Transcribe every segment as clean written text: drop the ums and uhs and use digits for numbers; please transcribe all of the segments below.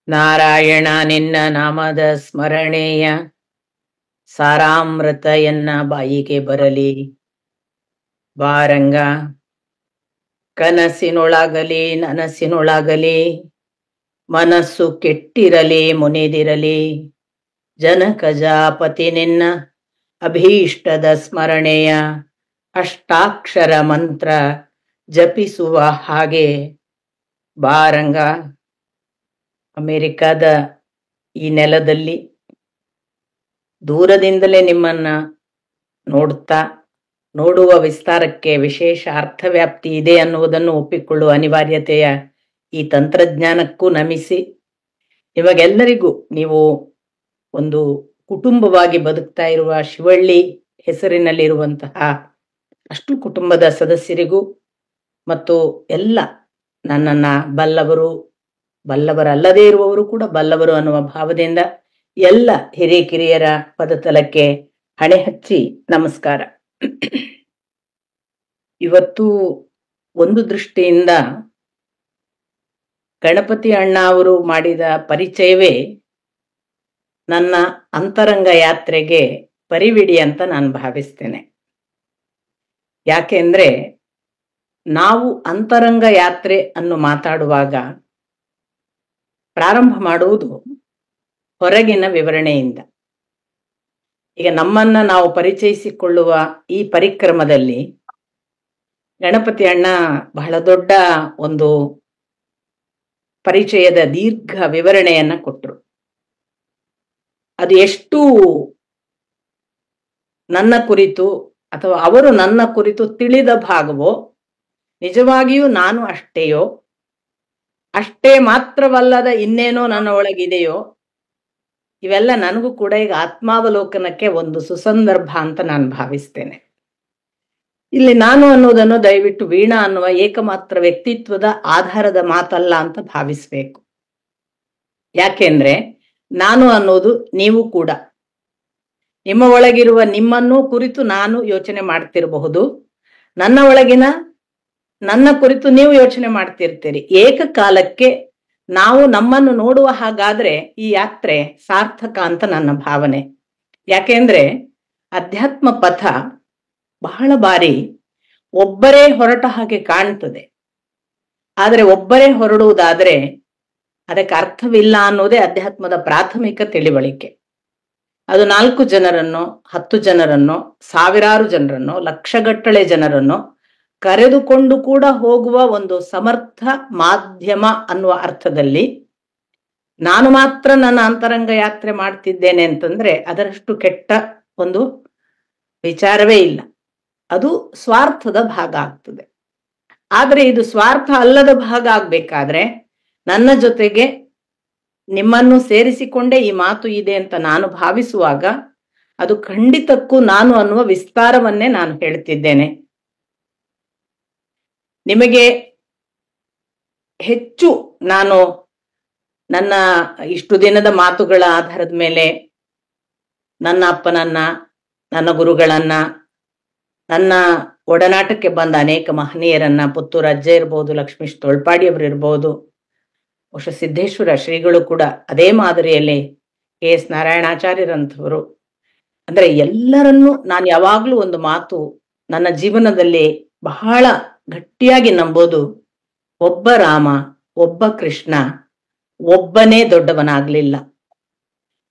ನಾರಾಯಣ ನಿನ್ನ ನಾಮದ ಸ್ಮರಣೆಯ ಸಾರಾಮೃತ ಎನ್ನ ಬಾಯಿಗೆ ಬರಲಿ. ಬಾರಂಗ ಕನಸಿನೊಳಗಲಿ ನನಸಿನೊಳಗಲಿ ಮನಸ್ಸು ಕೆಟ್ಟಿರಲಿ ಮುನಿದಿರಲಿ. ಜನಕಜಾಪತಿ ನಿನ್ನ ಅಭೀಷ್ಟದ ಸ್ಮರಣೆಯ ಅಷ್ಟಾಕ್ಷರ ಮಂತ್ರ ಜಪಿಸುವ ಹಾಗೆ ಬಾರಂಗ. ಅಮೆರಿಕದ ಈ ನೆಲದಲ್ಲಿ ದೂರದಿಂದಲೇ ನಿಮ್ಮನ್ನ ನೋಡುವ ವಿಸ್ತಾರಕ್ಕೆ ವಿಶೇಷ ಅರ್ಥವ್ಯಾಪ್ತಿ ಇದೆ ಅನ್ನುವುದನ್ನು ಒಪ್ಪಿಕೊಳ್ಳುವ ಅನಿವಾರ್ಯತೆಯ ಈ ತಂತ್ರಜ್ಞಾನಕ್ಕೂ ನಮಿಸಿ, ನಿಮಗೆಲ್ಲರಿಗೂ ನೀವು ಒಂದು ಕುಟುಂಬವಾಗಿ ಬದುಕ್ತಾ ಇರುವ ಶಿವಳ್ಳಿ ಹೆಸರಿನಲ್ಲಿರುವಂತಹ ಅಷ್ಟು ಕುಟುಂಬದ ಸದಸ್ಯರಿಗೂ ಮತ್ತು ಎಲ್ಲ ನನ್ನನ್ನ ಬಲ್ಲವರಲ್ಲದೇ ಇರುವವರು ಕೂಡ ಬಲ್ಲವರು ಅನ್ನುವ ಭಾವದಿಂದ ಎಲ್ಲ ಹಿರಿಕಿರಿಯರ ಪದತಲಕ್ಕೆ ಹಣೆ ಹಚ್ಚಿ ನಮಸ್ಕಾರ. ಇವತ್ತು ಒಂದು ದೃಷ್ಟಿಯಿಂದ ಗಣಪತಿ ಅಣ್ಣ ಅವರು ಮಾಡಿದ ಪರಿಚಯವೇ ನನ್ನ ಅಂತರಂಗ ಯಾತ್ರೆಗೆ ಪರಿವಿಡಿ ಅಂತ ನಾನು ಭಾವಿಸ್ತೇನೆ. ಯಾಕೆಂದ್ರೆ ನಾವು ಅಂತರಂಗ ಯಾತ್ರೆ ಅನ್ನು ಮಾತಾಡುವಾಗ ಪ್ರಾರಂಭ ಮಾಡುವುದು ಹೊರಗಿನ ವಿವರಣೆಯಿಂದ. ಈಗ ನಮ್ಮನ್ನ ನಾವು ಪರಿಚಯಿಸಿಕೊಳ್ಳುವ ಈ ಪರಿಕ್ರಮದಲ್ಲಿ ಗಣಪತಿ ಅಣ್ಣ ಬಹಳ ದೊಡ್ಡ ಒಂದು ಪರಿಚಯದ ದೀರ್ಘ ವಿವರಣೆಯನ್ನ ಕೊಟ್ಟರು. ಅದು ಎಷ್ಟು ನನ್ನ ಕುರಿತು ಅಥವಾ ಅವರು ನನ್ನ ಕುರಿತು ತಿಳಿದ ಭಾಗವೋ, ನಿಜವಾಗಿಯೂ ನಾನು ಅಷ್ಟೇ ಮಾತ್ರವಲ್ಲದ ಇನ್ನೇನೋ ನನ್ನ ಒಳಗಿದೆಯೋ, ಇವೆಲ್ಲ ನನಗೂ ಕೂಡ ಈಗ ಆತ್ಮಾವಲೋಕನಕ್ಕೆ ಒಂದು ಸುಸಂದರ್ಭ ಅಂತ ನಾನು ಭಾವಿಸ್ತೇನೆ. ಇಲ್ಲಿ ನಾನು ಅನ್ನೋದನ್ನು ದಯವಿಟ್ಟು ವೀಣಾ ಅನ್ನುವ ಏಕಮಾತ್ರ ವ್ಯಕ್ತಿತ್ವದ ಆಧಾರದ ಮಾತಲ್ಲ ಅಂತ ಭಾವಿಸ್ಬೇಕು. ಯಾಕೆಂದ್ರೆ ನಾನು ಅನ್ನೋದು ನೀವು ಕೂಡ. ನಿಮ್ಮ ಒಳಗಿರುವ ನಿಮ್ಮನ್ನು ಕುರಿತು ನಾನು ಯೋಚನೆ ಮಾಡ್ತಿರಬಹುದು, ನನ್ನ ಕುರಿತು ನೀವು ಯೋಚನೆ ಮಾಡ್ತಿರ್ತೀರಿ. ಏಕಕಾಲಕ್ಕೆ ನಾವು ನಮ್ಮನ್ನು ನೋಡುವ ಹಾಗಾದ್ರೆ ಈ ಯಾತ್ರೆ ಸಾರ್ಥಕ ಅಂತ ನನ್ನ ಭಾವನೆ. ಯಾಕೆಂದ್ರೆ ಅಧ್ಯಾತ್ಮ ಪಥ ಬಹಳ ಬಾರಿ ಒಬ್ಬರೇ ಹೊರಟ ಹಾಗೆ ಕಾಣ್ತದೆ. ಆದರೆ ಒಬ್ಬರೇ ಹೊರಡುವುದಾದ್ರೆ ಅದಕ್ಕೆ ಅರ್ಥವಿಲ್ಲ ಅನ್ನೋದೇ ಅಧ್ಯಾತ್ಮದ ಪ್ರಾಥಮಿಕ ತಿಳಿವಳಿಕೆ. ಅದು 4 ಜನರನ್ನೋ 10 ಜನರನ್ನೋ ಸಾವಿರಾರು ಜನರನ್ನೋ ಲಕ್ಷಗಟ್ಟಲೆ ಜನರನ್ನೋ ಕರೆದುಕೊಂಡು ಕೂಡ ಹೋಗುವ ಒಂದು ಸಮರ್ಥ ಮಾಧ್ಯಮ ಅನ್ನುವ ಅರ್ಥದಲ್ಲಿ ನಾನು ಮಾತ್ರ ನನ್ನ ಅಂತರಂಗ ಯಾತ್ರೆ ಮಾಡ್ತಿದ್ದೇನೆ ಅಂತಂದ್ರೆ ಅದರಷ್ಟು ಕೆಟ್ಟ ಒಂದು ವಿಚಾರವೇ ಇಲ್ಲ. ಅದು ಸ್ವಾರ್ಥದ ಭಾಗ ಆಗ್ತದೆ. ಆದ್ರೆ ಇದು ಸ್ವಾರ್ಥ ಅಲ್ಲದ ಭಾಗ ಆಗ್ಬೇಕಾದ್ರೆ ನನ್ನ ಜೊತೆಗೆ ನಿಮ್ಮನ್ನು ಸೇರಿಸಿಕೊಂಡೇ ಈ ಮಾತು ಇದೆ ಅಂತ ನಾನು ಭಾವಿಸುವಾಗ ಅದು ಖಂಡಿತಕ್ಕೂ ನಾನು ಅನ್ನುವ ವಿಸ್ತಾರವನ್ನೇ ನಾನು ಹೇಳ್ತಿದ್ದೇನೆ. ನಿಮಗೆ ಹೆಚ್ಚು ನಾನು ನನ್ನ ಇಷ್ಟು ದಿನದ ಮಾತುಗಳ ಆಧಾರದ ಮೇಲೆ ನನ್ನ ಅಪ್ಪನನ್ನ, ನನ್ನ ಗುರುಗಳನ್ನ, ನನ್ನ ಒಡನಾಟಕ್ಕೆ ಬಂದ ಅನೇಕ ಮಹನೀಯರನ್ನ, ಪುತ್ತೂರು ಅಜ್ಜ ಇರ್ಬೋದು, ಲಕ್ಷ್ಮೀಶ್ ತೊಳ್ಪಾಡಿಯವರು ಇರ್ಬೋದು, ಬಹುಶಃ ಸಿದ್ದೇಶ್ವರ ಶ್ರೀಗಳು ಕೂಡ ಅದೇ ಮಾದರಿಯಲ್ಲಿ KS ನಾರಾಯಣಾಚಾರ್ಯರಂಥವರು, ಅಂದ್ರೆ ಎಲ್ಲರನ್ನೂ ನಾನು ಯಾವಾಗ್ಲೂ ಒಂದು ಮಾತು ನನ್ನ ಜೀವನದಲ್ಲಿ ಬಹಳ ಗಟ್ಟಿಯಾಗಿ ನಂಬೋದು, ಒಬ್ಬ ರಾಮ, ಒಬ್ಬ ಕೃಷ್ಣ, ಒಬ್ಬನೇ ದೊಡ್ಡವನಾಗ್ಲಿಲ್ಲ.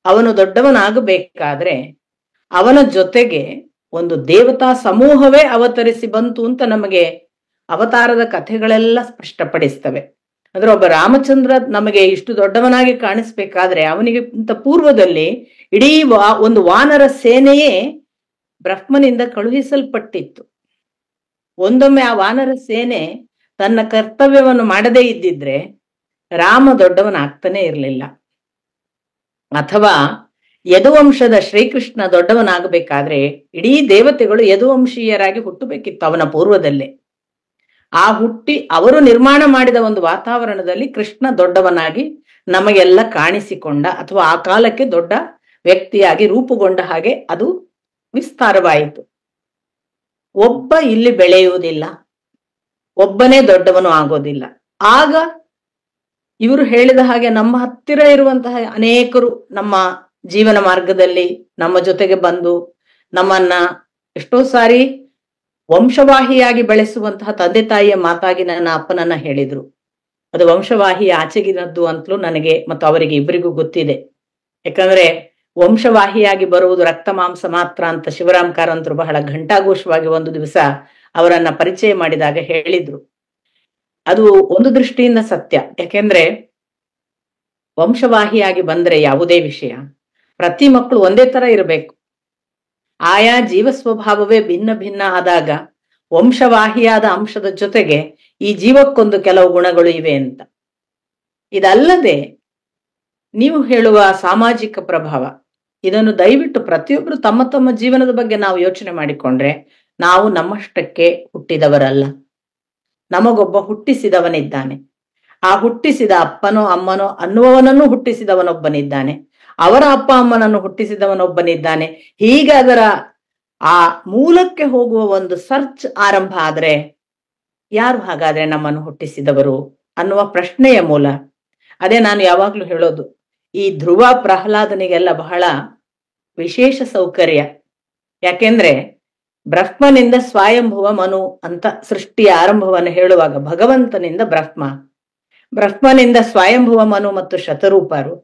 ಅವನು ದೊಡ್ಡವನಾಗಬೇಕಾದ್ರೆ ಅವನ ಜೊತೆಗೆ ಒಂದು ದೇವತಾ ಸಮೂಹವೇ ಅವತರಿಸಿ ಬಂತು ಅಂತ ನಮಗೆ ಅವತಾರದ ಕಥೆಗಳೆಲ್ಲ ಸ್ಪಷ್ಟಪಡಿಸ್ತವೆ. ಅಂದ್ರೆ ಒಬ್ಬ ರಾಮಚಂದ್ರ ನಮಗೆ ಇಷ್ಟು ದೊಡ್ಡವನಾಗಿ ಕಾಣಿಸ್ಬೇಕಾದ್ರೆ ಅವನಿಗೆ ಪೂರ್ವದಲ್ಲಿ ಇಡೀ ಒಂದು ವಾನರ ಸೇನೆಯೇ ಬ್ರಹ್ಮನಿಂದ ಕಳುಹಿಸಲ್ಪಟ್ಟಿತ್ತು. ಒಂದೊಮ್ಮೆ ಆ ವಾನರ ಸೇನೆ ತನ್ನ ಕರ್ತವ್ಯವನ್ನು ಮಾಡದೇ ಇದ್ದಿದ್ರೆ ರಾಮ ದೊಡ್ಡವನಾಗ್ತಾನೆ ಇರಲಿಲ್ಲ. ಅಥವಾ ಯದುವಂಶದ ಶ್ರೀಕೃಷ್ಣ ದೊಡ್ಡವನಾಗಬೇಕಾದ್ರೆ ಇಡೀ ದೇವತೆಗಳು ಯದುವಂಶೀಯರಾಗಿ ಹುಟ್ಟಬೇಕಿತ್ತು ಅವನ ಪೂರ್ವದಲ್ಲೇ. ಅವರು ನಿರ್ಮಾಣ ಮಾಡಿದ ಒಂದು ವಾತಾವರಣದಲ್ಲಿ ಕೃಷ್ಣ ದೊಡ್ಡವನಾಗಿ ನಮಗೆಲ್ಲ ಕಾಣಿಸಿಕೊಂಡ, ಅಥವಾ ಆ ಕಾಲಕ್ಕೆ ದೊಡ್ಡ ವ್ಯಕ್ತಿಯಾಗಿ ರೂಪುಗೊಂಡ ಹಾಗೆ ಅದು ವಿಸ್ತಾರವಾಯಿತು. ಒಬ್ಬ ಇಲ್ಲಿ ಬೆಳೆಯುವುದಿಲ್ಲ, ಒಬ್ಬನೇ ದೊಡ್ಡವನು ಆಗೋದಿಲ್ಲ. ಆಗ ಇವರು ಹೇಳಿದ ಹಾಗೆ ನಮ್ಮ ಹತ್ತಿರ ಇರುವಂತಹ ಅನೇಕರು ನಮ್ಮ ಜೀವನ ಮಾರ್ಗದಲ್ಲಿ ನಮ್ಮ ಜೊತೆಗೆ ಬಂದು ನಮ್ಮನ್ನ ಎಷ್ಟೋ ಸಾರಿ ವಂಶವಾಹಿಯಾಗಿ ಬೆಳೆಸುವಂತಹ ತಂದೆ ತಾಯಿಯ ಮಾತಾಗಿ ನನ್ನ ಅಪ್ಪನನ್ನ ಹೇಳಿದ್ರು. ಅದು ವಂಶವಾಹಿ ಆಚೆಗಿನದ್ದು ಅಂತಲೂ ನನಗೆ ಮತ್ತು ಅವರಿಗೆ ಇಬ್ಬರಿಗೂ ಗೊತ್ತಿದೆ. ಯಾಕಂದ್ರೆ ವಂಶವಾಹಿಯಾಗಿ ಬರುವುದು ರಕ್ತ ಮಾಂಸ ಮಾತ್ರ ಅಂತ ಶಿವರಾಮ್ ಕಾರಂತರು ಬಹಳ ಘಂಟಾಘೋಷವಾಗಿ ಒಂದು ದಿವಸ ಅವರನ್ನ ಪರಿಚಯ ಮಾಡಿದಾಗ ಹೇಳಿದ್ರು. ಅದು ಒಂದು ದೃಷ್ಟಿಯಿಂದ ಸತ್ಯ. ಯಾಕೆಂದ್ರೆ ವಂಶವಾಹಿಯಾಗಿ ಬಂದ್ರೆ ಯಾವುದೇ ವಿಷಯ ಪ್ರತಿ ಮಕ್ಕಳು ಒಂದೇ ತರ ಇರಬೇಕು. ಆಯಾ ಜೀವ ಸ್ವಭಾವವೇ ಭಿನ್ನ ಭಿನ್ನ ಆದಾಗ ವಂಶವಾಹಿಯಾದ ಅಂಶದ ಜೊತೆಗೆ ಈ ಜೀವಕ್ಕೊಂದು ಕೆಲವು ಗುಣಗಳು ಇವೆ ಅಂತ. ಇದಲ್ಲದೆ ನೀವು ಹೇಳುವ ಸಾಮಾಜಿಕ ಪ್ರಭಾವ, ಇದನ್ನು ದಯವಿಟ್ಟು ಪ್ರತಿಯೊಬ್ಬರು ತಮ್ಮ ತಮ್ಮ ಜೀವನದ ಬಗ್ಗೆ ನಾವು ಯೋಚನೆ ಮಾಡಿಕೊಂಡ್ರೆ, ನಾವು ನಮ್ಮಷ್ಟಕ್ಕೆ ಹುಟ್ಟಿದವರಲ್ಲ. ನಮಗೊಬ್ಬ ಹುಟ್ಟಿಸಿದವನಿದ್ದಾನೆ. ಆ ಹುಟ್ಟಿಸಿದ ಅಪ್ಪನೋ ಅಮ್ಮನೋ ಅನ್ನುವವನನ್ನು ಹುಟ್ಟಿಸಿದವನೊಬ್ಬನಿದ್ದಾನೆ. ಅವರ ಅಪ್ಪ ಅಮ್ಮನನ್ನು ಹುಟ್ಟಿಸಿದವನೊಬ್ಬನಿದ್ದಾನೆ. ಹೀಗೆ ಅದರ ಆ ಮೂಲಕ್ಕೆ ಹೋಗುವ ಒಂದು ಸರ್ಚ್ ಆರಂಭ ಆದ್ರೆ, ಯಾರು ಹಾಗಾದ್ರೆ ನಮ್ಮನ್ನು ಹುಟ್ಟಿಸಿದವರು ಅನ್ನುವ ಪ್ರಶ್ನೆಯ ಮೂಲ. ಅದೇ ನಾನು ಯಾವಾಗ್ಲೂ ಹೇಳೋದು, ಈ ಧ್ರುವ ಪ್ರಹ್ಲಾದನಿಗೆಲ್ಲ ಬಹಳ ವಿಶೇಷ ಸೌಕರ್ಯ. ಯಾಕೆಂದ್ರೆ ಬ್ರಹ್ಮನಿಂದ ಸ್ವಯಂಭುವ ಮನು ಅಂತ ಸೃಷ್ಟಿಯ ಆರಂಭವನ್ನು ಹೇಳುವಾಗ ಭಗವಂತನಿಂದ ಬ್ರಹ್ಮನಿಂದ ಸ್ವಯಂಭುವ ಮನು ಮತ್ತು ಶತರೂಪರು.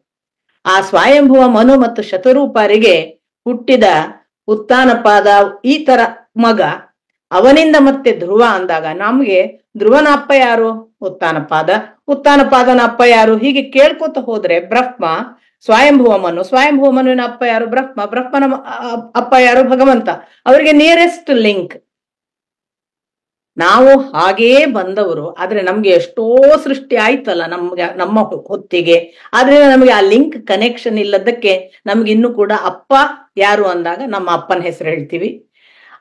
ಆ ಸ್ವಯಂಭುವ ಮನು ಮತ್ತು ಶತರೂಪರಿಗೆ ಹುಟ್ಟಿದ ಉತ್ತಾನಪಾದ ಈ ತರ ಮಗ, ಅವನಿಂದ ಮತ್ತೆ ಧ್ರುವ ಅಂದಾಗ ನಮ್ಗೆ ಧ್ರುವನ ಅಪ್ಪ ಯಾರು? ಉತ್ತಾನಪಾದನ ಅಪ್ಪ ಯಾರು? ಹೀಗೆ ಕೇಳ್ಕೊತ ಹೋದ್ರೆ ಬ್ರಹ್ಮ, ಸ್ವಯಂಭುವ ಮನುವಿನ ಅಪ್ಪ ಯಾರು? ಬ್ರಹ್ಮನ ಅಪ್ಪ ಯಾರು? ಭಗವಂತ. ಅವರಿಗೆ ನಿಯರೆಸ್ಟ್ ಲಿಂಕ್. ನಾವು ಹಾಗೇ ಬಂದವರು, ಆದ್ರೆ ನಮ್ಗೆ ಎಷ್ಟೋ ಸೃಷ್ಟಿ ಆಯ್ತಲ್ಲ ನಮ್ಮ ಹೊತ್ತಿಗೆ. ಆದ್ರೆ ನಮಗೆ ಆ ಲಿಂಕ್ ಕನೆಕ್ಷನ್ ಇಲ್ಲದಕ್ಕೆ ನಮ್ಗೆ ಇನ್ನೂ ಕೂಡ ಅಪ್ಪ ಯಾರು ಅಂದಾಗ ನಮ್ಮ ಅಪ್ಪನ ಹೆಸರು ಹೇಳ್ತೀವಿ.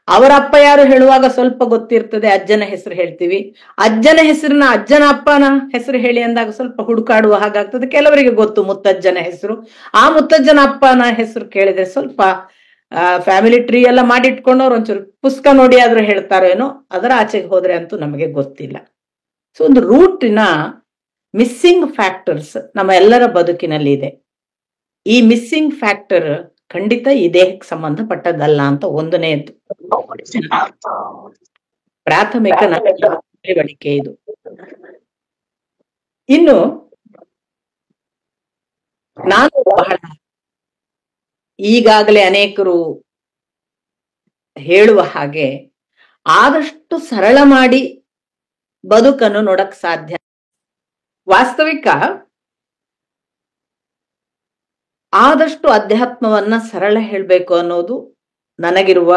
ಅವರ ಅಪ್ಪ ಯಾರು ಹೇಳುವಾಗ ಸ್ವಲ್ಪ ಗೊತ್ತಿರ್ತದೆ, ಅಜ್ಜನ ಹೆಸರು ಹೇಳ್ತೀವಿ. ಅಜ್ಜನ ಹೆಸರನ್ನ ಅಜ್ಜನ ಅಪ್ಪನ ಹೆಸರು ಹೇಳಿ ಅಂದಾಗ ಸ್ವಲ್ಪ ಹುಡುಕಾಡುವ ಹಾಗಾಗ್ತದೆ. ಕೆಲವರಿಗೆ ಗೊತ್ತು ಮುತ್ತಜ್ಜನ ಹೆಸರು. ಆ ಮುತ್ತಜ್ಜನ ಅಪ್ಪನ ಹೆಸರು ಕೇಳಿದ್ರೆ ಸ್ವಲ್ಪ ಫ್ಯಾಮಿಲಿ ಟ್ರೀ ಎಲ್ಲ ಮಾಡಿಟ್ಕೊಂಡವ್ರು ಒಂಚೂರು ಪುಸ್ತಕ ನೋಡಿ ಆದ್ರೂ ಹೇಳ್ತಾರೇನೋ, ಅದರ ಆಚೆಗೆ ಹೋದ್ರೆ ಅಂತೂ ನಮಗೆ ಗೊತ್ತಿಲ್ಲ. ಸೊ ಒಂದು ರೂಟಿನ ಮಿಸ್ಸಿಂಗ್ ಫ್ಯಾಕ್ಟರ್ಸ್ ನಮ್ಮ ಎಲ್ಲರ ಬದುಕಿನಲ್ಲಿ ಇದೆ. ಈ ಮಿಸ್ಸಿಂಗ್ ಫ್ಯಾಕ್ಟರ್ ಖಂಡಿತ ಈ ದೇಹಕ್ಕೆ ಸಂಬಂಧಪಟ್ಟದ್ದಲ್ಲ ಅಂತ ಒಂದನೇದು ಪ್ರಾಥಮಿಕ ತಿಳುವಳಿಕೆ ಇದು. ಇನ್ನು ನಾನು ಬಹಳ ಈಗಾಗಲೇ ಅನೇಕರು ಹೇಳುವ ಹಾಗೆ ಆದಷ್ಟು ಸರಳ ಮಾಡಿ ಬದುಕನ್ನು ನೋಡಕ್ ಸಾಧ್ಯ. ವಾಸ್ತವಿಕ ಆದಷ್ಟು ಅಧ್ಯಾತ್ಮವನ್ನ ಸರಳ ಹೇಳ್ಬೇಕು ಅನ್ನೋದು ನನಗಿರುವ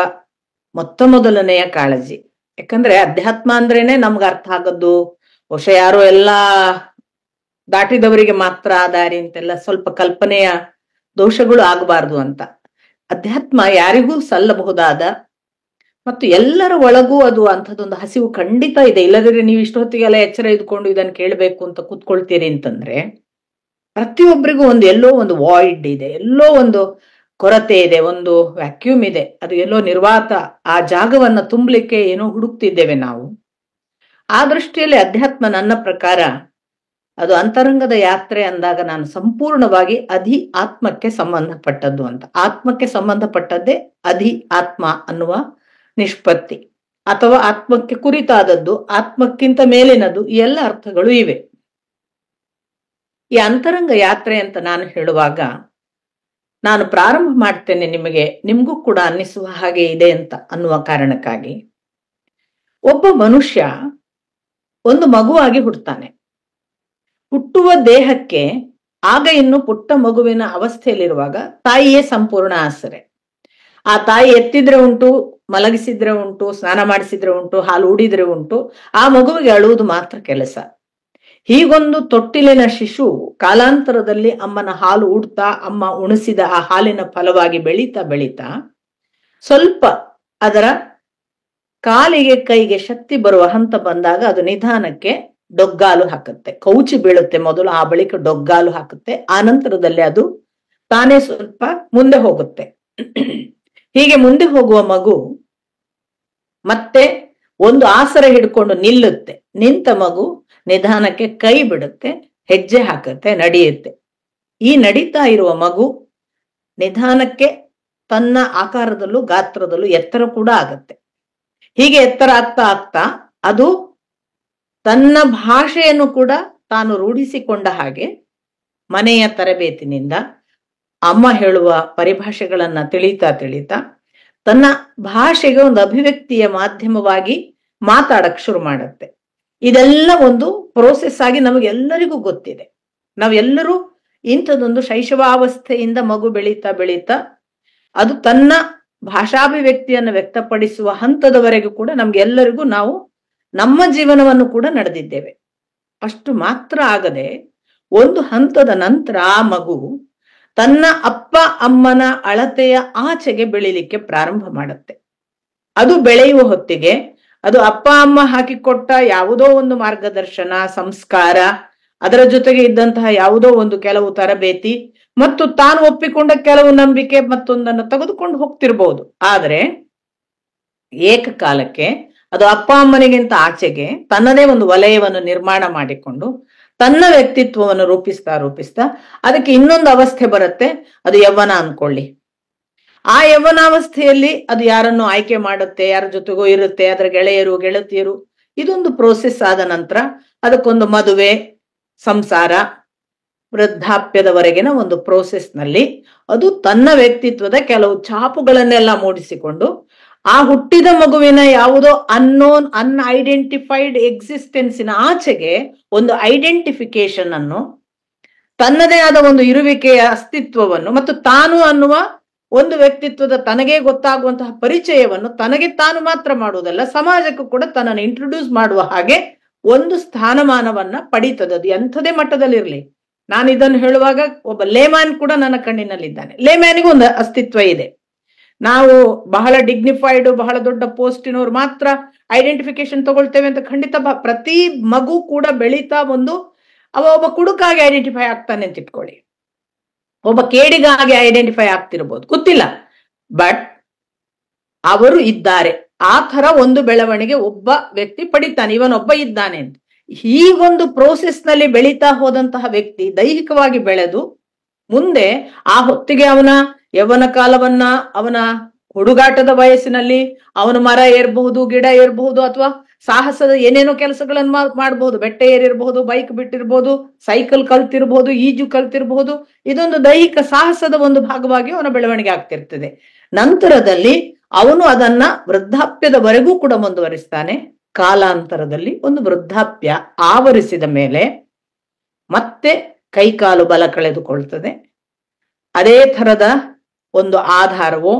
ಮೊದಲನೆಯ ಕಾಳಜಿ. ಯಾಕಂದ್ರೆ ಅಧ್ಯಾತ್ಮ ಅಂದ್ರೇನೆ ನಮ್ಗೆ ಅರ್ಥ ಆಗೋದು ಬಹುಶಃ ಯಾರೋ ಎಲ್ಲಾ ದಾಟಿದವರಿಗೆ ಮಾತ್ರ ದಾರಿ ಅಂತೆಲ್ಲ ಸ್ವಲ್ಪ ಕಲ್ಪನೆಯ ದೋಷಗಳು ಆಗಬಾರ್ದು ಅಂತ. ಅಧ್ಯಾತ್ಮ ಯಾರಿಗೂ ಸಲ್ಲಬಹುದಾದ ಮತ್ತು ಎಲ್ಲರ ಒಳಗೂ ಅದು ಅಂಥದ್ದೊಂದು ಹಸಿವು ಖಂಡಿತ ಇದೆ. ಇಲ್ಲದ್ರೆ ನೀವು ಇಷ್ಟೊತ್ತಿಗೆಲ್ಲ ಎಚ್ಚರ ಇದ್ಕೊಂಡು ಇದನ್ನು ಕೇಳಬೇಕು ಅಂತ ಕೂತ್ಕೊಳ್ತೀರಿ ಅಂತಂದ್ರೆ ಪ್ರತಿಯೊಬ್ಬರಿಗೂ ಎಲ್ಲೋ ಒಂದು ವಾಯ್ಡ್ ಇದೆ, ಎಲ್ಲೋ ಒಂದು ಕೊರತೆ ಇದೆ, ಒಂದು ವ್ಯಾಕ್ಯೂಮ್ ಇದೆ. ಅದು ಎಲ್ಲೋ ನಿರ್ವಾತ. ಆ ಜಾಗವನ್ನ ತುಂಬಲಿಕ್ಕೆ ಏನೋ ಹುಡುಕ್ತಿದ್ದೇವೆ ನಾವು. ಆ ದೃಷ್ಟಿಯಲ್ಲಿ ಅಧ್ಯಾತ್ಮ ನನ್ನ ಪ್ರಕಾರ ಅದು ಅಂತರಂಗದ ಯಾತ್ರೆ ಅಂದಾಗ ನಾನು ಸಂಪೂರ್ಣವಾಗಿ ಆತ್ಮಕ್ಕೆ ಸಂಬಂಧಪಟ್ಟದ್ದು ಅಂತ. ಆತ್ಮಕ್ಕೆ ಸಂಬಂಧಪಟ್ಟದ್ದೇ ಆತ್ಮ ಅನ್ನುವ ನಿಷ್ಪತ್ತಿ, ಅಥವಾ ಆತ್ಮಕ್ಕೆ ಕುರಿತಾದದ್ದು, ಆತ್ಮಕ್ಕಿಂತ ಮೇಲಿನದು, ಈ ಎಲ್ಲ ಅರ್ಥಗಳು ಇವೆ. ಈ ಅಂತರಂಗ ಯಾತ್ರೆ ಅಂತ ನಾನು ಹೇಳುವಾಗ ನಾನು ಪ್ರಾರಂಭ ಮಾಡ್ತೇನೆ ನಿಮ್ಗೂ ಕೂಡ ಅನ್ನಿಸುವ ಹಾಗೆ ಇದೆ ಅಂತ ಅನ್ನುವ ಕಾರಣಕ್ಕಾಗಿ. ಒಬ್ಬ ಮನುಷ್ಯ ಒಂದು ಮಗುವಾಗಿ ಹುಟ್ಟುತ್ತಾನೆ. ಹುಟ್ಟುವ ದೇಹಕ್ಕೆ ಆಗ ಇನ್ನು ಪುಟ್ಟ ಮಗುವಿನ ಅವಸ್ಥೆಯಲ್ಲಿರುವಾಗ ತಾಯಿಯೇ ಸಂಪೂರ್ಣ ಆಸರೆ. ಆ ತಾಯಿ ಎತ್ತಿದ್ರೆ ಉಂಟು, ಮಲಗಿಸಿದ್ರೆ ಉಂಟು, ಸ್ನಾನ ಮಾಡಿಸಿದ್ರೆ ಉಂಟು, ಹಾಲು ಊಡಿದ್ರೆ ಉಂಟು. ಆ ಮಗುವಿಗೆ ಅಳುವುದು ಮಾತ್ರ ಕೆಲಸ. ಹೀಗೊಂದು ತೊಟ್ಟಿಲಿನ ಶಿಶು ಕಾಲಾಂತರದಲ್ಲಿ ಅಮ್ಮನ ಹಾಲು ಊಡ್ತಾ, ಅಮ್ಮ ಉಣಿಸಿದ ಆ ಹಾಲಿನ ಫಲವಾಗಿ ಬೆಳೀತಾ ಸ್ವಲ್ಪ ಅದರ ಕಾಲಿಗೆ ಕೈಗೆ ಶಕ್ತಿ ಬರುವ ಹಂತ ಬಂದಾಗ ಅದು ನಿಧಾನಕ್ಕೆ ಡೊಗ್ಗಾಲು ಹಾಕುತ್ತೆ. ಕೌಚಿ ಬೀಳುತ್ತೆ ಮೊದಲು, ಆ ಬಳಿಕ ಡೊಗ್ಗಾಲು ಹಾಕುತ್ತೆ. ಆ ನಂತರದಲ್ಲಿ ಅದು ತಾನೇ ಸ್ವಲ್ಪ ಮುಂದೆ ಹೋಗುತ್ತೆ. ಹೀಗೆ ಮುಂದೆ ಹೋಗುವ ಮಗು ಮತ್ತೆ ಒಂದು ಆಸರೆ ಹಿಡ್ಕೊಂಡು ನಿಲ್ಲುತ್ತೆ. ನಿಂತ ಮಗು ನಿಧಾನಕ್ಕೆ ಕೈ ಬಿಡುತ್ತೆ, ಹೆಜ್ಜೆ ಹಾಕತ್ತೆ, ನಡೆಯುತ್ತೆ. ಈ ನಡೀತಾ ಇರುವ ಮಗು ನಿಧಾನಕ್ಕೆ ತನ್ನ ಆಕಾರದಲ್ಲೂ ಗಾತ್ರದಲ್ಲೂ ಎತ್ತರ ಕೂಡ ಆಗತ್ತೆ. ಹೀಗೆ ಎತ್ತರ ಆಗ್ತಾ ಆಗ್ತಾ ಅದು ತನ್ನ ಭಾಷೆಯನ್ನು ಕೂಡ ತಾನು ರೂಢಿಸಿಕೊಂಡ ಹಾಗೆ ಮನೆಯ ತರಬೇತಿನಿಂದ ಅಮ್ಮ ಹೇಳುವ ಪರಿಭಾಷೆಗಳನ್ನ ತಿಳಿತಾ ತಿಳಿತಾ ತನ್ನ ಭಾಷೆಗೆ ಒಂದು ಅಭಿವ್ಯಕ್ತಿಯ ಮಾಧ್ಯಮವಾಗಿ ಮಾತಾಡಕ್ ಶುರು ಮಾಡುತ್ತೆ. ಇದೆಲ್ಲ ಒಂದು ಪ್ರೋಸೆಸ್ ಆಗಿ ನಮಗೆಲ್ಲರಿಗೂ ಗೊತ್ತಿದೆ. ನಾವೆಲ್ಲರೂ ಇಂಥದೊಂದು ಶೈಶವಾವಸ್ಥೆಯಿಂದ ಮಗು ಬೆಳೀತಾ ಬೆಳೀತಾ ಅದು ತನ್ನ ಭಾಷಾಭಿವ್ಯಕ್ತಿಯನ್ನು ವ್ಯಕ್ತಪಡಿಸುವ ಹಂತದವರೆಗೂ ಕೂಡ ನಮ್ಗೆಲ್ಲರಿಗೂ ನಾವು ನಮ್ಮ ಜೀವನವನ್ನು ಕೂಡ ನಡೆದಿದ್ದೇವೆ. ಅಷ್ಟು ಮಾತ್ರ ಆಗದೆ ಒಂದು ಹಂತದ ನಂತರ ಆ ಮಗು ತನ್ನ ಅಪ್ಪ ಅಮ್ಮನ ಅಳತೆಯ ಆಚೆಗೆ ಬೆಳಿಲಿಕ್ಕೆ ಪ್ರಾರಂಭ ಮಾಡುತ್ತೆ. ಅದು ಬೆಳೆಯುವ ಹೊತ್ತಿಗೆ ಅದು ಅಪ್ಪ ಅಮ್ಮ ಹಾಕಿಕೊಟ್ಟ ಯಾವುದೋ ಒಂದು ಮಾರ್ಗದರ್ಶನ, ಸಂಸ್ಕಾರ, ಅದರ ಜೊತೆಗೆ ಇದ್ದಂತಹ ಯಾವುದೋ ಒಂದು ಕೆಲವು ತರಬೇತಿ ಮತ್ತು ತಾನು ಒಪ್ಪಿಕೊಂಡ ಕೆಲವು ನಂಬಿಕೆ ಮತ್ತೊಂದನ್ನು ತೆಗೆದುಕೊಂಡು ಹೋಗ್ತಿರ್ಬೋದು. ಆದ್ರೆ ಏಕಕಾಲಕ್ಕೆ ಅದು ಅಪ್ಪ ಅಮ್ಮನಿಗಿಂತ ಆಚೆಗೆ ತನ್ನದೇ ಒಂದು ವಲಯವನ್ನು ನಿರ್ಮಾಣ ಮಾಡಿಕೊಂಡು ತನ್ನ ವ್ಯಕ್ತಿತ್ವವನ್ನು ರೂಪಿಸ್ತಾ ರೂಪಿಸ್ತಾ ಅದಕ್ಕೆ ಇನ್ನೊಂದು ಅವಸ್ಥೆ ಬರುತ್ತೆ. ಅದು ಯೌವನ ಅನ್ಕೊಳ್ಳಿ. ಆ ಯೌವನಾವಸ್ಥೆಯಲ್ಲಿ ಅದು ಯಾರನ್ನು ಆಯ್ಕೆ ಮಾಡುತ್ತೆ, ಯಾರ ಜೊತೆಗೂ ಇರುತ್ತೆ, ಅದರ ಗೆಳೆಯರು ಗೆಳತಿಯರು. ಇದೊಂದು ಪ್ರೋಸೆಸ್ ಆದ ನಂತರ ಅದಕ್ಕೊಂದು ಮದುವೆ, ಸಂಸಾರ, ವೃದ್ಧಾಪ್ಯದವರೆಗಿನ ಒಂದು ಪ್ರೋಸೆಸ್ ನಲ್ಲಿ ಅದು ತನ್ನ ವ್ಯಕ್ತಿತ್ವದ ಕೆಲವು ಛಾಪುಗಳನ್ನೆಲ್ಲ ಮೂಡಿಸಿಕೊಂಡು ಆ ಹುಟ್ಟಿದ ಮಗುವಿನ ಯಾವುದೋ ಅನ್ನೋನ್ ಅನ್ಐಡೆಂಟಿಫೈಡ್ ಎಕ್ಸಿಸ್ಟೆನ್ಸಿನ ಆಚೆಗೆ ಒಂದು ಐಡೆಂಟಿಫಿಕೇಶನ್ ಅನ್ನು, ತನ್ನದೇ ಆದ ಒಂದು ಇರುವಿಕೆಯ ಅಸ್ತಿತ್ವವನ್ನು ಮತ್ತು ತಾನು ಅನ್ನುವ ಒಂದು ವ್ಯಕ್ತಿತ್ವದ ತನಗೇ ಗೊತ್ತಾಗುವಂತಹ ಪರಿಚಯವನ್ನು ತನಗೆ ತಾನು ಮಾತ್ರ ಮಾಡುವುದಲ್ಲ, ಸಮಾಜಕ್ಕೂ ಕೂಡ ತನ್ನನ್ನು ಇಂಟ್ರೊಡ್ಯೂಸ್ ಮಾಡುವ ಹಾಗೆ ಒಂದು ಸ್ಥಾನಮಾನವನ್ನ ಪಡೀತದೆ. ಅದು ಎಂಥದೇ ಮಟ್ಟದಲ್ಲಿರ್ಲಿ. ನಾನು ಇದನ್ನು ಹೇಳುವಾಗ ಒಬ್ಬ ಲೇಮ್ಯಾನ್ ಕೂಡ ನನ್ನ ಕಣ್ಣಿನಲ್ಲಿದ್ದಾನೆ. ಲೇಮ್ಯಾನಿಗೂ ಒಂದು ಅಸ್ತಿತ್ವ ಇದೆ. ನಾವು ಬಹಳ ಡಿಗ್ನಿಫೈಡ್, ಬಹಳ ದೊಡ್ಡ ಪೋಸ್ಟಿನವ್ರು ಮಾತ್ರ ಐಡೆಂಟಿಫಿಕೇಶನ್ ತಗೊಳ್ತೇವೆ ಅಂತ ಖಂಡಿತ ಪ್ರತಿ ಮಗು ಕೂಡ ಬೆಳೀತಾ ಒಬ್ಬ ಕುಡುಕಾಗಿ ಐಡೆಂಟಿಫೈ ಆಗ್ತಾನೆ ಅಂತ ಇಟ್ಕೊಳ್ಳಿ, ಒಬ್ಬ ಕೇಡಿಗಾಗಿ ಐಡೆಂಟಿಫೈ ಆಗ್ತಿರ್ಬೋದು, ಗೊತ್ತಿಲ್ಲ. ಬಟ್ ಅವರು ಇದ್ದಾರೆ. ಆ ತರ ಒಂದು ಬೆಳವಣಿಗೆ ಒಬ್ಬ ವ್ಯಕ್ತಿ ಪಡಿತಾನೆ, ಇವನೊಬ್ಬ ಇದ್ದಾನೆ ಅಂತ. ಹೀಗೊಂದು ಪ್ರೋಸೆಸ್ ನಲ್ಲಿ ಬೆಳೀತಾ ಹೋದಂತಹ ವ್ಯಕ್ತಿ ದೈಹಿಕವಾಗಿ ಬೆಳೆದು ಮುಂದೆ ಆ ಹೊತ್ತಿಗೆ ಅವನ ಯೌವನ ಕಾಲವನ್ನ, ಅವನ ಹುಡುಗಾಟದ ವಯಸ್ಸಿನಲ್ಲಿ ಅವನು ಮರ ಏರ್ಬಹುದು, ಗಿಡ ಏರ್ಬಹುದು, ಅಥವಾ ಸಾಹಸದ ಏನೇನೋ ಕೆಲಸಗಳನ್ನು ಮಾಡಬಹುದು. ಬೆಟ್ಟ ಏರಿರಬಹುದು, ಬೈಕ್ ಬಿಟ್ಟಿರ್ಬೋದು, ಸೈಕಲ್ ಕಲ್ತಿರ್ಬಹುದು, ಈಜು ಕಲ್ತಿರ್ಬಹುದು. ಇದೊಂದು ದೈಹಿಕ ಸಾಹಸದ ಒಂದು ಭಾಗವಾಗಿ ಅವನ ಬೆಳವಣಿಗೆ ಆಗ್ತಿರ್ತದೆ. ನಂತರದಲ್ಲಿ ಅವನು ಅದನ್ನ ವೃದ್ಧಾಪ್ಯದವರೆಗೂ ಕೂಡ ಮುಂದುವರಿಸ್ತಾನೆ. ಕಾಲಾಂತರದಲ್ಲಿ ಒಂದು ವೃದ್ಧಾಪ್ಯ ಆವರಿಸಿದ ಮೇಲೆ ಮತ್ತೆ ಕೈಕಾಲು ಬಲ ಕಳೆದುಕೊಳ್ತದೆ. ಅದೇ ಥರದ ಒಂದು ಆಧಾರವೋ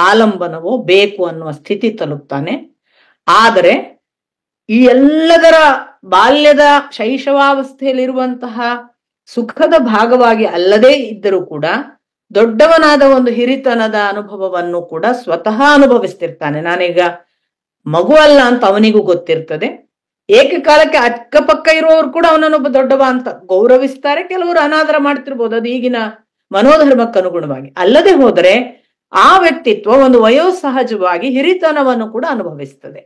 ಆಲಂಬನವೋ ಬೇಕು ಅನ್ನುವ ಸ್ಥಿತಿ ತಲುಪ್ತಾನೆ. ಆದರೆ ಈ ಎಲ್ಲದರ ಬಾಲ್ಯದ ಶೈಶವಾವಸ್ಥೆಯಲ್ಲಿರುವಂತಹ ಸುಖದ ಭಾಗವಾಗಿ ಅಲ್ಲದೇ ಇದ್ದರೂ ಕೂಡ ದೊಡ್ಡವನಾದ ಒಂದು ಹಿರಿತನದ ಅನುಭವವನ್ನು ಕೂಡ ಸ್ವತಃ ಅನುಭವಿಸ್ತಿರ್ತಾನೆ. ನಾನೀಗ ಮಗು ಅಲ್ಲ ಅಂತ ಅವನಿಗೂ ಗೊತ್ತಿರ್ತದೆ. ಏಕಕಾಲಕ್ಕೆ ಅಕ್ಕಪಕ್ಕ ಇರುವವರು ಕೂಡ ಅವನನ್ನೊಬ್ಬ ದೊಡ್ಡವ ಅಂತ ಗೌರವಿಸ್ತಾರೆ. ಕೆಲವರು ಅನಾದರ ಮಾಡ್ತಿರ್ಬೋದು, ಅದು ಈಗಿನ ಮನೋಧರ್ಮಕ್ಕೆ ಅನುಗುಣವಾಗಿ. ಅಲ್ಲದೆ ಹೋದರೆ ಆ ವ್ಯಕ್ತಿತ್ವ ಒಂದು ವಯೋಸಹಜವಾಗಿ ಹಿರಿತನವನ್ನು ಕೂಡ ಅನುಭವಿಸ್ತದೆ.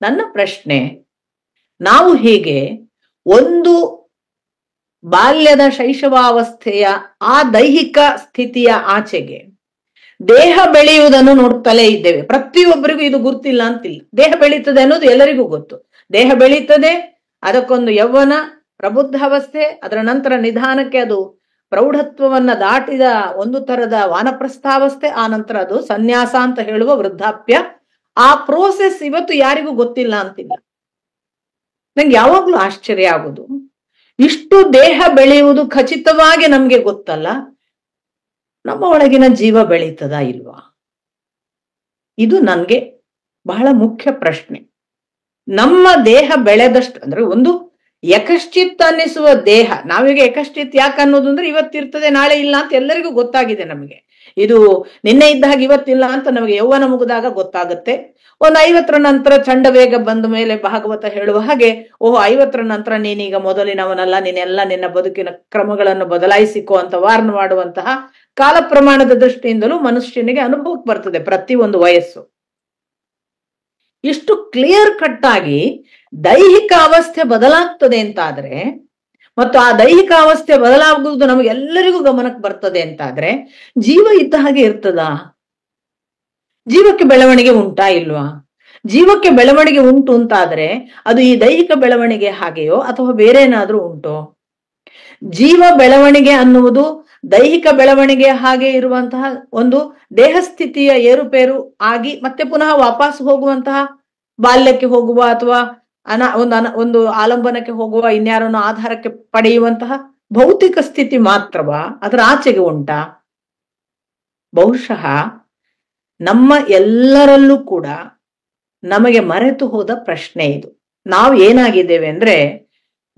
ನನ್ನ ಪ್ರಶ್ನೆ, ನಾವು ಹೀಗೆ ಒಂದು ಬಾಲ್ಯದ ಶೈಶವಾವಸ್ಥೆಯ ಆ ದೈಹಿಕ ಸ್ಥಿತಿಯ ಆಚೆಗೆ ದೇಹ ಬೆಳೆಯುವುದನ್ನು ನೋಡ್ತಲೇ ಇದ್ದೇವೆ. ಪ್ರತಿಯೊಬ್ಬರಿಗೂ ಇದು ಗುರ್ತಿಲ್ಲ ಅಂತಿಲ್ಲ. ದೇಹ ಬೆಳೀತದೆ ಅನ್ನೋದು ಎಲ್ಲರಿಗೂ ಗೊತ್ತು. ದೇಹ ಬೆಳೀತದೆ, ಅದಕ್ಕೊಂದು ಯೌವನ, ಪ್ರಬುದ್ಧಾವಸ್ಥೆ, ಅದರ ನಂತರ ನಿಧಾನಕ್ಕೆ ಅದು ಪ್ರೌಢತ್ವವನ್ನ ದಾಟಿದ ಒಂದು ತರದ ವಾನಪ್ರಸ್ಥಾವಸ್ಥೆ, ಆ ನಂತರ ಅದು ಸನ್ಯಾಸ ಅಂತ ಹೇಳುವ ವೃದ್ಧಾಪ್ಯ. ಆ ಪ್ರೋಸೆಸ್ ಇವತ್ತು ಯಾರಿಗೂ ಗೊತ್ತಿಲ್ಲ ಅಂತಿಲ್ಲ. ನಂಗೆ ಯಾವಾಗ್ಲೂ ಆಶ್ಚರ್ಯ ಆಗುದು, ಇಷ್ಟು ದೇಹ ಬೆಳೆಯುವುದು ಖಚಿತವಾಗಿ ನಮ್ಗೆ ಗೊತ್ತಲ್ಲ, ನಮ್ಮ ಒಳಗಿನ ಜೀವ ಬೆಳೀತದ ಇಲ್ವಾ? ಇದು ನನ್ಗೆ ಬಹಳ ಮುಖ್ಯ ಪ್ರಶ್ನೆ. ನಮ್ಮ ದೇಹ ಬೆಳೆದಷ್ಟು, ಅಂದ್ರೆ ಒಂದು ಯಕಶ್ಚಿತ್ ಅನ್ನಿಸುವ ದೇಹ, ನಾವೀಗ ಯಕಶ್ಚಿತ್ ಯಾಕೆ ಅನ್ನೋದು ಅಂದ್ರೆ ಇವತ್ತಿರ್ತದೆ ನಾಳೆ ಇಲ್ಲ ಅಂತ ಎಲ್ಲರಿಗೂ ಗೊತ್ತಾಗಿದೆ. ನಮಗೆ ಇದು ನಿನ್ನೆ ಇದ್ದಾಗ ಇವತ್ತಿಲ್ಲ ಅಂತ ನಮಗೆ ಯೌವನ ಮುಗಿದಾಗ ಗೊತ್ತಾಗುತ್ತೆ. ಒಂದು 50ರ ನಂತರ ಚಂಡ ವೇಗ ಬಂದ ಮೇಲೆ ಭಾಗವತ ಹೇಳುವ ಹಾಗೆ, ಓಹೋ 50ರ ನಂತರ ನೀನೀಗ ಮೊದಲಿನವನಲ್ಲ, ನೀನೆಲ್ಲ ನಿನ್ನ ಬದುಕಿನ ಕ್ರಮಗಳನ್ನು ಬದಲಾಯಿಸಿಕೋ ಅಂತ ವಾರ್ನ್ ಮಾಡುವಂತಹ ಕಾಲ ಪ್ರಮಾಣದ ದೃಷ್ಟಿಯಿಂದಲೂ ಮನುಷ್ಯನಿಗೆ ಅನುಭವಕ್ಕೆ ಬರ್ತದೆ ಪ್ರತಿ ಒಂದು ವಯಸ್ಸು. ಇಷ್ಟು ಕ್ಲಿಯರ್ ಕಟ್ ಆಗಿ ದೈಹಿಕ ಅವಸ್ಥೆ ಬದಲಾಗ್ತದೆ ಅಂತಾದ್ರೆ, ಮತ್ತು ಆ ದೈಹಿಕ ಅವಸ್ಥೆ ಬದಲಾಗುವುದು ನಮಗೆಲ್ಲರಿಗೂ ಗಮನಕ್ಕೆ ಬರ್ತದೆ ಅಂತಾದ್ರೆ, ಜೀವ ಇದ್ದ ಹಾಗೆ ಇರ್ತದ? ಜೀವಕ್ಕೆ ಬೆಳವಣಿಗೆ ಉಂಟಾ ಇಲ್ವಾ? ಜೀವಕ್ಕೆ ಬೆಳವಣಿಗೆ ಉಂಟು ಅಂತಾದ್ರೆ ಅದು ಈ ದೈಹಿಕ ಬೆಳವಣಿಗೆ ಹಾಗೆಯೋ ಅಥವಾ ಬೇರೆ ಏನಾದ್ರೂ ಉಂಟೋ? ಜೀವ ಬೆಳವಣಿಗೆ ಅನ್ನುವುದು ದೈಹಿಕ ಬೆಳವಣಿಗೆ ಹಾಗೆ ಇರುವಂತಹ ಒಂದು ದೇಹ ಸ್ಥಿತಿಯ ಏರುಪೇರು ಆಗಿ ಮತ್ತೆ ಪುನಃ ವಾಪಸ್ ಹೋಗುವಂತಹ, ಬಾಲ್ಯಕ್ಕೆ ಹೋಗುವ ಅಥವಾ ಒಂದು ಆಲಂಬನಕ್ಕೆ ಹೋಗುವ, ಇನ್ಯಾರನ್ನು ಆಧಾರಕ್ಕೆ ಪಡೆಯುವಂತಹ ಭೌತಿಕ ಸ್ಥಿತಿ ಮಾತ್ರವಾ? ಅದರ ಆಚೆಗೆ ಉಂಟಾ? ಬಹುಶಃ ನಮ್ಮ ಎಲ್ಲರಲ್ಲೂ ಕೂಡ ನಮಗೆ ಮರೆತು ಹೋದ ಪ್ರಶ್ನೆ ಇದು. ನಾವು ಏನಾಗಿದ್ದೇವೆ ಅಂದ್ರೆ,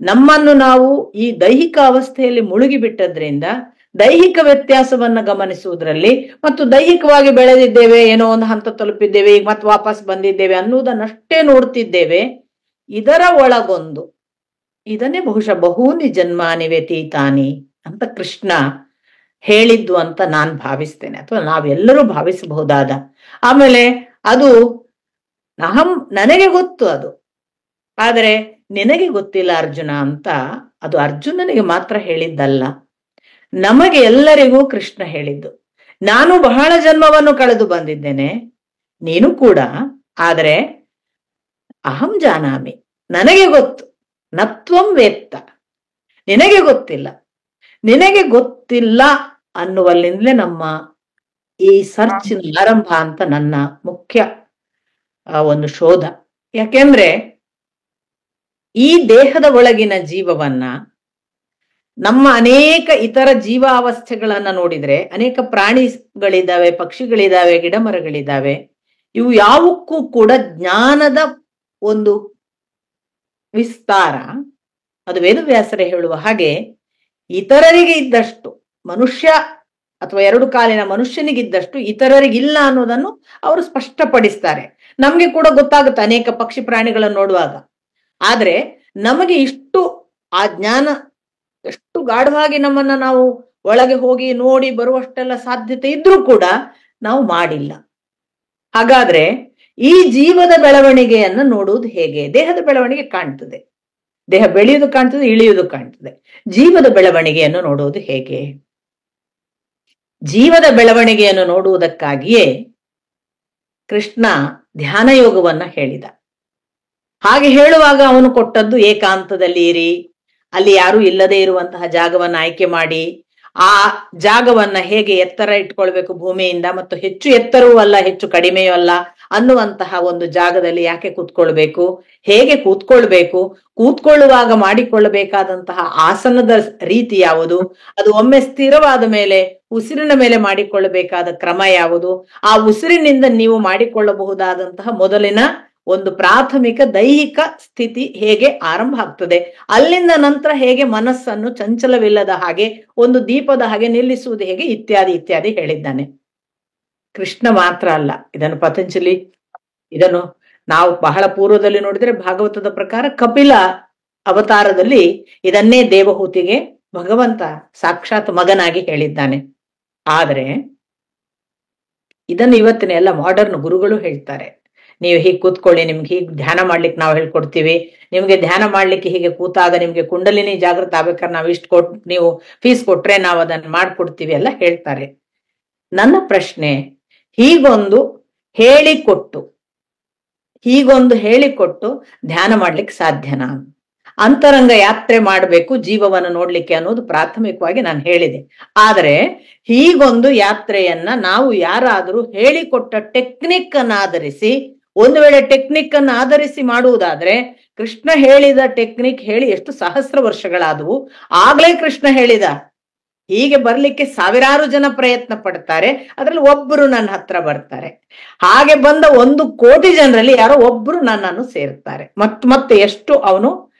ನಮ್ಮನ್ನು ನಾವು ಈ ದೈಹಿಕ ಅವಸ್ಥೆಯಲ್ಲಿ ಮುಳುಗಿ ಬಿಟ್ಟದ್ರಿಂದ ದೈಹಿಕ ವ್ಯತ್ಯಾಸವನ್ನ ಗಮನಿಸುವುದರಲ್ಲಿ ಮತ್ತು ದೈಹಿಕವಾಗಿ ಬೆಳೆದಿದ್ದೇವೆ, ಏನೋ ಒಂದು ಹಂತ ತಲುಪಿದ್ದೇವೆ, ಈಗ ಮತ್ತೆ ವಾಪಸ್ ಬಂದಿದ್ದೇವೆ ಅನ್ನುವುದನ್ನಷ್ಟೇ ನೋಡ್ತಿದ್ದೇವೆ. ಇದರ ಒಳಗೊಂದು, ಇದನ್ನೇ ಬಹುಶಃ ಬಹೂನಿ ಜನ್ಮಾನಿ ವ್ಯತೀತಾನಿ ಅಂತ ಕೃಷ್ಣ ಹೇಳಿದ್ದು ಅಂತ ನಾನು ಭಾವಿಸ್ತೇನೆ, ಅಥವಾ ನಾವೆಲ್ಲರೂ ಭಾವಿಸಬಹುದಾದ. ಆಮೇಲೆ ಅದು ನನಗೆ ಗೊತ್ತು ಅದು, ಆದರೆ ನಿನಗೆ ಗೊತ್ತಿಲ್ಲ ಅರ್ಜುನ ಅಂತ ಅದು ಅರ್ಜುನನಿಗೆ ಮಾತ್ರ ಹೇಳಿದ್ದಲ್ಲ, ನಮಗೆ ಎಲ್ಲರಿಗೂ ಕೃಷ್ಣ ಹೇಳಿದ್ದು. ನಾನು ಬಹಳ ಜನ್ಮವನ್ನು ಕಳೆದು ಬಂದಿದ್ದೇನೆ, ನೀನು ಕೂಡ. ಆದರೆ ಅಹಂ ಜಾನಾಮಿ, ನನಗೆ ಗೊತ್ತು. ನತ್ವಂ ವೇತ್ತ, ನಿನಗೆ ಗೊತ್ತಿಲ್ಲ. ನಿನಗೆ ಗೊತ್ತಿಲ್ಲ ಅನ್ನುವಲ್ಲಿಂದಲೇ ನಮ್ಮ ಈ ಸರ್ಚಿನ ಆರಂಭ ಅಂತ ನನ್ನ ಮುಖ್ಯ ಒಂದು ಶೋಧ. ಯಾಕೆಂದ್ರೆ ಈ ದೇಹದ ಒಳಗಿನ ಜೀವವನ್ನ, ನಮ್ಮ ಅನೇಕ ಇತರ ಜೀವಾವಸ್ಥೆಗಳನ್ನ ನೋಡಿದ್ರೆ, ಅನೇಕ ಪ್ರಾಣಿಗಳಿದ್ದಾವೆ, ಪಕ್ಷಿಗಳಿದ್ದಾವೆ, ಗಿಡಮರಗಳಿದ್ದಾವೆ. ಇವು ಯಾವಕ್ಕೂ ಕೂಡ ಜ್ಞಾನದ ಒಂದು ವಿಸ್ತಾರ, ಅದು ವೇದವ್ಯಾಸರೇ ಹೇಳುವ ಹಾಗೆ, ಇತರರಿಗೆ ಇದ್ದಷ್ಟು ಮನುಷ್ಯ ಅಥವಾ ಎರಡು ಕಾಲಿನ ಮನುಷ್ಯನಿಗಿದ್ದಷ್ಟು ಇತರರಿಗಿಲ್ಲ ಅನ್ನೋದನ್ನು ಅವರು ಸ್ಪಷ್ಟಪಡಿಸ್ತಾರೆ. ನಮ್ಗೆ ಕೂಡ ಗೊತ್ತಾಗುತ್ತೆ ಅನೇಕ ಪಕ್ಷಿ ಪ್ರಾಣಿಗಳನ್ನು ನೋಡುವಾಗ. ಆದ್ರೆ ನಮಗೆ ಇಷ್ಟು ಆ ಜ್ಞಾನ ಎಷ್ಟು ಗಾಢವಾಗಿ ನಮ್ಮನ್ನ ನಾವು ಒಳಗೆ ಹೋಗಿ ನೋಡಿ ಬರುವಷ್ಟೆಲ್ಲ ಸಾಧ್ಯತೆ ಇದ್ರೂ ಕೂಡ ನಾವು ಮಾಡಿಲ್ಲ. ಹಾಗಾದ್ರೆ ಈ ಜೀವದ ಬೆಳವಣಿಗೆಯನ್ನ ನೋಡುವುದು ಹೇಗೆ? ದೇಹದ ಬೆಳವಣಿಗೆ ಕಾಣ್ತದೆ, ದೇಹ ಬೆಳೆಯುವುದು ಕಾಣ್ತದೆ, ಇಳಿಯುವುದು ಕಾಣ್ತದೆ. ಜೀವದ ಬೆಳವಣಿಗೆಯನ್ನು ನೋಡುವುದು ಹೇಗೆ? ಜೀವದ ಬೆಳವಣಿಗೆಯನ್ನು ನೋಡುವುದಕ್ಕಾಗಿಯೇ ಕೃಷ್ಣ ಧ್ಯಾನ ಯೋಗವನ್ನ ಹೇಳಿದ. ಹಾಗೆ ಹೇಳುವಾಗ ಅವನು ಕೊಟ್ಟದ್ದು ಏಕಾಂತದಲ್ಲಿ ಇರಿ, ಅಲ್ಲಿ ಯಾರು ಇಲ್ಲದೆ ಇರುವಂತಹ ಜಾಗವನ್ನ ಆಯ್ಕೆ ಮಾಡಿ, ಆ ಜಾಗವನ್ನ ಹೇಗೆ ಎತ್ತರ ಇಟ್ಕೊಳ್ಬೇಕು ಭೂಮಿಯಿಂದ, ಮತ್ತು ಹೆಚ್ಚು ಎತ್ತರವೂ ಅಲ್ಲ ಹೆಚ್ಚು ಕಡಿಮೆಯೂ ಅಲ್ಲ ಅನ್ನುವಂತಹ ಒಂದು ಜಾಗದಲ್ಲಿ ಯಾಕೆ ಕೂತ್ಕೊಳ್ಬೇಕು, ಹೇಗೆ ಕೂತ್ಕೊಳ್ಬೇಕು, ಕೂತ್ಕೊಳ್ಳುವಾಗ ಮಾಡಿಕೊಳ್ಳಬೇಕಾದಂತಹ ಆಸನದ ರೀತಿ ಯಾವುದು, ಅದು ಒಮ್ಮೆ ಸ್ಥಿರವಾದ ಮೇಲೆ ಉಸಿರಿನ ಮೇಲೆ ಮಾಡಿಕೊಳ್ಳಬೇಕಾದ ಕ್ರಮ ಯಾವುದು, ಆ ಉಸಿರಿನಿಂದ ನೀವು ಮಾಡಿಕೊಳ್ಳಬಹುದಾದಂತಹ ಮೊದಲಿನ ಒಂದು ಪ್ರಾಥಮಿಕ ದೈಹಿಕ ಸ್ಥಿತಿ ಹೇಗೆ ಆರಂಭ ಆಗ್ತದೆ, ಅಲ್ಲಿಂದ ನಂತರ ಹೇಗೆ ಮನಸ್ಸನ್ನು ಚಂಚಲವಿಲ್ಲದ ಹಾಗೆ ಒಂದು ದೀಪದ ಹಾಗೆ ನಿಲ್ಲಿಸುವುದು ಹೇಗೆ, ಇತ್ಯಾದಿ ಇತ್ಯಾದಿ ಹೇಳಿದ್ದಾನೆ. ಕೃಷ್ಣ ಮಾತ್ರ ಅಲ್ಲ, ಇದನ್ನು ಪತಂಜಲಿ, ಇದನ್ನು ನಾವು ಬಹಳ ಪೂರ್ವದಲ್ಲಿ ನೋಡಿದ್ರೆ ಭಾಗವತದ ಪ್ರಕಾರ ಕಪಿಲ ಅವತಾರದಲ್ಲಿ ಇದನ್ನೇ ದೇವಹೂತಿಗೆ ಭಗವಂತ ಸಾಕ್ಷಾತ್ ಮಗನಾಗಿ ಹೇಳಿದ್ದಾನೆ. ಆದ್ರೆ ಇದನ್ನು ಇವತ್ತಿನ ಎಲ್ಲ ಮಾಡರ್ನ್ ಗುರುಗಳು ಹೇಳ್ತಾರೆ, ನೀವು ಹೀಗೆ ಕೂತ್ಕೊಳ್ಳಿ, ನಿಮ್ಗೆ ಹೀಗೆ ಧ್ಯಾನ ಮಾಡ್ಲಿಕ್ಕೆ ನಾವು ಹೇಳ್ಕೊಡ್ತೀವಿ, ನಿಮ್ಗೆ ಧ್ಯಾನ ಮಾಡ್ಲಿಕ್ಕೆ ಹೀಗೆ ಕೂತಾಗ ನಿಮ್ಗೆ ಕುಂಡಲಿನಿ ಜಾಗೃತ ಆಗ್ಬೇಕಾದ್ರೆ ನಾವು ಇಷ್ಟು ನೀವು ಫೀಸ್ ಕೊಟ್ರೆ ನಾವು ಅದನ್ನು ಮಾಡ್ಕೊಡ್ತೀವಿ ಎಲ್ಲ ಹೇಳ್ತಾರೆ. ನನ್ನ ಪ್ರಶ್ನೆ, ಹೀಗೊಂದು ಹೇಳಿಕೊಟ್ಟು ಧ್ಯಾನ ಮಾಡ್ಲಿಕ್ಕೆ ಸಾಧ್ಯನಾ? ಅಂತರಂಗ ಯಾತ್ರೆ ಮಾಡಬೇಕು ಜೀವವನ್ನು ನೋಡ್ಲಿಕ್ಕೆ ಅನ್ನೋದು ಪ್ರಾಥಮಿಕವಾಗಿ ನಾನು ಹೇಳಿದೆ. ಆದರೆ ಹೀಗೊಂದು ಯಾತ್ರೆಯನ್ನ ನಾವು ಯಾರಾದರೂ ಹೇಳಿಕೊಟ್ಟ ಟೆಕ್ನಿಕ್ ಅನ್ನ ಆಧರಿಸಿ, ಒಂದು ವೇಳೆ ಟೆಕ್ನಿಕ್ ಅನ್ನು ಆಧರಿಸಿ ಮಾಡುವುದಾದ್ರೆ, ಕೃಷ್ಣ ಹೇಳಿದ ಟೆಕ್ನಿಕ್ ಹೇಳಿ ಎಷ್ಟು ಸಹಸ್ರ ವರ್ಷಗಳಾದವು. ಆಗ್ಲೇ ಕೃಷ್ಣ ಹೇಳಿದ ಹೀಗೆ ಬರ್ಲಿಕ್ಕೆ ಸಾವಿರಾರು ಜನ ಪ್ರಯತ್ನ ಪಡ್ತಾರೆ, ಅದ್ರಲ್ಲಿ ಒಬ್ರು ನನ್ನ ಹತ್ರ ಬರ್ತಾರೆ. ಹಾಗೆ ಬಂದ 1 ಕೋಟಿ ಜನರಲ್ಲಿ ಯಾರೋ ಒಬ್ರು ನನ್ನನ್ನು ಸೇರ್ತಾರೆ. ಮತ್ತೆ ಎಷ್ಟು ಅವನು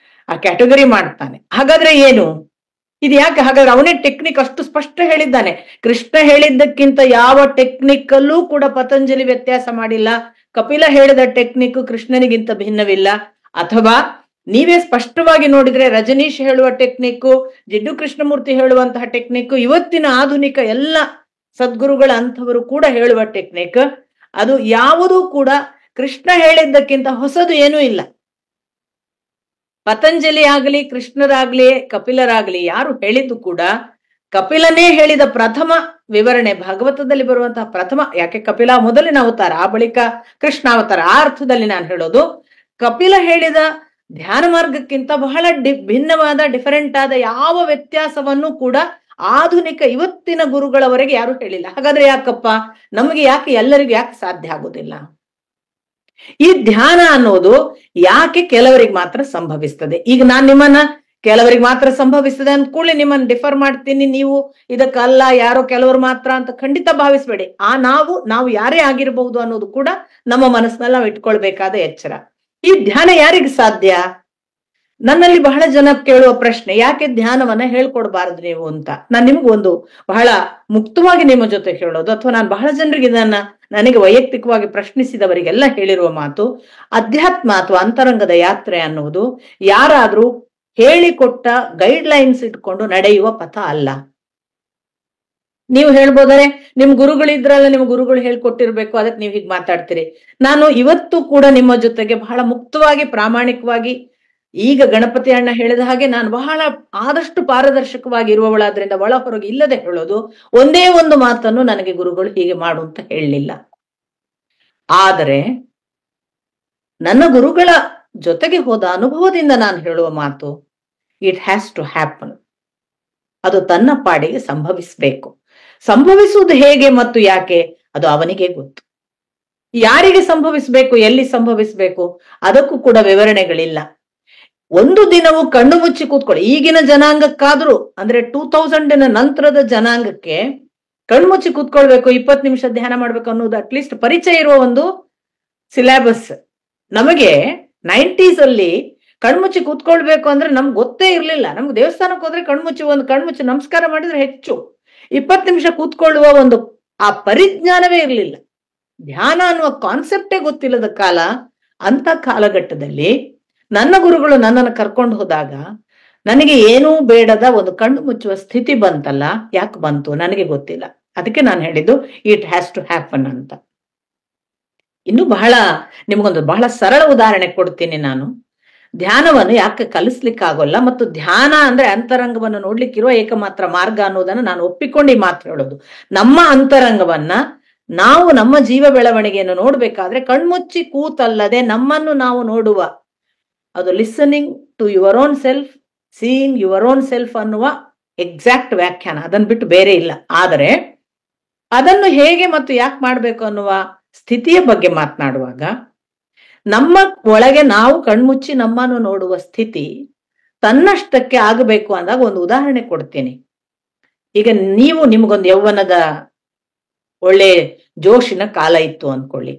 ಆ ಕ್ಯಾಟಗರಿ ಮಾಡ್ತಾನೆ. ಹಾಗಾದ್ರೆ ಏನು ಇದು? ಯಾಕೆ ಹಾಗಾದ್ರೆ ಅವನೇ ಟೆಕ್ನಿಕ್ ಅಷ್ಟು ಸ್ಪಷ್ಟ ಹೇಳಿದ್ದಾನೆ. ಕೃಷ್ಣ ಹೇಳಿದ್ದಕ್ಕಿಂತ ಯಾವ ಟೆಕ್ನಿಕ್ ಅಲ್ಲೂ ಕೂಡ ಪತಂಜಲಿ ವ್ಯತ್ಯಾಸ ಮಾಡಿಲ್ಲ. ಕಪಿಲ ಹೇಳಿದ ಟೆಕ್ನಿಕ್ ಕೃಷ್ಣನಿಗಿಂತ ಭಿನ್ನವಿಲ್ಲ. ಅಥವಾ ನೀವೇ ಸ್ಪಷ್ಟವಾಗಿ ನೋಡಿದ್ರೆ ರಜನೀಶ್ ಹೇಳುವ ಟೆಕ್ನಿಕ್ಕು, ಜಿಡ್ಡು ಕೃಷ್ಣಮೂರ್ತಿ ಹೇಳುವಂತಹ ಟೆಕ್ನಿಕ್, ಇವತ್ತಿನ ಆಧುನಿಕ ಎಲ್ಲ ಸದ್ಗುರುಗಳ ಅಂಥವರು ಕೂಡ ಹೇಳುವ ಟೆಕ್ನಿಕ್, ಅದು ಯಾವುದೂ ಕೂಡ ಕೃಷ್ಣ ಹೇಳಿದ್ದಕ್ಕಿಂತ ಹೊಸದು ಏನೂ ಇಲ್ಲ. ಪತಂಜಲಿ ಆಗಲಿ, ಕೃಷ್ಣರಾಗ್ಲಿ, ಕಪಿಲರಾಗ್ಲಿ ಯಾರು ಹೇಳಿದ್ದು ಕೂಡ ಕಪಿಲನೇ ಹೇಳಿದ ಪ್ರಥಮ ವಿವರಣೆ ಭಾಗವತದಲ್ಲಿ ಬರುವಂತಹ ಪ್ರಥಮ. ಯಾಕೆ ಕಪಿಲ ಮೊದಲಿನ ಅವತಾರ, ಆ ಬಳಿಕ ಕೃಷ್ಣ ಅವತಾರ. ಆ ಅರ್ಥದಲ್ಲಿ ನಾನು ಹೇಳೋದು, ಕಪಿಲ ಹೇಳಿದ ಧ್ಯಾನ ಮಾರ್ಗಕ್ಕಿಂತ ಬಹಳ ಭಿನ್ನವಾದ, ಡಿಫರೆಂಟ್ ಆದ ಯಾವ ವ್ಯತ್ಯಾಸವನ್ನು ಕೂಡ ಆಧುನಿಕ ಇವತ್ತಿನ ಗುರುಗಳವರೆಗೆ ಯಾರು ಹೇಳಿಲ್ಲ. ಹಾಗಾದ್ರೆ ಯಾಕಪ್ಪ, ನಮಗೆ ಯಾಕೆ, ಎಲ್ಲರಿಗೂ ಯಾಕೆ ಸಾಧ್ಯ ಆಗುದಿಲ್ಲ? ಈ ಧ್ಯಾನ ಅನ್ನೋದು ಯಾಕೆ ಕೆಲವರಿಗೆ ಮಾತ್ರ ಸಂಭವಿಸ್ತದೆ? ಈಗ ನಾನ್ ನಿಮ್ಮನ್ನ ಕೆಲವರಿಗೆ ಮಾತ್ರ ಸಂಭವಿಸ್ತದೆ ಅಂದ ಕೂಡಲೇ ನಿಮ್ಮನ್ನ ಡಿಫರ್ ಮಾಡ್ತೀನಿ, ನೀವು ಇದಕ್ಕಲ್ಲ, ಯಾರೋ ಕೆಲವರು ಮಾತ್ರ ಅಂತ ಖಂಡಿತ ಭಾವಿಸ್ಬೇಡಿ. ನಾವು ಯಾರೇ ಆಗಿರಬಹುದು ಅನ್ನೋದು ಕೂಡ ನಮ್ಮ ಮನಸ್ಸಿನಲ್ಲಿ ನಾವು ಇಟ್ಕೊಳ್ಬೇಕಾದ ಎಚ್ಚರ. ಈ ಧ್ಯಾನ ಯಾರಿಗೆ ಸಾಧ್ಯ? ನನ್ನಲ್ಲಿ ಬಹಳ ಜನ ಕೇಳುವ ಪ್ರಶ್ನೆ, ಯಾಕೆ ಧ್ಯಾನವನ್ನ ಹೇಳ್ಕೊಡ್ಬಾರದು ನೀವು ಅಂತ. ನಾನು ನಿಮ್ಗೊಂದು ಬಹಳ ಮುಕ್ತವಾಗಿ ನಿಮ್ಮ ಜೊತೆ ಹೇಳೋದು, ಅಥವಾ ನಾನು ಬಹಳ ಜನರಿಗೆ ನನಗೆ ವೈಯಕ್ತಿಕವಾಗಿ ಪ್ರಶ್ನಿಸಿದವರಿಗೆಲ್ಲ ಹೇಳಿರುವ ಮಾತು, ಅಧ್ಯಾತ್ಮ ಅಥವಾ ಅಂತರಂಗದ ಯಾತ್ರೆ ಅನ್ನುವುದು ಯಾರಾದ್ರೂ ಹೇಳಿಕೊಟ್ಟ ಗೈಡ್ ಲೈನ್ಸ್ ಇಟ್ಕೊಂಡು ನಡೆಯುವ ಪಥ ಅಲ್ಲ. ನೀವು ಹೇಳ್ಬೋದರೆ ನಿಮ್ ಗುರುಗಳಿದ್ರಲ್ಲ, ನಿಮ್ ಗುರುಗಳು ಹೇಳ್ಕೊಟ್ಟಿರ್ಬೇಕು, ಅದಕ್ಕೆ ನೀವು ಹೀಗೆ ಮಾತಾಡ್ತೀರಿ. ನಾನು ಇವತ್ತು ಕೂಡ ನಿಮ್ಮ ಜೊತೆಗೆ ಬಹಳ ಮುಕ್ತವಾಗಿ, ಪ್ರಾಮಾಣಿಕವಾಗಿ, ಈಗ ಗಣಪತಿ ಅಣ್ಣ ಹೇಳಿದ ಹಾಗೆ ನಾನು ಬಹಳ ಆದಷ್ಟು ಪಾರದರ್ಶಕವಾಗಿ ಇರುವವಳಾದ್ರಿಂದ ಒಳ ಹೊರಗೆ ಇಲ್ಲದೆ ಹೇಳೋದು, ಒಂದೇ ಒಂದು ಮಾತನ್ನು ನನಗೆ ಗುರುಗಳು ಹೀಗೆ ಮಾಡು ಅಂತ ಹೇಳಲಿಲ್ಲ. ಆದರೆ ನನ್ನ ಗುರುಗಳ ಜೊತೆಗೆ ಹೋದ ಅನುಭವದಿಂದ ನಾನು ಹೇಳುವ ಮಾತು, ಇಟ್ ಹ್ಯಾಸ್ ಟು ಹ್ಯಾಪನ್. ಅದು ತನ್ನ ಪಾಡಿಗೆ ಸಂಭವಿಸಬೇಕು. ಸಂಭವಿಸುವುದು ಹೇಗೆ ಮತ್ತು ಯಾಕೆ ಅದು ಅವನಿಗೆ ಗೊತ್ತು. ಯಾರಿಗೆ ಸಂಭವಿಸಬೇಕು, ಎಲ್ಲಿ ಸಂಭವಿಸಬೇಕು ಅದಕ್ಕೂ ಕೂಡ ವಿವರಣೆಗಳಿಲ್ಲ. ಒಂದು ದಿನವೂ ಕಣ್ಣು ಮುಚ್ಚಿ ಕೂತ್ಕೊಳ್ಳಿ. ಈಗಿನ ಜನಾಂಗಕ್ಕಾದ್ರೂ, ಅಂದ್ರೆ 2000 ನಂತರದ ಜನಾಂಗಕ್ಕೆ ಕಣ್ಮುಚ್ಚಿ ಕೂತ್ಕೊಳ್ಬೇಕು, 20 ನಿಮಿಷ ಧ್ಯಾನ ಮಾಡ್ಬೇಕು ಅನ್ನೋದು ಅಟ್ಲೀಸ್ಟ್ ಪರಿಚಯ ಇರುವ ಒಂದು ಸಿಲೆಬಸ್. ನಮಗೆ 90s ಅಲ್ಲಿ ಕಣ್ಮುಚ್ಚಿ ಕೂತ್ಕೊಳ್ಬೇಕು ಅಂದ್ರೆ ನಮ್ಗೆ ಗೊತ್ತೇ ಇರ್ಲಿಲ್ಲ. ನಮ್ಗೆ ದೇವಸ್ಥಾನಕ್ಕೆ ಹೋದ್ರೆ ಕಣ್ಮುಚ್ಚಿ ನಮಸ್ಕಾರ ಮಾಡಿದ್ರೆ ಹೆಚ್ಚು. 20 ನಿಮಿಷ ಕೂತ್ಕೊಳ್ಳುವ ಒಂದು ಆ ಪರಿಜ್ಞಾನವೇ ಇರ್ಲಿಲ್ಲ. ಧ್ಯಾನ ಅನ್ನುವ ಕಾನ್ಸೆಪ್ಟೇ ಗೊತ್ತಿಲ್ಲದ ಕಾಲ. ಅಂತ ಕಾಲಘಟ್ಟದಲ್ಲಿ ನನ್ನ ಗುರುಗಳು ನನ್ನನ್ನು ಕರ್ಕೊಂಡು ಹೋದಾಗ ನನಗೆ ಏನೂ ಬೇಡದ ಒಂದು ಕಣ್ಣು ಮುಚ್ಚುವ ಸ್ಥಿತಿ ಬಂತಲ್ಲ. ಯಾಕೆ ಬಂತು ನನಗೆ ಗೊತ್ತಿಲ್ಲ. ಅದಕ್ಕೆ ನಾನು ಹೇಳಿದ್ದು ಇಟ್ ಹ್ಯಾಸ್ ಟು ಹ್ಯಾಪನ್ ಅಂತ. ಇನ್ನು ನಿಮಗೊಂದು ಬಹಳ ಸರಳ ಉದಾಹರಣೆ ಕೊಡ್ತೀನಿ ನಾನು. ಧ್ಯಾನವನ್ನು ಯಾಕೆ ಕಲಿಸ್ಲಿಕ್ಕಾಗೋಲ್ಲ, ಮತ್ತು ಧ್ಯಾನ ಅಂದ್ರೆ ಅಂತರಂಗವನ್ನು ನೋಡ್ಲಿಕ್ಕಿರುವ ಏಕಮಾತ್ರ ಮಾರ್ಗ ಅನ್ನೋದನ್ನ ನಾನು ಒಪ್ಪಿಕೊಂಡು ಈ ಮಾತು ಹೇಳೋದು. ನಮ್ಮ ಅಂತರಂಗವನ್ನ ನಾವು ನಮ್ಮ ಜೀವ ಬೆಳವಣಿಗೆಯನ್ನು ನೋಡ್ಬೇಕಾದ್ರೆ ಕಣ್ಮುಚ್ಚಿ ಕೂತಲ್ಲದೆ ನಮ್ಮನ್ನು ನಾವು ನೋಡುವ, ಅದು listening to your own self, seeing your own self ಅನ್ನುವ ಎಕ್ಸಾಕ್ಟ್ ವ್ಯಾಖ್ಯಾನ, ಅದನ್ನು ಬಿಟ್ಟು ಬೇರೆ ಇಲ್ಲ. ಆದರೆ ಅದನ್ನು ಹೇಗೆ ಮತ್ತು ಯಾಕೆ ಮಾಡ್ಬೇಕು ಅನ್ನುವ ಸ್ಥಿತಿಯ ಬಗ್ಗೆ ಮಾತನಾಡುವಾಗ, ನಮ್ಮ ಒಳಗೆ ನಾವು ಕಣ್ಮುಚ್ಚಿ ನಮ್ಮನ್ನು ನೋಡುವ ಸ್ಥಿತಿ ತನ್ನಷ್ಟಕ್ಕೆ ಆಗಬೇಕು ಅಂದಾಗ ಒಂದು ಉದಾಹರಣೆ ಕೊಡ್ತೀನಿ. ಈಗ ನಿಮಗೊಂದು ಯೌವನದ ಒಳ್ಳೆ ಜೋಶಿನ ಕಾಲ ಇತ್ತು ಅನ್ಕೊಳ್ಳಿ.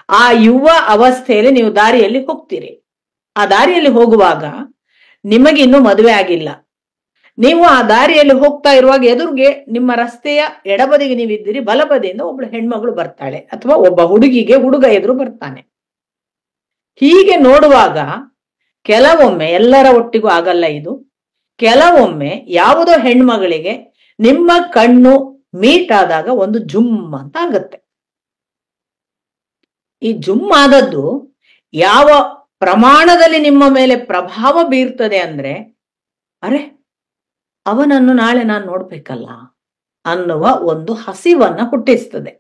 ಆ ಯುವ ಅವಸ್ಥೆಯಲ್ಲಿ ನೀವು ದಾರಿಯಲ್ಲಿ ಹೋಗ್ತೀರಿ. ಆ ದಾರಿಯಲ್ಲಿ ಹೋಗುವಾಗ ನಿಮಗೆ ಇನ್ನೂ ಮದುವೆ ಆಗಿಲ್ಲ. ನೀವು ಆ ದಾರಿಯಲ್ಲಿ ಹೋಗ್ತಾ ಇರುವಾಗ ಎದುರಿಗೆ ನಿಮ್ಮ ರಸ್ತೆಯ ಎಡಬದಿಗೆ ನೀವಿದ್ದೀರಿ, ಬಲಬದಿಯಿಂದ ಒಬ್ಳು ಹೆಣ್ಮಗಳು ಬರ್ತಾಳೆ, ಅಥವಾ ಒಬ್ಬ ಹುಡುಗ ಎದುರು ಬರ್ತಾನೆ. ಹೀಗೆ ನೋಡುವಾಗ ಕೆಲವೊಮ್ಮೆ, ಎಲ್ಲರ ಒಟ್ಟಿಗೂ ಆಗಲ್ಲ ಇದು, ಕೆಲವೊಮ್ಮೆ ಯಾವುದೋ ಹೆಣ್ಮಗಳಿಗೆ ನಿಮ್ಮ ಕಣ್ಣು ಮೀಟ್ ಆದಾಗ ಒಂದು ಜುಮ್ ಅಂತ ಆಗತ್ತೆ. ಈ ಜುಮ್ ಆದದ್ದು ಯಾವ ಪ್ರಮಾಣದಲ್ಲಿ ನಿಮ್ಮ ಮೇಲೆ ಪ್ರಭಾವ ಬೀರ್ತದೆ ಅಂದ್ರೆ, ಅರೆ ಅವನನ್ನು ನಾಳೆ ನಾನು ನೋಡ್ಬೇಕಲ್ಲ ಅನ್ನುವ ಒಂದು ಹಸಿವನ್ನ ಹುಟ್ಟಿಸ್ತದೆ.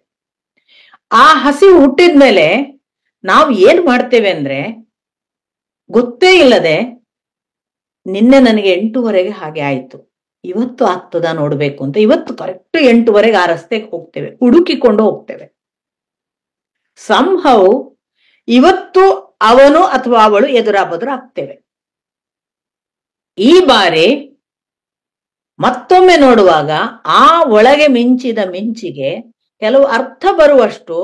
ಆ ಹಸಿವು ಹುಟ್ಟಿದ್ಮೇಲೆ ನಾವು ಏನ್ ಮಾಡ್ತೇವೆ ಅಂದ್ರೆ, ಗೊತ್ತೇ ಇಲ್ಲದೆ ನಿನ್ನೆ ನನಗೆ 8:00 ಹಾಗೆ ಆಯ್ತು, ಇವತ್ತು ಆಗ್ತದ ನೋಡ್ಬೇಕು ಅಂತ ಇವತ್ತು ಕರೆಕ್ಟ್ 8:00 ಆ ರಸ್ತೆಗೆ ಹೋಗ್ತೇವೆ, ಹುಡುಕಿಕೊಂಡು ಹೋಗ್ತೇವೆ. ಸಂಭವ ಇವತ್ತು ಅವನು ಅಥವಾ ಅವಳು ಎದುರಾಬದುರು ಆಗ್ತೇವೆ. ಈ ಬಾರಿ ಮತ್ತೊಮ್ಮೆ ನೋಡುವಾಗ ಆ ಒಳಗೆ ಮಿಂಚಿದ ಮಿಂಚಿಗೆ ಕೆಲವು ಅರ್ಥ ಬರುವಷ್ಟು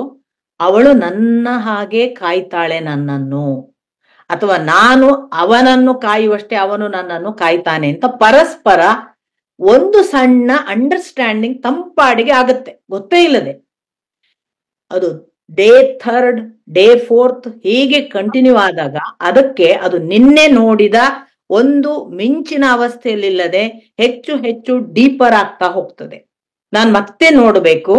ಅವಳು ನನ್ನ ಹಾಗೆ ಕಾಯ್ತಾಳೆ ನನ್ನನ್ನು, ಅಥವಾ ನಾನು ಅವನನ್ನು ಕಾಯುವಷ್ಟೇ ಅವನು ನನ್ನನ್ನು ಕಾಯ್ತಾನೆ ಅಂತ ಪರಸ್ಪರ ಒಂದು ಸಣ್ಣ ಅಂಡರ್ಸ್ಟ್ಯಾಂಡಿಂಗ್ ತಂಪಾಡಿಗೆ ಆಗತ್ತೆ, ಗೊತ್ತೇ ಇಲ್ಲದೆ. ಅದು ಡೇ 3, ಡೇ 4 ಹೀಗೆ ಕಂಟಿನ್ಯೂ ಆದಾಗ ಅದಕ್ಕೆ ಅದು ನಿನ್ನೆ ನೋಡಿದ ಒಂದು ಮಿಂಚಿನ ಅವಸ್ಥೆಯಲ್ಲಿಲ್ಲದೆ ಹೆಚ್ಚು ಹೆಚ್ಚು ಡೀಪರ್ ಆಗ್ತಾ ಹೋಗ್ತದೆ. ನಾನ್ ಮತ್ತೆ ನೋಡ್ಬೇಕು,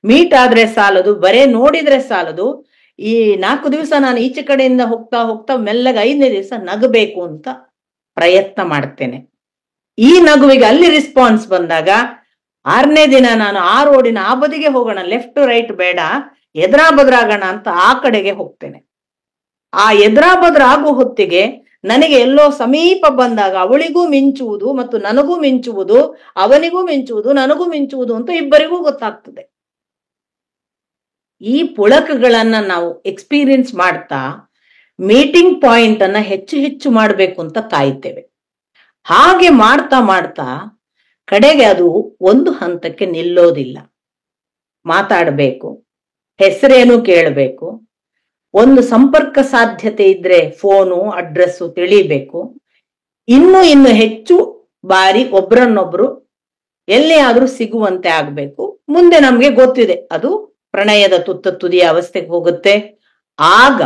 ಮೀಟ್ ಆದ್ರೆ ಸಾಲದು, ಬರೇ ನೋಡಿದ್ರೆ ಸಾಲದು, ಈ 4 ದಿವಸ ನಾನು ಈಚೆ ಕಡೆಯಿಂದ ಹೋಗ್ತಾ ಹೋಗ್ತಾ ಮೆಲ್ಲಗೆ 5ನೇ ದಿವಸ ನಗಬೇಕು ಅಂತ ಪ್ರಯತ್ನ ಮಾಡ್ತೇನೆ. ಈ ನಗುವಿಗೆ ಅಲ್ಲಿ ರೆಸ್ಪಾನ್ಸ್ ಬಂದಾಗ 6ನೇ ದಿನ ನಾನು ಆ ರೋಡಿನ ಆ ಬದಿಗೆ ಹೋಗೋಣ, ಲೆಫ್ಟ್ ರೈಟ್ ಬೇಡ, ಎದುರಾ ಬದ್ರಾಗೋಣ ಅಂತ ಆ ಕಡೆಗೆ ಹೋಗ್ತೇನೆ. ಆ ಎದುರಾ ಬದ್ರ ಆಗೋ ಹೊತ್ತಿಗೆ ನನಗೆ ಎಲ್ಲೋ ಸಮೀಪ ಬಂದಾಗ ಅವಳಿಗೂ ಮಿಂಚುವುದು ಮತ್ತು ನನಗೂ ಮಿಂಚುವುದು, ಅವನಿಗೂ ಮಿಂಚುವುದು ನನಗೂ ಮಿಂಚುವುದು ಅಂತ ಇಬ್ಬರಿಗೂ ಗೊತ್ತಾಗ್ತದೆ. ಈ ಪುಳಕಗಳನ್ನ ನಾವು ಎಕ್ಸ್ಪೀರಿಯನ್ಸ್ ಮಾಡ್ತಾ ಮೀಟಿಂಗ್ ಪಾಯಿಂಟ್ ಅನ್ನ ಹೆಚ್ಚು ಹೆಚ್ಚು ಮಾಡಬೇಕು ಅಂತ ಕಾಯ್ತೇವೆ. ಹಾಗೆ ಮಾಡ್ತಾ ಮಾಡ್ತಾ ಕಡೆಗೆ ಅದು ಒಂದು ಹಂತಕ್ಕೆ ನಿಲ್ಲೋದಿಲ್ಲ. ಮಾತಾಡಬೇಕು, ಹೆಸರೇನು ಕೇಳಬೇಕು, ಒಂದು ಸಂಪರ್ಕ ಸಾಧ್ಯತೆ ಇದ್ರೆ ಫೋನು ಅಡ್ರೆಸ್ಸು ತಿಳಿಬೇಕು, ಇನ್ನು ಹೆಚ್ಚು ಬಾರಿ ಒಬ್ರನ್ನೊಬ್ರು ಎಲ್ಲಿ ಆದ್ರೂ ಸಿಗುವಂತೆ ಆಗ್ಬೇಕು. ಮುಂದೆ ನಮ್ಗೆ ಗೊತ್ತಿದೆ ಅದು ಪ್ರಣಯದ ತುತ್ತ ತುದಿಯ ಅವಸ್ಥೆಗೆ ಹೋಗುತ್ತೆ. ಆಗ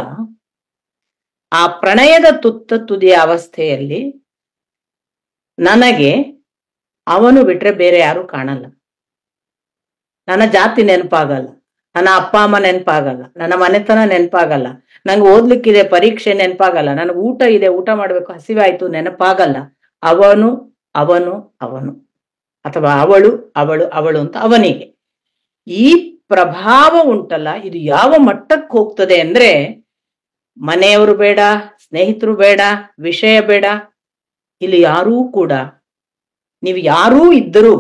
ಆ ಪ್ರಣಯದ ತುತ್ತ ತುದಿಯ ಅವಸ್ಥೆಯಲ್ಲಿ ನನಗೆ ಅವನು ಬಿಟ್ರೆ ಬೇರೆ ಯಾರು ಕಾಣಲ್ಲ. ನನ್ನ ಜಾತಿ ನೆನಪಾಗಲ್ಲ, ನನ್ನ ಅಪ್ಪ ಅಮ್ಮ ನೆನಪಾಗಲ್ಲ, ನನ್ನ ಮನೆತನ ನೆನಪಾಗಲ್ಲ, ನಂಗೆ ಓದ್ಲಿಕ್ಕಿದೆ ಪರೀಕ್ಷೆ ನೆನಪಾಗಲ್ಲ, ನನಗೆ ಊಟ ಇದೆ ಊಟ ಮಾಡ್ಬೇಕು ಹಸಿವಾಯ್ತು ನೆನಪಾಗಲ್ಲ. ಅವನು ಅವನು ಅವನು ಅಥವಾ ಅವಳು ಅವಳು ಅವಳು ಅಂತ ಅವನಿಗೆ. ಈ ಪ್ರಭಾವ ಉಂಟಲ್ಲ, ಇದು ಯಾವ ಮಟ್ಟಕ್ಕೆ ಹೋಗ್ತದೆ ಅಂದ್ರೆ ಮನೆಯವರು ಬೇಡ, ಸ್ನೇಹಿತರು ಬೇಡ, ವಿಷಯ ಬೇಡ, ಇಲ್ಲಿ ಯಾರೂ ಕೂಡ, ನೀವು ಯಾರೂ ಇದ್ದರೂ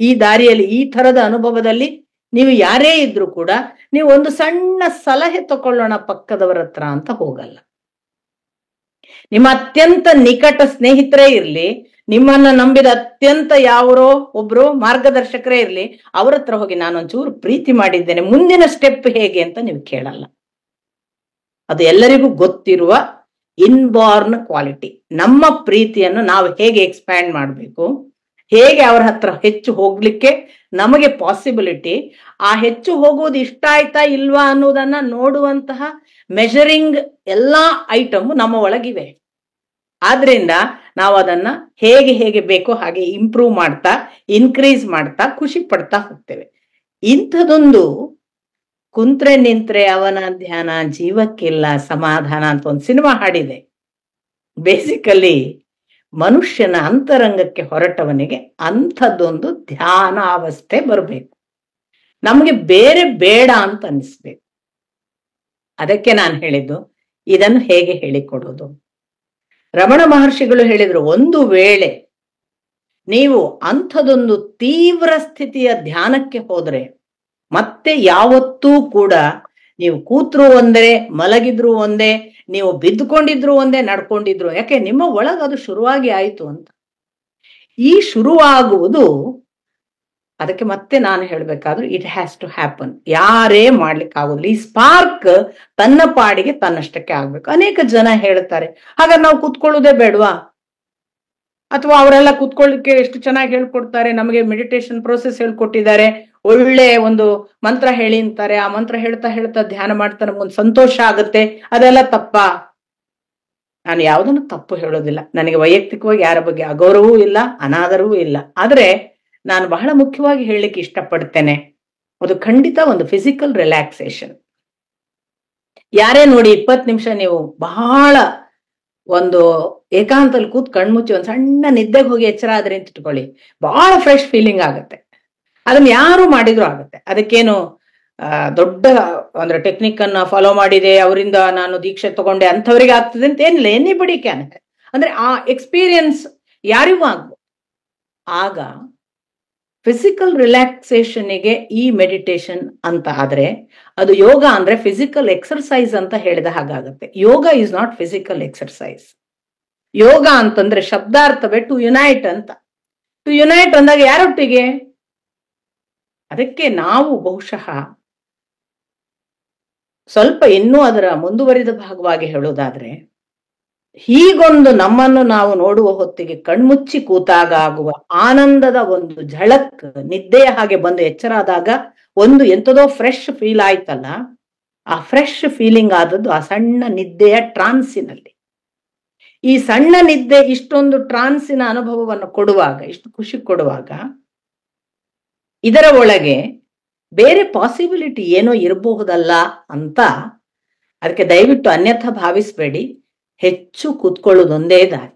ಈ ದಾರಿಯಲ್ಲಿ ಈ ಥರದ ಅನುಭವದಲ್ಲಿ ನೀವು ಯಾರೇ ಇದ್ರೂ ಕೂಡ ನೀವು ಒಂದು ಸಣ್ಣ ಸಲಹೆ ತಕೊಳ್ಳೋಣ ಪಕ್ಕದವರ ಹತ್ರ ಅಂತ ಹೋಗಲ್ಲ. ನಿಮ್ಮ ಅತ್ಯಂತ ನಿಕಟ ಸ್ನೇಹಿತರೇ ಇರ್ಲಿ, ನಿಮ್ಮನ್ನ ನಂಬಿದ ಅತ್ಯಂತ ಯಾವರೋ ಒಬ್ರು ಮಾರ್ಗದರ್ಶಕರೇ ಇರ್ಲಿ, ಅವ್ರ ಹತ್ರ ಹೋಗಿ ನಾನೊಂಚೂರು ಪ್ರೀತಿ ಮಾಡಿದ್ದೇನೆ, ಮುಂದಿನ ಸ್ಟೆಪ್ ಹೇಗೆ ಅಂತ ನೀವು ಕೇಳಲ್ಲ. ಅದು ಎಲ್ಲರಿಗೂ ಗೊತ್ತಿರುವ ಇನ್ಬಾರ್ನ್ ಕ್ವಾಲಿಟಿ. ನಮ್ಮ ಪ್ರೀತಿಯನ್ನು ನಾವು ಹೇಗೆ ಎಕ್ಸ್ಪ್ಯಾಂಡ್ ಮಾಡಬೇಕು, ಹೇಗೆ ಅವರ ಹತ್ರ ಹೆಚ್ಚು ಹೋಗ್ಲಿಕ್ಕೆ ನಮಗೆ ಪಾಸಿಬಿಲಿಟಿ, ಆ ಹೆಚ್ಚು ಹೋಗುವುದು ಇಷ್ಟ ಆಯ್ತಾ ಇಲ್ವಾ ಅನ್ನೋದನ್ನ ನೋಡುವಂತಹ ಮೆಷರಿಂಗ್ ಎಲ್ಲಾ ಐಟಮ್ ನಮ್ಮ ಒಳಗಿವೆ. ಆದ್ರಿಂದ ನಾವು ಅದನ್ನ ಹೇಗೆ ಹೇಗೆ ಬೇಕೋ ಹಾಗೆ ಇಂಪ್ರೂವ್ ಮಾಡ್ತಾ ಇನ್ಕ್ರೀಸ್ ಮಾಡ್ತಾ ಖುಷಿ ಪಡ್ತಾ ಹೋಗ್ತೇವೆ. ಇಂಥದೊಂದು ಕುಂತ್ರೆ ನಿಂತ್ರೆ ಅವನ ಧ್ಯಾನ ಜೀವಕ್ಕಿಲ್ಲ ಸಮಾಧಾನ ಅಂತ ಒಂದು ಸಿನಿಮಾ ಹಾಡಿದೆ. ಬೇಸಿಕಲಿ ಮನುಷ್ಯನ ಅಂತರಂಗಕ್ಕೆ ಹೊರಟವನಿಗೆ ಅಂಥದ್ದೊಂದು ಧ್ಯಾನ ಅವಸ್ಥೆ ಬರಬೇಕು. ನಮಗೆ ಬೇರೆ ಬೇಡ ಅಂತ ಅನಿಸ್ಬೇಕು. ಅದಕ್ಕೆ ನಾನು ಹೇಳಿದ್ದು ಇದನ್ನು ಹೇಗೆ ಹೇಳಿಕೊಡೋದು. ರಮಣ ಮಹರ್ಷಿಗಳು ಹೇಳಿದ್ರು, ಒಂದು ವೇಳೆ ನೀವು ಅಂಥದೊಂದು ತೀವ್ರ ಸ್ಥಿತಿಯ ಧ್ಯಾನಕ್ಕೆ ಹೋದ್ರೆ ಮತ್ತೆ ಯಾವತ್ತೂ ಕೂಡ ನೀವು ಕೂತ್ರು ಒಂದೇ, ಮಲಗಿದ್ರು ಒಂದೇ, ನೀವು ಬಿದ್ದುಕೊಂಡಿದ್ರು ಒಂದೇ, ನಡ್ಕೊಂಡಿದ್ರು, ಯಾಕೆ ನಿಮ್ಮ ಒಳಗ ಅದು ಶುರುವಾಗಿ ಆಯ್ತು ಅಂತ. ಈ ಶುರುವಾಗುವುದು ಅದಕ್ಕೆ ಮತ್ತೆ ನಾನು ಹೇಳ್ಬೇಕಾದ್ರೂ ಇಟ್ ಹ್ಯಾಸ್ ಟು ಹ್ಯಾಪನ್. ಯಾರೇ ಮಾಡ್ಲಿಕ್ಕೆ ಆಗುದಿಲ್ಲ. ಈ ಸ್ಪಾರ್ಕ್ ತನ್ನ ಪಾಡಿಗೆ ತನ್ನಷ್ಟಕ್ಕೆ ಆಗ್ಬೇಕು. ಅನೇಕ ಜನ ಹೇಳ್ತಾರೆ, ಹಾಗಾದ್ರೆ ನಾವು ಕೂತ್ಕೊಳ್ಳೋದೇ ಬೇಡವಾ, ಅಥವಾ ಅವರೆಲ್ಲ ಕೂತ್ಕೊಳ್ಳಿಕ್ಕೆ ಎಷ್ಟು ಚೆನ್ನಾಗಿ ಹೇಳ್ಕೊಡ್ತಾರೆ, ನಮಗೆ ಮೆಡಿಟೇಷನ್ ಪ್ರೋಸೆಸ್ ಹೇಳ್ಕೊಟ್ಟಿದ್ದಾರೆ, ಒಳ್ಳೆ ಒಂದು ಮಂತ್ರ ಹೇಳಿ ಅಂತಾರೆ, ಆ ಮಂತ್ರ ಹೇಳ್ತಾ ಹೇಳ್ತಾ ಧ್ಯಾನ ಮಾಡ್ತಾ ನಮ್ಗೊಂದು ಸಂತೋಷ ಆಗುತ್ತೆ, ಅದೆಲ್ಲ ತಪ್ಪಾ? ನಾನು ಯಾವುದನ್ನು ತಪ್ಪು ಹೇಳೋದಿಲ್ಲ. ನನಗೆ ವೈಯಕ್ತಿಕವಾಗಿ ಯಾರ ಬಗ್ಗೆ ಅಗೌರವವೂ ಇಲ್ಲ, ಅನಾದರವೂ ಇಲ್ಲ. ಆದ್ರೆ ನಾನು ಬಹಳ ಮುಖ್ಯವಾಗಿ ಹೇಳಲಿಕ್ಕೆ ಇಷ್ಟಪಡ್ತೇನೆ, ಅದು ಖಂಡಿತ ಒಂದು ಫಿಸಿಕಲ್ ರಿಲ್ಯಾಕ್ಸೇಷನ್. ಯಾರೇ ನೋಡಿ 20 ನಿಮಿಷ ನೀವು ಬಹಳ ಒಂದು ಏಕಾಂತಲ್ಲಿ ಕೂತ್ ಕಣ್ಮುಚ್ಚಿ ಒಂದ್ ಸಣ್ಣ ನಿದ್ದೆಗೆ ಹೋಗಿ ಎಚ್ಚರ ಆದ್ರೆ ಅಂತ ಇಟ್ಕೊಳ್ಳಿ, ಬಹಳ ಫ್ರೆಶ್ ಫೀಲಿಂಗ್ ಆಗುತ್ತೆ. ಅದನ್ನ ಯಾರು ಮಾಡಿದ್ರು ಆಗುತ್ತೆ. ಅದಕ್ಕೇನು ದೊಡ್ಡ ಅಂದ್ರೆ ಟೆಕ್ನಿಕ್ ಅನ್ನ ಫಾಲೋ ಮಾಡಿದೆ, ಅವರಿಂದ ನಾನು ದೀಕ್ಷೆ ತಗೊಂಡೆ ಅಂಥವ್ರಿಗೆ ಆಗ್ತದೆ ಅಂತ ಏನಿಲ್ಲ. Anybody can. ಅಂದ್ರೆ ಆ ಎಕ್ಸ್ಪೀರಿಯನ್ಸ್ ಯಾರಿಗೂ ಆಗ್ಬೋದು. ಆಗ ಫಿಸಿಕಲ್ ರಿಲ್ಯಾಕ್ಸೇಷನ್ಗೆ ಈ ಮೆಡಿಟೇಷನ್ ಅಂತ ಆದ್ರೆ, ಅದು ಯೋಗ ಅಂದ್ರೆ ಫಿಸಿಕಲ್ ಎಕ್ಸರ್ಸೈಸ್ ಅಂತ ಹೇಳಿದ ಹಾಗಾಗುತ್ತೆ. ಯೋಗ ಈಸ್ ನಾಟ್ ಫಿಸಿಕಲ್ ಎಕ್ಸರ್ಸೈಸ್. ಯೋಗ ಅಂತಂದ್ರೆ ಶಬ್ದಾರ್ಥವೇ ಟು ಯುನೈಟ್ ಅಂತ. ಟು ಯುನೈಟ್ ಅಂದಾಗ ಯಾರೊಟ್ಟಿಗೆ? ಅದಕ್ಕೆ ನಾವು ಬಹುಶಃ ಸ್ವಲ್ಪ ಇನ್ನೂ ಅದರ ಮುಂದುವರಿದ ಭಾಗವಾಗಿ ಹೇಳೋದಾದ್ರೆ, ಹೀಗೊಂದು ನಮ್ಮನ್ನು ನಾವು ನೋಡುವ ಹೊತ್ತಿಗೆ ಕಣ್ಮುಚ್ಚಿ ಕೂತಾಗ ಆಗುವ ಆನಂದದ ಒಂದು ಝಳಕ್, ನಿದ್ದೆಯ ಹಾಗೆ ಬಂದು ಎಚ್ಚರಾದಾಗ ಒಂದು ಎಂಥದೋ ಫ್ರೆಶ್ ಫೀಲ್ ಆಯ್ತಲ್ಲ, ಆ ಫ್ರೆಶ್ ಫೀಲಿಂಗ್ ಆದದ್ದು ಆ ಸಣ್ಣ ನಿದ್ದೆಯ ಟ್ರಾನ್ಸಿನಲ್ಲಿ. ಈ ಸಣ್ಣ ನಿದ್ದೆ ಇಷ್ಟೊಂದು ಟ್ರಾನ್ಸಿನ ಅನುಭವವನ್ನು ಕೊಡುವಾಗ, ಇಷ್ಟು ಖುಷಿ ಕೊಡುವಾಗ, ಇದರ ಒಳಗೆ ಬೇರೆ ಪಾಸಿಬಿಲಿಟಿ ಏನೋ ಇರಬಹುದಲ್ಲ ಅಂತ ಅದಕ್ಕೆ ದಯವಿಟ್ಟು ಅನ್ಯಥಾ ಭಾವಿಸ್ಬೇಡಿ. ಹೆಚ್ಚು ಕೂತ್ಕೊಳ್ಳೋದೊಂದೇ ದಾರಿ.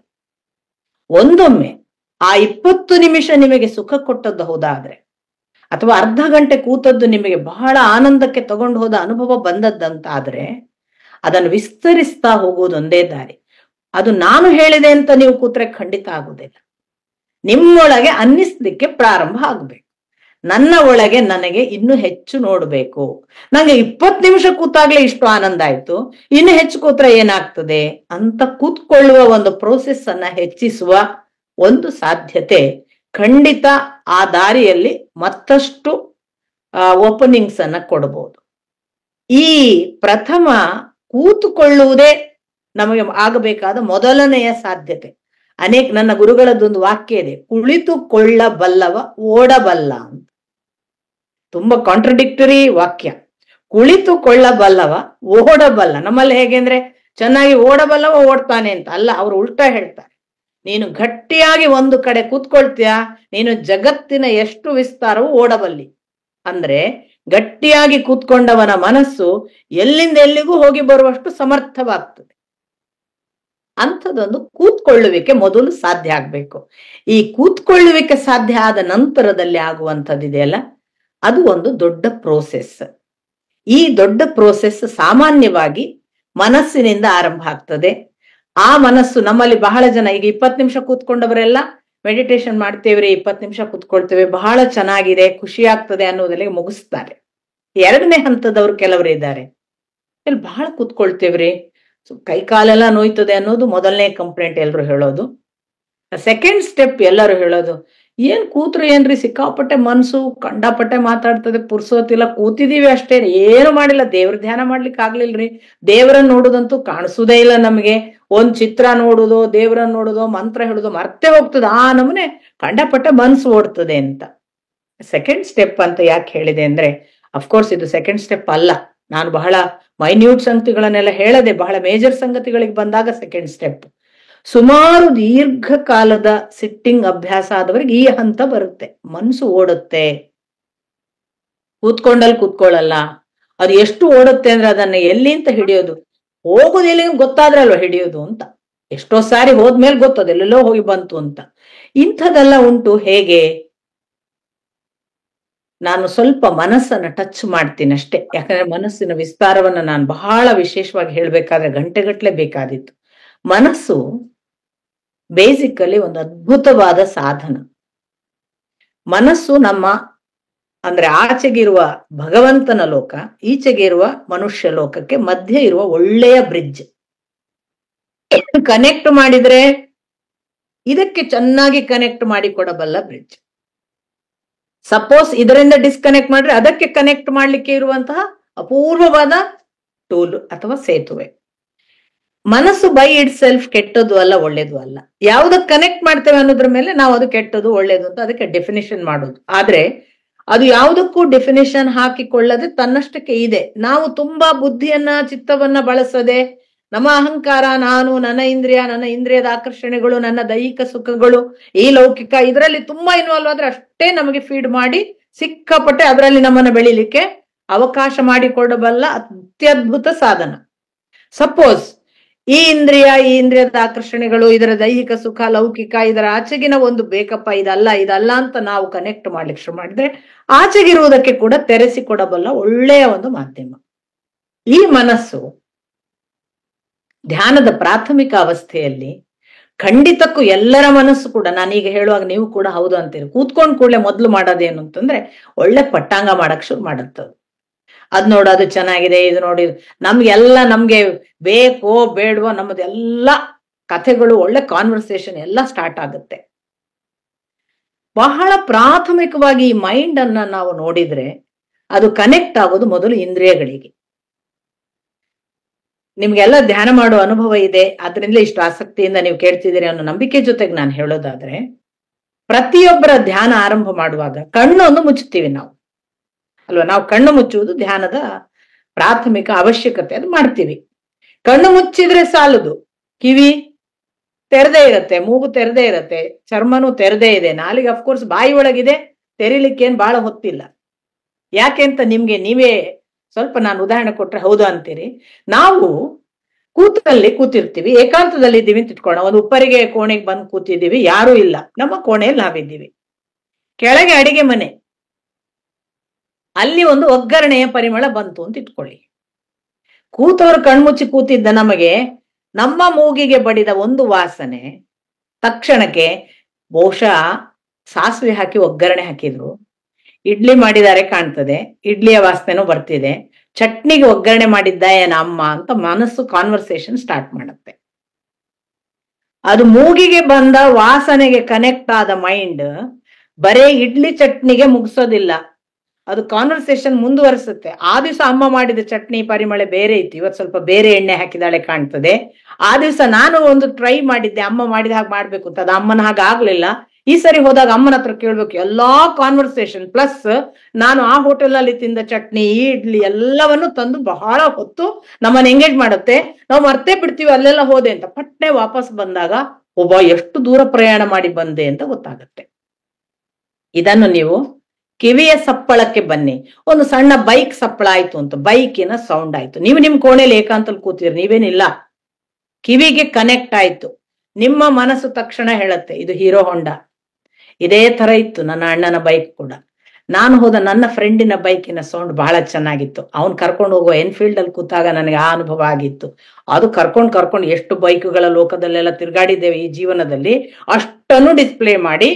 ಒಂದೊಮ್ಮೆ ಆ 20 ನಿಮಿಷ ನಿಮಗೆ ಸುಖ ಕೊಟ್ಟದ್ದು ಹೌದಾದ್ರೆ, ಅಥವಾ ಅರ್ಧ ಗಂಟೆ ಕೂತದ್ದು ನಿಮಗೆ ಬಹಳ ಆನಂದಕ್ಕೆ ತಗೊಂಡು ಹೋದ ಅನುಭವ ಬಂದದ್ದಂತಾದ್ರೆ, ಅದನ್ನು ವಿಸ್ತರಿಸ್ತಾ ಹೋಗುವುದೊಂದೇ ದಾರಿ. ಅದು ನಾನು ಹೇಳಿದೆ ಅಂತ ನೀವು ಕೂತ್ರೆ ಖಂಡಿತ ಆಗುದಿಲ್ಲ. ನಿಮ್ಮೊಳಗೆ ಅನ್ನಿಸ್ಲಿಕ್ಕೆ ಪ್ರಾರಂಭ ಆಗ್ಬೇಕು. ನನ್ನ ಒಳಗೆ ನನಗೆ ಇನ್ನು ಹೆಚ್ಚು ನೋಡ್ಬೇಕು, ನಂಗೆ 20 ನಿಮಿಷ ಕೂತಾಗ್ಲೇ ಇಷ್ಟು ಆನಂದ ಆಯ್ತು, ಇನ್ನು ಹೆಚ್ಚು ಕೂತ್ರೆ ಏನಾಗ್ತದೆ ಅಂತ ಕೂತ್ಕೊಳ್ಳುವ ಒಂದು ಪ್ರೋಸೆಸ್ ಅನ್ನ ಹೆಚ್ಚಿಸುವ ಒಂದು ಸಾಧ್ಯತೆ ಖಂಡಿತ ಆ ದಾರಿಯಲ್ಲಿ ಮತ್ತಷ್ಟು ಓಪನಿಂಗ್ಸ್ ಅನ್ನ ಕೊಡಬಹುದು. ಈ ಪ್ರಥಮ ಕೂತುಕೊಳ್ಳುವುದೇ ನಮಗೆ ಆಗಬೇಕಾದ ಮೊದಲನೆಯ ಸಾಧ್ಯತೆ. ನನ್ನ ಗುರುಗಳದ್ದೊಂದು ವಾಕ್ಯ ಇದೆ, ಕುಳಿತುಕೊಳ್ಳಬಲ್ಲವ ಓಡಬಲ್ಲ ಅಂತ. ತುಂಬಾ ಕಾಂಟ್ರಡಿಕ್ಟರಿ ವಾಕ್ಯ. ಕುಳಿತುಕೊಳ್ಳಬಲ್ಲವ ಓಡಬಲ್ಲ. ನಮ್ಮಲ್ಲಿ ಹೇಗೆ ಅಂದ್ರೆ ಚೆನ್ನಾಗಿ ಓಡಬಲ್ಲವ ಓಡ್ತಾನೆ ಅಂತ ಅಲ್ಲ, ಅವರು ಉಲ್ಟಾ ಹೇಳ್ತಾರೆ. ನೀನು ಗಟ್ಟಿಯಾಗಿ ಒಂದು ಕಡೆ ಕೂತ್ಕೊಳ್ತೀಯ, ನೀನು ಜಗತ್ತಿನ ಎಷ್ಟು ವಿಸ್ತಾರವೂ ಓಡಬಲ್ಲಿ. ಅಂದ್ರೆ ಗಟ್ಟಿಯಾಗಿ ಕೂತ್ಕೊಂಡವನ ಮನಸ್ಸು ಎಲ್ಲಿಂದ ಎಲ್ಲಿಗೂ ಹೋಗಿ ಬರುವಷ್ಟು ಸಮರ್ಥವಾಗ್ತದೆ. ಅಂಥದ್ದೊಂದು ಕೂತ್ಕೊಳ್ಳುವಿಕೆ ಮೊದಲು ಸಾಧ್ಯ ಆಗ್ಬೇಕು. ಈ ಕೂತ್ಕೊಳ್ಳುವಿಕೆ ಸಾಧ್ಯ ಆದ ನಂತರದಲ್ಲಿ ಆಗುವಂಥದ್ದಿದೆಯಲ್ಲ, ಅದು ಒಂದು ದೊಡ್ಡ ಪ್ರೋಸೆಸ್. ಈ ದೊಡ್ಡ ಪ್ರೋಸೆಸ್ ಸಾಮಾನ್ಯವಾಗಿ ಮನಸ್ಸಿನಿಂದ ಆರಂಭ ಆಗ್ತದೆ. ಆ ಮನಸ್ಸು ನಮ್ಮಲ್ಲಿ ಬಹಳ ಜನ ಈಗ 20 ನಿಮಿಷ ಕೂತ್ಕೊಂಡವರೆಲ್ಲ ಮೆಡಿಟೇಷನ್ ಮಾಡ್ತೇವ್ರಿ, 20 ನಿಮಿಷ ಕೂತ್ಕೊಳ್ತೇವೆ, ಬಹಳ ಚೆನ್ನಾಗಿದೆ, ಖುಷಿ ಆಗ್ತದೆ ಅನ್ನೋದಲ್ಲಿಗೆ ಮುಗಿಸ್ತಾರೆ. 2ನೇ ಹಂತದವ್ರು ಕೆಲವರು ಇದ್ದಾರೆ, ಇಲ್ಲಿ ಬಹಳ ಕೂತ್ಕೊಳ್ತೇವ್ರಿ, ಕೈ ಕಾಲೆಲ್ಲ ನೋಯ್ತದೆ ಅನ್ನೋದು ಮೊದಲನೇ ಕಂಪ್ಲೇಂಟ್ ಎಲ್ಲರೂ ಹೇಳೋದು. ಸೆಕೆಂಡ್ ಸ್ಟೆಪ್ ಎಲ್ಲರೂ ಹೇಳೋದು, ಏನ್ ಕೂತ್ರು ಏನ್ರಿ ಸಿಕ್ಕಾಪಟ್ಟೆ ಮನ್ಸು ಕಂಡಾಪಟ್ಟೆ ಮಾತಾಡ್ತದೆ, ಪುರ್ಸೋತಿಲ್ಲ, ಕೂತಿದೀವಿ ಅಷ್ಟೇ, ಏನು ಮಾಡಿಲ್ಲ, ದೇವ್ರ ಧ್ಯಾನ ಮಾಡ್ಲಿಕ್ಕೆ ಆಗ್ಲಿಲ್ರಿ, ದೇವರನ್ನ ನೋಡುದಂತೂ ಕಾಣಿಸುದೇ ಇಲ್ಲ ನಮಗೆ, ಒಂದ್ ಚಿತ್ರ ನೋಡುದೋ ದೇವರನ್ನ ನೋಡುದೋ ಮಂತ್ರ ಹೇಳುದೋ ಮರ್ತೆ ಹೋಗ್ತದೆ, ಆ ನಮನೆ ಕಂಡಾಪಟ್ಟೆ ಮನ್ಸು ಓಡ್ತದೆ ಅಂತ. ಸೆಕೆಂಡ್ ಸ್ಟೆಪ್ ಅಂತ ಯಾಕೆ ಹೇಳಿದೆ ಅಂದ್ರೆ, ಅಫ್ಕೋರ್ಸ್ ಇದು ಸೆಕೆಂಡ್ ಸ್ಟೆಪ್ ಅಲ್ಲ. ನಾನು ಬಹಳ ಮೈನ್ಯೂಟ್ ಸಂಗತಿಗಳನ್ನೆಲ್ಲ ಹೇಳದೆ, ಬಹಳ ಮೇಜರ್ ಸಂಗತಿಗಳಿಗೆ ಬಂದಾಗ ಸೆಕೆಂಡ್ ಸ್ಟೆಪ್. ಸುಮಾರು ದೀರ್ಘಕಾಲದ ಸಿಟ್ಟಿಂಗ್ ಅಭ್ಯಾಸ ಆದವರಿಗೆ ಈ ಹಂತ ಬರುತ್ತೆ. ಮನಸ್ಸು ಓಡುತ್ತೆ, ಕೂತ್ಕೊಳ್ಳಲ್ಲ. ಅದು ಎಷ್ಟು ಓಡುತ್ತೆ ಅಂದ್ರೆ ಅದನ್ನ ಎಲ್ಲಿ ಅಂತ ಹಿಡಿಯೋದು, ಹೋಗುದು ಎಲ್ಲಿ ಗೊತ್ತಾದ್ರೆ ಅಲ್ವಾ ಹಿಡಿಯೋದು ಅಂತ. ಎಷ್ಟೋ ಸಾರಿ ಹೋದ್ಮೇಲೆ ಗೊತ್ತದ ಎಲ್ಲೆಲ್ಲೋ ಹೋಗಿ ಬಂತು ಅಂತ. ಇಂಥದೆಲ್ಲ ಉಂಟು. ಹೇಗೆ? ನಾನು ಸ್ವಲ್ಪ ಮನಸ್ಸನ್ನ ಟಚ್ ಮಾಡ್ತೀನಿ ಅಷ್ಟೇ. ಯಾಕಂದ್ರೆ ಮನಸ್ಸಿನ ವಿಸ್ತಾರವನ್ನ ನಾನು ಬಹಳ ವಿಶೇಷವಾಗಿ ಹೇಳ್ಬೇಕಾದ್ರೆ ಗಂಟೆಗಟ್ಲೆ ಬೇಕಾದಿತ್ತು. ಮನಸ್ಸು ಬೇಸಿಕಲಿ ಒಂದು ಅದ್ಭುತವಾದ ಸಾಧನ. ಮನಸ್ಸು ನಮ್ಮ ಅಂದ್ರೆ ಆಚೆಗಿರುವ ಭಗವಂತನ ಲೋಕ, ಈಚೆಗಿರುವ ಮನುಷ್ಯ ಲೋಕಕ್ಕೆ ಮಧ್ಯೆ ಇರುವ ಒಳ್ಳೆಯ ಬ್ರಿಡ್ಜ್. ಕನೆಕ್ಟ್ ಮಾಡಿದ್ರೆ ಇದಕ್ಕೆ ಚೆನ್ನಾಗಿ ಕನೆಕ್ಟ್ ಮಾಡಿ ಕೊಡಬಲ್ಲ ಬ್ರಿಡ್ಜ್. ಸಪೋಸ್ ಇದರಿಂದ ಡಿಸ್ಕನೆಕ್ಟ್ ಮಾಡಿದ್ರೆ ಅದಕ್ಕೆ ಕನೆಕ್ಟ್ ಮಾಡ್ಲಿಕ್ಕೆ ಇರುವಂತಹ ಅಪೂರ್ವವಾದ ಟೂಲ್ ಅಥವಾ ಸೇತುವೆ. ಮನಸ್ಸು ಬೈ ಇಟ್ ಸೆಲ್ಫ್ ಕೆಟ್ಟದ್ದು ಅಲ್ಲ, ಒಳ್ಳೇದು ಅಲ್ಲ. ಯಾವ್ದಕ್ಕೆ ಕನೆಕ್ಟ್ ಮಾಡ್ತೇವೆ ಅನ್ನೋದ್ರ ಮೇಲೆ ನಾವು ಅದು ಕೆಟ್ಟದ್ದು ಒಳ್ಳೇದು ಅಂತ ಅದಕ್ಕೆ ಡೆಫಿನೇಷನ್ ಮಾಡೋದು. ಆದ್ರೆ ಅದು ಯಾವುದಕ್ಕೂ ಡೆಫಿನೇಷನ್ ಹಾಕಿಕೊಳ್ಳದೆ ತನ್ನಷ್ಟಕ್ಕೆ ಇದೆ. ನಾವು ತುಂಬಾ ಬುದ್ಧಿಯನ್ನ ಚಿತ್ತವನ್ನ ಬಳಸದೆ ನಮ್ಮ ಅಹಂಕಾರ, ನಾನು, ನನ್ನ ಇಂದ್ರಿಯದ ಆಕರ್ಷಣೆಗಳು, ನನ್ನ ದೈಹಿಕ ಸುಖಗಳು, ಈ ಲೌಕಿಕ ಇದರಲ್ಲಿ ತುಂಬಾ ಇನ್ವಾಲ್ವ್ ಆದ್ರೆ ಅಷ್ಟೇ ನಮಗೆ ಫೀಡ್ ಮಾಡಿ ಸಿಕ್ಕಾಪಟ್ಟೆ ಅದರಲ್ಲಿ ನಮ್ಮನ್ನ ಬೆಳಿಲಿಕ್ಕೆ ಅವಕಾಶ ಮಾಡಿಕೊಡಬಲ್ಲ ಅತ್ಯದ್ಭುತ ಸಾಧನ. ಸಪೋಸ್ ಈ ಇಂದ್ರಿಯದ ಆಕರ್ಷಣೆಗಳು, ಇದರ ದೈಹಿಕ ಸುಖ, ಲೌಕಿಕ, ಇದರ ಆಚೆಗಿನ ಒಂದು ಬೇಕಪ್ಪ, ಇದಲ್ಲ ಅಂತ ನಾವು ಕನೆಕ್ಟ್ ಮಾಡ್ಲಿಕ್ಕೆ ಶುರು ಮಾಡಿದ್ರೆ ಆಚೆಗಿರುವುದಕ್ಕೆ ಕೂಡ ತೆರೆಸಿಕೊಡಬಲ್ಲ ಒಳ್ಳೆಯ ಒಂದು ಮಾಧ್ಯಮ. ಈ ಮನಸ್ಸು ಧ್ಯಾನದ ಪ್ರಾಥಮಿಕ ಅವಸ್ಥೆಯಲ್ಲಿ ಖಂಡಿತಕ್ಕೂ ಎಲ್ಲರ ಮನಸ್ಸು ಕೂಡ, ನಾನೀಗ ಹೇಳುವಾಗ ನೀವು ಕೂಡ ಹೌದು ಅಂತೀರಿ, ಕೂತ್ಕೊಂಡ್ ಕೂಡಲೇ ಮೊದ್ಲು ಮಾಡೋದೇನು ಅಂತಂದ್ರೆ ಒಳ್ಳೆ ಪಟ್ಟಾಂಗ ಮಾಡಕ್ ಶುರು ಮಾಡುತ್ತದು. ಅದ್ ನೋಡೋದು ಚೆನ್ನಾಗಿದೆ, ಇದು ನೋಡಿ, ನಮ್ಗೆ ಬೇಕೋ ಬೇಡವೋ ನಮ್ಮದೆಲ್ಲ ಕಥೆಗಳು, ಒಳ್ಳೆ ಕಾನ್ವರ್ಸೇಷನ್ ಎಲ್ಲ ಸ್ಟಾರ್ಟ್ ಆಗುತ್ತೆ. ಬಹಳ ಪ್ರಾಥಮಿಕವಾಗಿ ಈ ಮೈಂಡ್ ಅನ್ನ ನಾವು ನೋಡಿದ್ರೆ ಅದು ಕನೆಕ್ಟ್ ಆಗೋದು ಮೊದಲು ಇಂದ್ರಿಯಗಳಿಗೆ. ನಿಮ್ಗೆಲ್ಲ ಧ್ಯಾನ ಮಾಡುವ ಅನುಭವ ಇದೆ, ಅದರಿಂದ ಇಷ್ಟು ಆಸಕ್ತಿಯಿಂದ ನೀವು ಕೇಳ್ತಿದ್ದೀರಿ ಅನ್ನೋ ನಂಬಿಕೆ ಜೊತೆಗೆ ನಾನು ಹೇಳೋದಾದ್ರೆ, ಪ್ರತಿಯೊಬ್ಬರ ಧ್ಯಾನ ಆರಂಭ ಮಾಡುವಾಗ ಕಣ್ಣೊಂದು ಮುಚ್ಚುತ್ತೀವಿ ನಾವು ಅಲ್ವಾ. ನಾವು ಕಣ್ಣು ಮುಚ್ಚುವುದು ಧ್ಯಾನದ ಪ್ರಾಥಮಿಕ ಅವಶ್ಯಕತೆ, ಅದು ಮಾಡ್ತೀವಿ. ಕಣ್ಣು ಮುಚ್ಚಿದ್ರೆ ಸಾಲದು, ಕಿವಿ ತೆರೆದೇ ಇರತ್ತೆ, ಮೂಗು ತೆರೆದೇ ಇರತ್ತೆ, ಚರ್ಮನೂ ತೆರೆದೇ ಇದೆ, ನಾಲಿಗೆ ಅಫ್ಕೋರ್ಸ್ ಬಾಯಿ ಒಳಗಿದೆ, ತೆರಿಲಿಕ್ಕೆ ಏನ್ ಬಹಳ ಹೊತ್ತಿಲ್ಲ. ಯಾಕೆ ಅಂತ ನಿಮ್ಗೆ ನೀವೇ ಸ್ವಲ್ಪ ನಾನು ಉದಾಹರಣೆ ಕೊಟ್ರೆ ಹೌದು ಅಂತೀರಿ. ನಾವು ಕೂತಲ್ಲಿ ಕೂತಿರ್ತೀವಿ, ಏಕಾಂತದಲ್ಲಿ ಇದ್ದೀವಿ ಅಂತ ಇಟ್ಕೊಳ್ಳೋಣ. ಒಂದು ಉಪ್ಪರಿಗೆ ಕೋಣೆಗೆ ಬಂದು ಕೂತಿದ್ದೀವಿ, ಯಾರೂ ಇಲ್ಲ, ನಮ್ಮ ಕೋಣೆಯಲ್ಲಿ ನಾವಿದ್ದೀವಿ. ಕೆಳಗೆ ಅಡಿಗೆ ಮನೆ, ಅಲ್ಲಿ ಒಂದು ಒಗ್ಗರಣೆಯ ಪರಿಮಳ ಬಂತು ಅಂತ ಇಟ್ಕೊಳ್ಳಿ. ಕೂತವರು ಕಣ್ಮುಚ್ಚಿ ಕೂತಿದ್ದ ನಮಗೆ ನಮ್ಮ ಮೂಗಿಗೆ ಬಡಿದ ಒಂದು ವಾಸನೆ ತಕ್ಷಣಕ್ಕೆ ಬಹುಶಃ ಸಾಸಿವೆ ಹಾಕಿ ಒಗ್ಗರಣೆ ಹಾಕಿದ್ರು, ಇಡ್ಲಿ ಮಾಡಿದ್ದಾರೆ ಕಾಣ್ತದೆ, ಇಡ್ಲಿಯ ವಾಸನೆನೂ ಬರ್ತಿದೆ, ಚಟ್ನಿಗೆ ಒಗ್ಗರಣೆ ಮಾಡಿದ್ದ ಏನ ಅಮ್ಮ ಅಂತ ಮನಸ್ಸು ಕಾನ್ವರ್ಸೇಷನ್ ಸ್ಟಾರ್ಟ್ ಮಾಡುತ್ತೆ. ಅದು ಮೂಗಿಗೆ ಬಂದ ವಾಸನೆಗೆ ಕನೆಕ್ಟ್ ಆದ ಮೈಂಡ್ ಬರೇ ಇಡ್ಲಿ ಚಟ್ನಿಗೆ ಮುಗಿಸೋದಿಲ್ಲ, ಅದು ಕಾನ್ವರ್ಸೇಷನ್ ಮುಂದುವರಿಸುತ್ತೆ. ಆ ದಿವಸ ಅಮ್ಮ ಮಾಡಿದ ಚಟ್ನಿ ಪರಿಮಳ ಬೇರೆ ಇತ್ತು, ಇವತ್ತು ಸ್ವಲ್ಪ ಬೇರೆ ಎಣ್ಣೆ ಹಾಕಿದಾಳೆ ಕಾಣ್ತದೆ. ಆ ದಿವಸ ನಾನು ಒಂದು ಟ್ರೈ ಮಾಡಿದ್ದೆ, ಅಮ್ಮ ಮಾಡಿದ ಹಾಗೆ ಮಾಡ್ಬೇಕು ಅಂತ, ಅದು ಅಮ್ಮನ ಹಾಗೆ ಆಗ್ಲಿಲ್ಲ. ಈ ಸರಿ ಹೋದಾಗ ಅಮ್ಮನ ಹತ್ರ ಕೇಳ್ಬೇಕು. ಎಲ್ಲಾ ಕಾನ್ವರ್ಸೇಷನ್ ಪ್ಲಸ್ ನಾನು ಆ ಹೋಟೆಲ್ ಅಲ್ಲಿ ತಿಂದ ಚಟ್ನಿ, ಈ ಇಡ್ಲಿ ಎಲ್ಲವನ್ನು ತಂದು ಬಹಳ ಹೊತ್ತು ನಮ್ಮನ್ನ ಎಂಗೇಜ್ ಮಾಡುತ್ತೆ. ನಾವು ಮರ್ತೇ ಬಿಡ್ತೀವಿ ಅಲ್ಲೆಲ್ಲ ಹೋದೆ ಅಂತ. ಪಟ್ನೆ ವಾಪಸ್ ಬಂದಾಗ ಒಬ್ಬ ಎಷ್ಟು ದೂರ ಪ್ರಯಾಣ ಮಾಡಿ ಬಂದೆ ಅಂತ ಗೊತ್ತಾಗುತ್ತೆ. ಇದನ್ನು ನೀವು ಕಿವಿಯ ಸಪ್ಪಳಕ್ಕೆ ಬನ್ನಿ. ಒಂದು ಸಣ್ಣ ಬೈಕ್ ಸಪ್ಪಳ ಆಯ್ತು ಅಂತ, ಬೈಕಿನ ಸೌಂಡ್ ಆಯ್ತು, ನೀವು ನಿಮ್ ಕೋಣೆಯಲ್ಲಿ ಏಕಾಂತಲ್ಲಿ ಕೂತಿರಿ, ನೀವೇನಿಲ್ಲ, ಕಿವಿಗೆ ಕನೆಕ್ಟ್ ಆಯ್ತು, ನಿಮ್ಮ ಮನಸ್ಸು ತಕ್ಷಣ ಹೇಳುತ್ತೆ ಇದು ಹೀರೋ ಹೊಂಡಾ. ಇದೇ ತರ ಇತ್ತು ನನ್ನ ಅಣ್ಣನ ಬೈಕ್ ಕೂಡ. ನಾನು ಹೋದ ನನ್ನ ಫ್ರೆಂಡಿನ ಬೈಕಿನ ಸೌಂಡ್ ಬಹಳ ಚೆನ್ನಾಗಿತ್ತು. ಅವ್ನು ಕರ್ಕೊಂಡು ಹೋಗುವ ಎನ್ಫೀಲ್ಡ್ ಅಲ್ಲಿ ಕೂತಾಗ ನನಗೆ ಆ ಅನುಭವ ಆಗಿತ್ತು. ಅದು ಕರ್ಕೊಂಡು ಎಷ್ಟು ಬೈಕ್ಗಳ ಲೋಕದಲ್ಲೆಲ್ಲ ತಿರ್ಗಾಡಿದ್ದೇವೆ ಈ ಜೀವನದಲ್ಲಿ, ಅಷ್ಟನ್ನು ಡಿಸ್ಪ್ಲೇ ಮಾಡಿ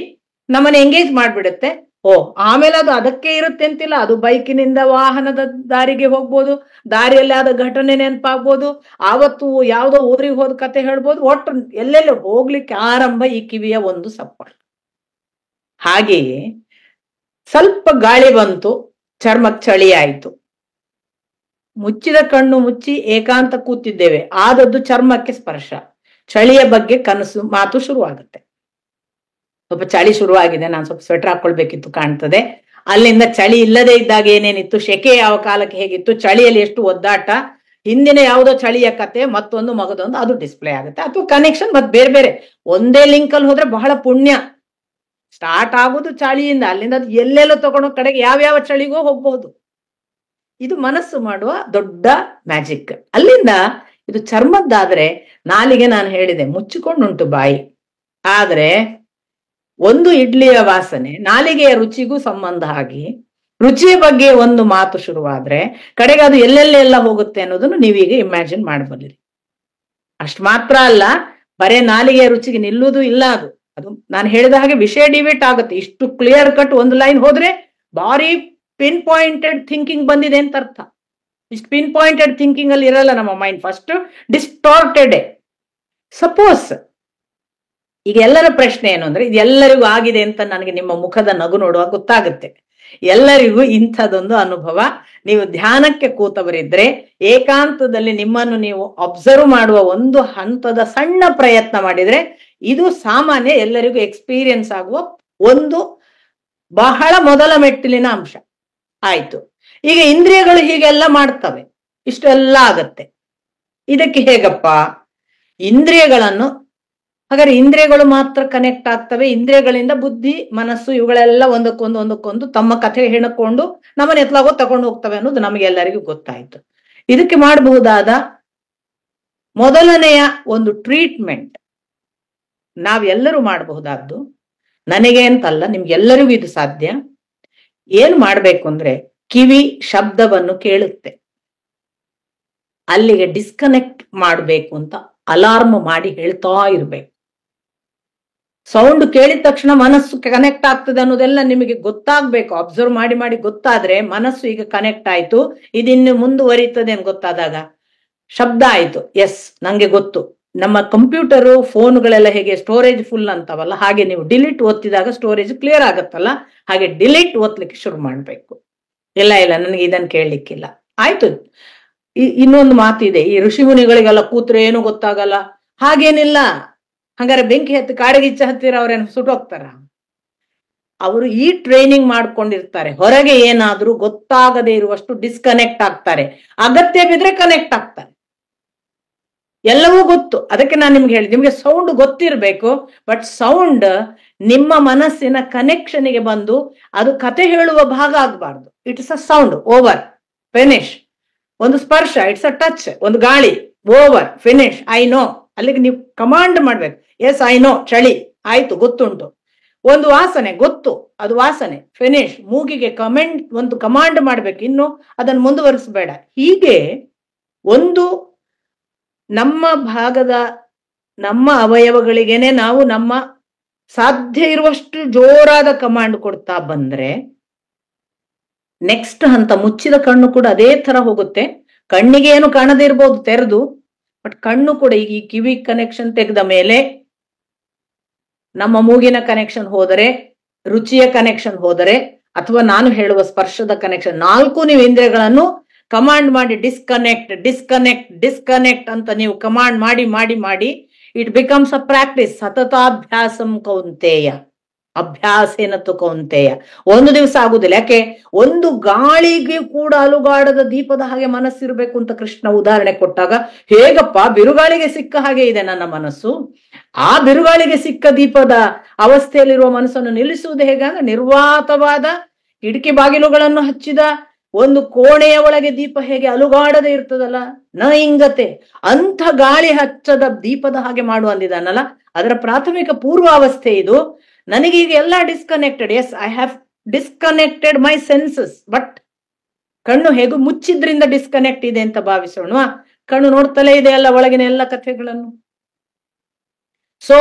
ನಮ್ಮನ್ನ ಎಂಗೇಜ್ ಮಾಡ್ಬಿಡುತ್ತೆ. ಆಮೇಲೆ ಅದು ಅದಕ್ಕೆ ಇರುತ್ತೆ ಅಂತಿಲ್ಲ, ಅದು ಬೈಕಿನಿಂದ ವಾಹನದ ದಾರಿಗೆ ಹೋಗ್ಬೋದು, ದಾರಿಯಲ್ಲಿ ಆದ ಘಟನೆ ನೆನಪಾಗ್ಬೋದು, ಆವತ್ತು ಯಾವ್ದೋ ಊರಿಗೆ ಹೋದ ಕತೆ ಹೇಳ್ಬೋದು, ಒಟ್ಟು ಎಲ್ಲೆಲ್ಲ ಹೋಗ್ಲಿಕ್ಕೆ ಆರಂಭ ಈ ಕಿವಿಯ ಒಂದು ಸಪ್ಪಳ. ಹಾಗೆಯೇ ಸ್ವಲ್ಪ ಗಾಳಿ ಬಂತು, ಚರ್ಮಕ್ಕೆ ಚಳಿ ಆಯ್ತು, ಮುಚ್ಚಿದ ಕಣ್ಣು ಮುಚ್ಚಿ ಏಕಾಂತ ಕೂತಿದ್ದೇವೆ, ಆದದ್ದು ಚರ್ಮಕ್ಕೆ ಸ್ಪರ್ಶ, ಚಳಿಯ ಬಗ್ಗೆ ಕನಸು ಮಾತು ಶುರುವಾಗುತ್ತೆ. ಸ್ವಲ್ಪ ಚಳಿ ಶುರುವಾಗಿದೆ, ನಾನು ಸ್ವಲ್ಪ ಸ್ವೆಟರ್ ಹಾಕೊಳ್ಬೇಕಿತ್ತು ಕಾಣ್ತದೆ. ಅಲ್ಲಿಂದ ಚಳಿ ಇಲ್ಲದೆ ಇದ್ದಾಗ ಏನೇನಿತ್ತು, ಸೆಕೆ ಯಾವ ಕಾಲಕ್ಕೆ ಹೇಗಿತ್ತು, ಚಳಿಯಲ್ಲಿ ಎಷ್ಟು ಒದ್ದಾಟ, ಹಿಂದಿನ ಯಾವುದೋ ಚಳಿಯ ಕತೆ ಮತ್ತೊಂದು ಮಗದೊಂದು ಅದು ಡಿಸ್ಪ್ಲೇ ಆಗುತ್ತೆ. ಅಥವಾ ಕನೆಕ್ಷನ್ ಮತ್ತೆ ಬೇರೆ ಬೇರೆ ಒಂದೇ ಲಿಂಕ್ ಅಲ್ಲಿ ಹೋದ್ರೆ ಬಹಳ ಪುಣ್ಯ. ಸ್ಟಾರ್ಟ್ ಆಗೋದು ಚಳಿಯಿಂದ, ಅಲ್ಲಿಂದ ಅದು ಎಲ್ಲೆಲ್ಲೋ ತಗೊಂಡೋ ಕಡೆಗೆ ಯಾವ್ಯಾವ ಚಳಿಗೋ ಹೋಗ್ಬಹುದು. ಇದು ಮನಸ್ಸು ಮಾಡುವ ದೊಡ್ಡ ಮ್ಯಾಜಿಕ್. ಅಲ್ಲಿಂದ ಇದು ಚರ್ಮದ್ದಾದ್ರೆ ನಾಲಿಗೆ ನಾನು ಹೇಳಿದೆ ಮುಚ್ಚಿಕೊಂಡುಂಟು ಬಾಯಿ, ಆದ್ರೆ ಒಂದು ಇಡ್ಲಿಯ ವಾಸನೆ ನಾಲಿಗೆಯ ರುಚಿಗೂ ಸಂಬಂಧ ಆಗಿ ರುಚಿಯ ಬಗ್ಗೆ ಒಂದು ಮಾತು ಶುರುವಾದ್ರೆ ಕಡೆಗೆ ಅದು ಎಲ್ಲೆಲ್ಲೆಲ್ಲ ಹೋಗುತ್ತೆ ಅನ್ನೋದನ್ನು ನೀವೀಗ ಇಮ್ಯಾಜಿನ್ ಮಾಡಬಲ್ಲಿರಿ. ಅಷ್ಟು ಮಾತ್ರ ಅಲ್ಲ, ಬರೇ ನಾಲಿಗೆಯ ರುಚಿಗೆ ನಿಲ್ಲುವುದು ಇಲ್ಲ, ಅದು ನಾನು ಹೇಳಿದ ಹಾಗೆ ವಿಷಯ ಡಿವೇಟ್ ಆಗುತ್ತೆ. ಇಷ್ಟು ಕ್ಲಿಯರ್ ಕಟ್ ಒಂದು ಲೈನ್ ಹೋದ್ರೆ ಬಾರಿ ಪಿನ್ ಪಾಯಿಂಟೆಡ್ ಥಿಂಕಿಂಗ್ ಬಂದಿದೆ ಅಂತ ಅರ್ಥ. ಇಷ್ಟು ಪಿನ್ ಪಾಯಿಂಟೆಡ್ ಥಿಂಕಿಂಗ್ ಅಲ್ಲಿ ಇರಲ್ಲ ನಮ್ಮ ಮೈಂಡ್, ಫಸ್ಟ್ ಡಿಸ್ಟಾರ್ಟೆಡ್. ಸಪೋಸ್ ಈಗ ಎಲ್ಲರ ಪ್ರಶ್ನೆ ಏನು ಅಂದ್ರೆ, ಇದು ಎಲ್ಲರಿಗೂ ಆಗಿದೆ ಅಂತ ನನಗೆ ನಿಮ್ಮ ಮುಖದ ನಗು ನೋಡುವಾಗ ಗೊತ್ತಾಗುತ್ತೆ. ಎಲ್ಲರಿಗೂ ಇಂಥದೊಂದು ಅನುಭವ. ನೀವು ಧ್ಯಾನಕ್ಕೆ ಕೂತವರಿದ್ರೆ ಏಕಾಂತದಲ್ಲಿ ನಿಮ್ಮನ್ನು ನೀವು ಅಬ್ಸರ್ವ್ ಮಾಡುವ ಒಂದು ಹಂತದ ಸಣ್ಣ ಪ್ರಯತ್ನ ಮಾಡಿದ್ರೆ ಇದು ಸಾಮಾನ್ಯ ಎಲ್ಲರಿಗೂ ಎಕ್ಸ್ಪೀರಿಯನ್ಸ್ ಆಗುವ ಒಂದು ಬಹಳ ಮೊದಲ ಮೆಟ್ಟಿಲಿನ ಅಂಶ ಆಯ್ತು. ಈಗ ಇಂದ್ರಿಯಗಳು ಹೀಗೆಲ್ಲ ಮಾಡ್ತವೆ, ಇಷ್ಟೆಲ್ಲ ಆಗತ್ತೆ. ಇದಕ್ಕೆ ಹೇಗಪ್ಪ? ಇಂದ್ರಿಯಗಳನ್ನು ಹಾಗಾದ್ರೆ ಇಂದ್ರಿಯಗಳು ಮಾತ್ರ ಕನೆಕ್ಟ್ ಆಗ್ತವೆ, ಇಂದ್ರಿಯಗಳಿಂದ ಬುದ್ಧಿ ಮನಸ್ಸು ಇವುಗಳೆಲ್ಲ ಒಂದಕ್ಕೊಂದು ತಮ್ಮ ಕಥೆ ಹೆಣಕೊಂಡು ನಮ್ಮನ್ನ ಎತ್ಲಾಗೋ ತಗೊಂಡು ಹೋಗ್ತವೆ ಅನ್ನೋದು ನಮಗೆಲ್ಲರಿಗೂ ಗೊತ್ತಾಯ್ತು. ಇದಕ್ಕೆ ಮಾಡಬಹುದಾದ ಮೊದಲನೆಯ ಒಂದು ಟ್ರೀಟ್ಮೆಂಟ್ ನಾವೆಲ್ಲರೂ ಮಾಡಬಹುದಾದ್ದು, ನನಗೆ ಅಂತಲ್ಲ ನಿಮ್ಗೆಲ್ಲರಿಗೂ ಇದು ಸಾಧ್ಯ. ಏನ್ ಮಾಡ್ಬೇಕು ಅಂದ್ರೆ, ಕಿವಿ ಶಬ್ದವನ್ನು ಕೇಳುತ್ತೆ, ಅಲ್ಲಿಗೆ ಡಿಸ್ಕನೆಕ್ಟ್ ಮಾಡಬೇಕು ಅಂತ ಅಲಾರ್ಮ್ ಮಾಡಿ ಹೇಳ್ತಾ ಇರ್ಬೇಕು. ಸೌಂಡ್ ಕೇಳಿದ ತಕ್ಷಣ ಮನಸ್ಸು ಕನೆಕ್ಟ್ ಆಗ್ತದೆ ಅನ್ನೋದೆಲ್ಲ ನಿಮಗೆ ಗೊತ್ತಾಗ್ಬೇಕು. ಅಬ್ಸರ್ವ್ ಮಾಡಿ ಮಾಡಿ ಗೊತ್ತಾದ್ರೆ ಮನಸ್ಸು ಈಗ ಕನೆಕ್ಟ್ ಆಯ್ತು, ಇದಿನ್ನು ಮುಂದುವರಿತದೆ ಅಂತ ಗೊತ್ತಾದಾಗ ಶಬ್ದ ಆಯ್ತು, ಎಸ್ ನಂಗೆ ಗೊತ್ತು. ನಮ್ಮ ಕಂಪ್ಯೂಟರು ಫೋನ್ಗಳೆಲ್ಲ ಹೇಗೆ ಸ್ಟೋರೇಜ್ ಫುಲ್ ಅಂತವಲ್ಲ, ಹಾಗೆ ನೀವು ಡಿಲೀಟ್ ಒತ್ತಿದಾಗ ಸ್ಟೋರೇಜ್ ಕ್ಲಿಯರ್ ಆಗತ್ತಲ್ಲ, ಹಾಗೆ ಡಿಲೀಟ್ ಒತ್ತಲಿಕ್ಕೆ ಶುರು ಮಾಡ್ಬೇಕು. ಇಲ್ಲ ನನಗೆ ಇದನ್ನು ಕೇಳಲಿಕ್ಕಿಲ್ಲ, ಆಯ್ತು. ಇನ್ನೊಂದು ಮಾತಿದೆ, ಈ ಋಷಿ ಮುನಿಗಳಿಗೆಲ್ಲ ಕೂತ್ರೆ ಏನು ಗೊತ್ತಾಗಲ್ಲ, ಹಾಗೇನಿಲ್ಲ. ಹಂಗಾರೆ ಬೆಂಕಿ ಹತ್ತಿ ಕಾಡಗಿಚ್ಚ ಹತ್ತಿರ ಅವ್ರೇನು ಸುಟ್ಟೋಗ್ತಾರ? ಅವರು ಈ ಟ್ರೈನಿಂಗ್ ಮಾಡ್ಕೊಂಡಿರ್ತಾರೆ. ಹೊರಗೆ ಏನಾದ್ರೂ ಗೊತ್ತಾಗದೇ ಇರುವಷ್ಟು ಡಿಸ್ಕನೆಕ್ಟ್ ಆಗ್ತಾರೆ, ಅಗತ್ಯ ಬಿದ್ರೆ ಕನೆಕ್ಟ್ ಆಗ್ತಾರೆ. ಎಲ್ಲವೂ ಗೊತ್ತು. ಅದಕ್ಕೆ ನಾನು ನಿಮ್ಗೆ ಹೇಳಿ, ನಿಮ್ಗೆ ಸೌಂಡ್ ಗೊತ್ತಿರ್ಬೇಕು, ಬಟ್ ಸೌಂಡ್ ನಿಮ್ಮ ಮನಸ್ಸಿನ ಕನೆಕ್ಷನ್ಗೆ ಬಂದು ಅದು ಕತೆ ಹೇಳುವ ಭಾಗ ಆಗ್ಬಾರ್ದು. It is a sound, over, finish. ಒಂದು ಸ್ಪರ್ಶ, ಇಟ್ಸ್ ಅ ಟಚ್, ಒಂದು ಗಾಳಿ, ಓವರ್, ಫಿನಿಶ್, ಐ ನೋ, ಅಲ್ಲಿಗೆ ನೀವು ಕಮಾಂಡ್ ಮಾಡ್ಬೇಕು. ಎಸ್ ಐ ನೋ, ಚಳಿ ಆಯ್ತು ಗೊತ್ತುಂಟು. ಒಂದು ವಾಸನೆ ಗೊತ್ತು, ಅದು ವಾಸನೆ, ಫಿನಿಶ್, ಮೂಗಿಗೆ ಒಂದು ಕಮಾಂಡ್ ಮಾಡ್ಬೇಕು, ಇನ್ನು ಅದನ್ನು ಮುಂದುವರಿಸಬೇಡ. ಹೀಗೆ ಒಂದು ನಮ್ಮ ಭಾಗದ ನಮ್ಮ ಅವಯವಗಳಿಗೇನೆ ನಾವು ನಮ್ಮ ಸಾಧ್ಯ ಇರುವಷ್ಟು ಜೋರಾದ ಕಮಾಂಡ್ ಕೊಡ್ತಾ ಬಂದ್ರೆ ನೆಕ್ಸ್ಟ್ ಹಂತ ಮುಚ್ಚಿದ ಕಣ್ಣು ಕೂಡ ಅದೇ ತರ ಹೋಗುತ್ತೆ. ಕಣ್ಣಿಗೆ ಏನು ಕಾಣದೇ ಇರ್ಬೋದು ತೆರೆದು, ಬಟ್ ಕಣ್ಣು ಕೂಡ ಈ ಕಿವಿ ಕನೆಕ್ಷನ್ ತೆಗೆದ ಮೇಲೆ ನಮ್ಮ ಮೂಗಿನ ಕನೆಕ್ಷನ್ ಹೋದರೆ, ರುಚಿಯ ಕನೆಕ್ಷನ್ ಹೋದರೆ, ಅಥವಾ ನಾನು ಹೇಳುವ ಸ್ಪರ್ಶದ ಕನೆಕ್ಷನ್, 4 ನೀವು ಇಂದ್ರಿಯಗಳನ್ನು ಕಮಾಂಡ್ ಮಾಡಿ ಡಿಸ್ಕನೆಕ್ಟ್ ಡಿಸ್ಕನೆಕ್ಟ್ ಡಿಸ್ಕನೆಕ್ಟ್ ಅಂತ ನೀವು ಕಮಾಂಡ್ ಮಾಡಿ ಮಾಡಿ ಮಾಡಿ it becomes a practice. ಸತತಾಭ್ಯಾಸಂ Kaunteya, ಅಭ್ಯಾಸೇನತ್ತು Kaunteya. ಒಂದು ದಿವಸ ಆಗುದಿಲ್ಲ. ಯಾಕೆ? ಒಂದು ಗಾಳಿಗೆ ಕೂಡ ಅಲುಗಾಡದ ದೀಪದ ಹಾಗೆ ಮನಸ್ಸಿರ್ಬೇಕು ಅಂತ ಕೃಷ್ಣ ಉದಾಹರಣೆ ಕೊಟ್ಟಾಗ, ಹೇಗಪ್ಪ ಬಿರುಗಾಳಿಗೆ ಸಿಕ್ಕ ಹಾಗೆ ಇದೆ ನನ್ನ ಮನಸ್ಸು, ಆ ಬಿರುಗಾಳಿಗೆ ಸಿಕ್ಕ ದೀಪದ ಅವಸ್ಥೆಯಲ್ಲಿರುವ ಮನಸ್ಸನ್ನು ನಿಲ್ಲಿಸುವುದು ಹೇಗಂದ್ರೆ, ನಿರ್ವಾತವಾದ ಕಿಟಕಿ ಬಾಗಿಲುಗಳನ್ನು ಹಚ್ಚಿದ ಒಂದು ಕೋಣೆಯ ಒಳಗೆ ದೀಪ ಹೇಗೆ ಅಲುಗಾಡದೆ ಇರ್ತದಲ್ಲ, ನ ಇಂಗತೆ, ಅಂಥ ಗಾಳಿ ಹಚ್ಚದ ದೀಪದ ಹಾಗೆ ಮಾಡುವ ಅಂದಿದ್ದಾನಲ್ಲ, ಅದರ ಪ್ರಾಥಮಿಕ ಪೂರ್ವಾವಸ್ಥೆ ಇದು. ನನಗೀಗ ಎಲ್ಲ disconnected. Yes, I have disconnected my senses. But ಕಣ್ಣು ಹೇಗೂ ಮುಚ್ಚಿದ್ರಿಂದ ಡಿಸ್ಕನೆಕ್ಟ್ ಇದೆ ಅಂತ ಭಾವಿಸೋಣ. ಕಣ್ಣು ನೋಡ್ತಲೇ ಇದೆ ಅಲ್ಲ ಒಳಗಿನ ಎಲ್ಲ ಕಥೆಗಳನ್ನು. ಸೊ